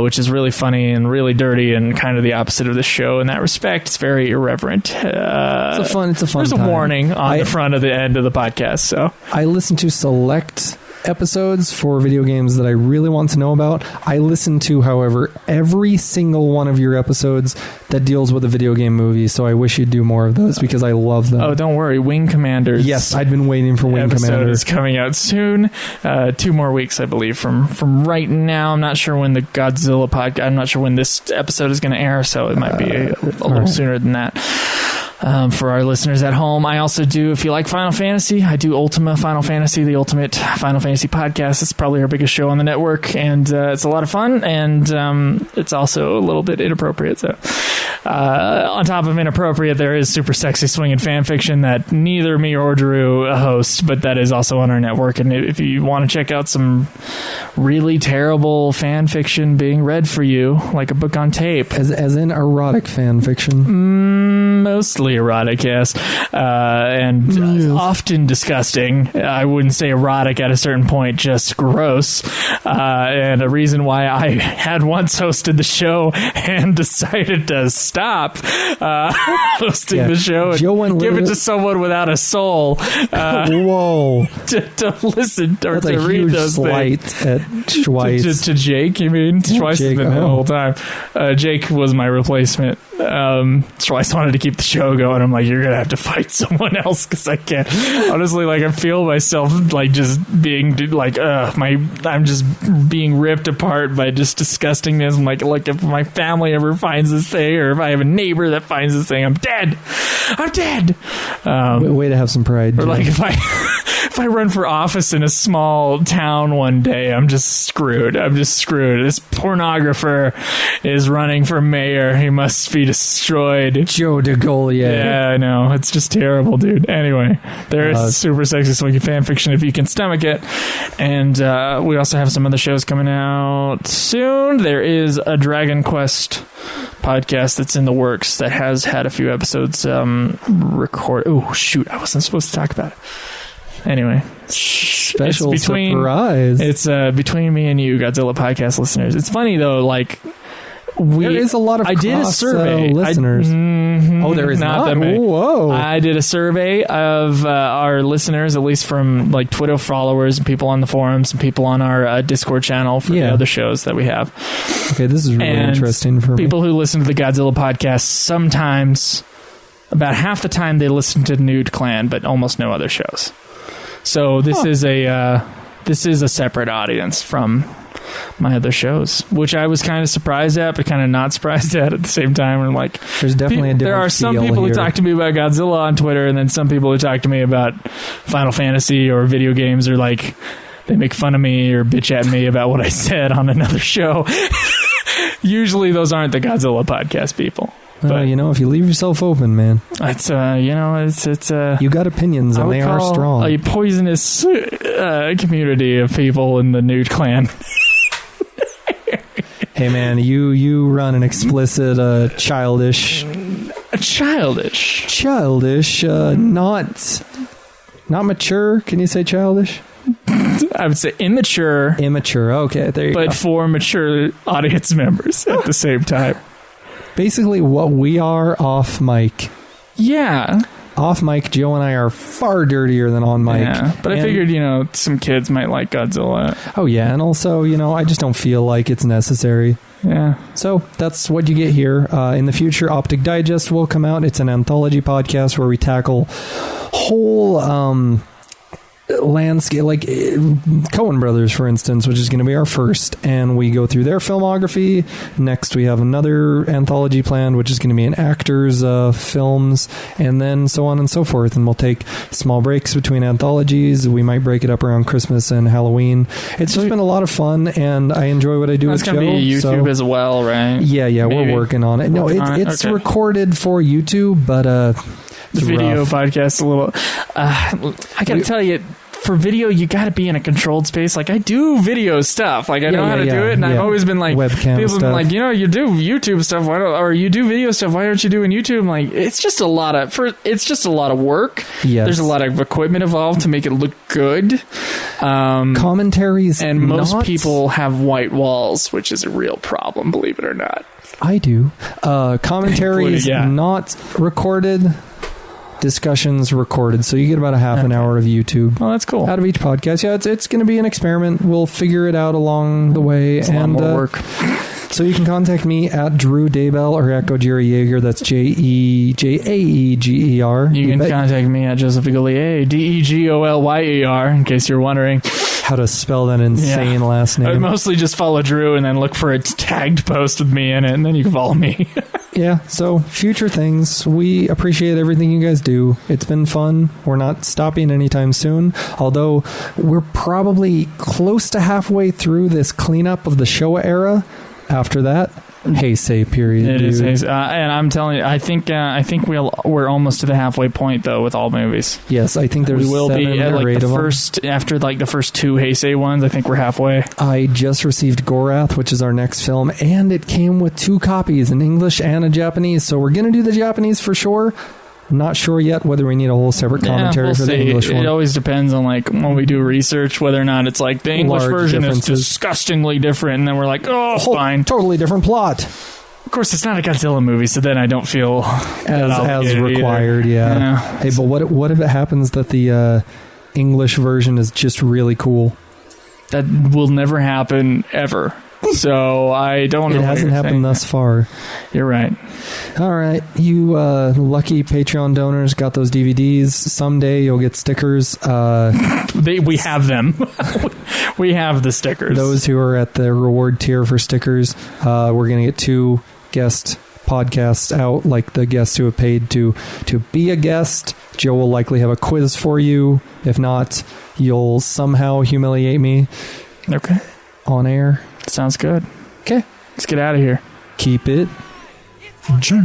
which is really funny and really dirty and kind of the opposite of the show in that respect. It's very irreverent. It's a fun There's a warning on the front of the end of the podcast. So I listen to select episodes for video games that I really want to know about. I listen to, however, every single one of your episodes that deals with a video game movie, so I wish you'd do more of those because I love them. Oh, don't worry. Wing Commanders. Yes, I'd been waiting for Wing Commander. Is coming out soon. 2 more weeks, I believe, from right now. I'm not sure when the Godzilla podcast, I'm not sure when this episode is going to air, so it might be a little sooner than that. For our listeners at home, I also do, if you like Final Fantasy, I do Ultima Final Fantasy, the Ultimate Final Fantasy podcast. It's probably our biggest show on the network, and it's a lot of fun, and it's also a little bit inappropriate. So, on top of inappropriate, there is super sexy swinging fan fiction that neither me or Drew host, but that is also on our network. And if you want to check out some really terrible fan fiction being read for you, like a book on tape, as in erotic fan fiction, mostly erotic, yes, and often disgusting. I wouldn't say erotic at a certain point, just gross. And a reason why I had once hosted the show and decided to stop hosting the show and give it to someone without a soul. Whoa! To listen or That's to a read huge those slight things. At Schweiss. To Jake, you mean? Schweiss has been there the whole time. Jake was my replacement. Schweiss wanted to keep the show going. I'm like, you're gonna have to fight someone else because I can't. Honestly, like I feel myself like just being like, I'm just being ripped apart by just disgustingness. I'm like if my family ever finds this thing, or if I have a neighbor that finds this thing, I'm dead. Way to have some pride. Or like if I run for office in a small town one day, I'm just screwed. This pornographer is running for mayor. He must be destroyed. Joe DeGaulle. Yeah, I know. It's just terrible, dude. Anyway, there is super sexy swingy fan fiction if you can stomach it. And we also have some other shows coming out soon. There is a Dragon Quest podcast that's in the works that has had a few episodes record. Oh, shoot. I wasn't supposed to talk about it. Anyway, special surprise. It's between me and you, Godzilla podcast listeners. It's funny though, like there is a lot of I did a survey. Listeners. There is not. That many. Whoa! I did a survey of our listeners, at least from like Twitter followers and people on the forums and people on our Discord channel for the other shows that we have. Okay, this is really interesting for people who listen to the Godzilla podcast. Sometimes, about half the time, they listen to Nude Clan, but almost no other shows. So this is a separate audience from my other shows, which I was kind of surprised at, but kind of not surprised at the same time. And like, there's definitely a different. There are some people who talk to me about Godzilla on Twitter, and then some people who talk to me about Final Fantasy or video games, or like they make fun of me or bitch at me about what I said on another show. Usually, those aren't the Godzilla podcast people. But if you leave yourself open, man, it's it's you got opinions and they are strong. A poisonous community of people in the Nude Clan. Hey man, you run an explicit, childish, not mature. Can you say childish? I would say immature. Okay, there you go. But for mature audience members at the same time. Basically, what we are off mic. Yeah. Off mic, Joe and I are far dirtier than on mic. Yeah, but I figured, some kids might like Godzilla. Oh, yeah, and also, I just don't feel like it's necessary. Yeah. So that's what you get here. In the future, Optic Digest will come out. It's an anthology podcast where we tackle whole landscape, like Coen Brothers, for instance, which is going to be our first, and we go through their filmography. Next, we have another anthology planned, which is going to be an actor's films, and then so on and so forth. And we'll take small breaks between anthologies. We might break it up around Christmas and Halloween. It's just been a lot of fun, and I enjoy what I do with Joe. It's going to be YouTube as well, right? Yeah, maybe. We're working on it. No, it's recorded for YouTube, but the video podcast a little. I gotta tell you, for video, you got to be in a controlled space. Like, I do video stuff. Like, I know how to do it, and I've always been like, webcam people have been stuff. like, you do YouTube stuff, or you do video stuff. Why aren't you doing YouTube? I'm like, it's just a lot of work. Yes. There's a lot of equipment involved to make it look good. Commentaries, and most people have white walls, which is a real problem, believe it or not. I do. Commentaries not recorded, discussions recorded. So you get about a half an hour of YouTube. Oh, that's cool. Out of each podcast. Yeah, it's going to be an experiment. We'll figure it out along the way. It's a lot more work. So you can contact me at Drew Daybell or at Gojira Jaeger. That's JAEGER. You can contact me at Joseph Egolyer, DEGOLYER, in case you're wondering how to spell that insane last name. I mostly just follow Drew and then look for a tagged post with me in it, and then you can follow me. Yeah, so future things. We appreciate everything you guys do. It's been fun. We're not stopping anytime soon, although we're probably close to halfway through this cleanup of the Showa era. After that, Heisei period. It is Heisei. And I'm telling you, I think we're almost to the halfway point though with all movies. Yes, I think there's we will 7 be at or 8 like the of first them. After like the first 2 Heisei ones. I think we're halfway. I just received Gorath, which is our next film, and it came with 2 copies, an English and a Japanese. So we're gonna do the Japanese for sure. I'm not sure yet whether we need a whole separate commentary for the English one. It always depends on like when we do research whether or not it's like the English version is disgustingly different, and then we're like, oh, fine, totally different plot. Of course, it's not a Godzilla movie, so then I don't feel as required. Yeah. Hey, but what if it happens that the English version is just really cool? That will never happen ever. So I don't know. It hasn't happened thus far. You're right. All right. You lucky Patreon donors got those DVDs. Someday you'll get stickers. We have them. We have the stickers. Those who are at the reward tier for stickers, we're going to get 2 guest podcasts out, like the guests who have paid to be a guest. Joe will likely have a quiz for you. If not, you'll somehow humiliate me. Okay. On air. Sounds good. Okay. Let's get out of here. Keep it. Sure.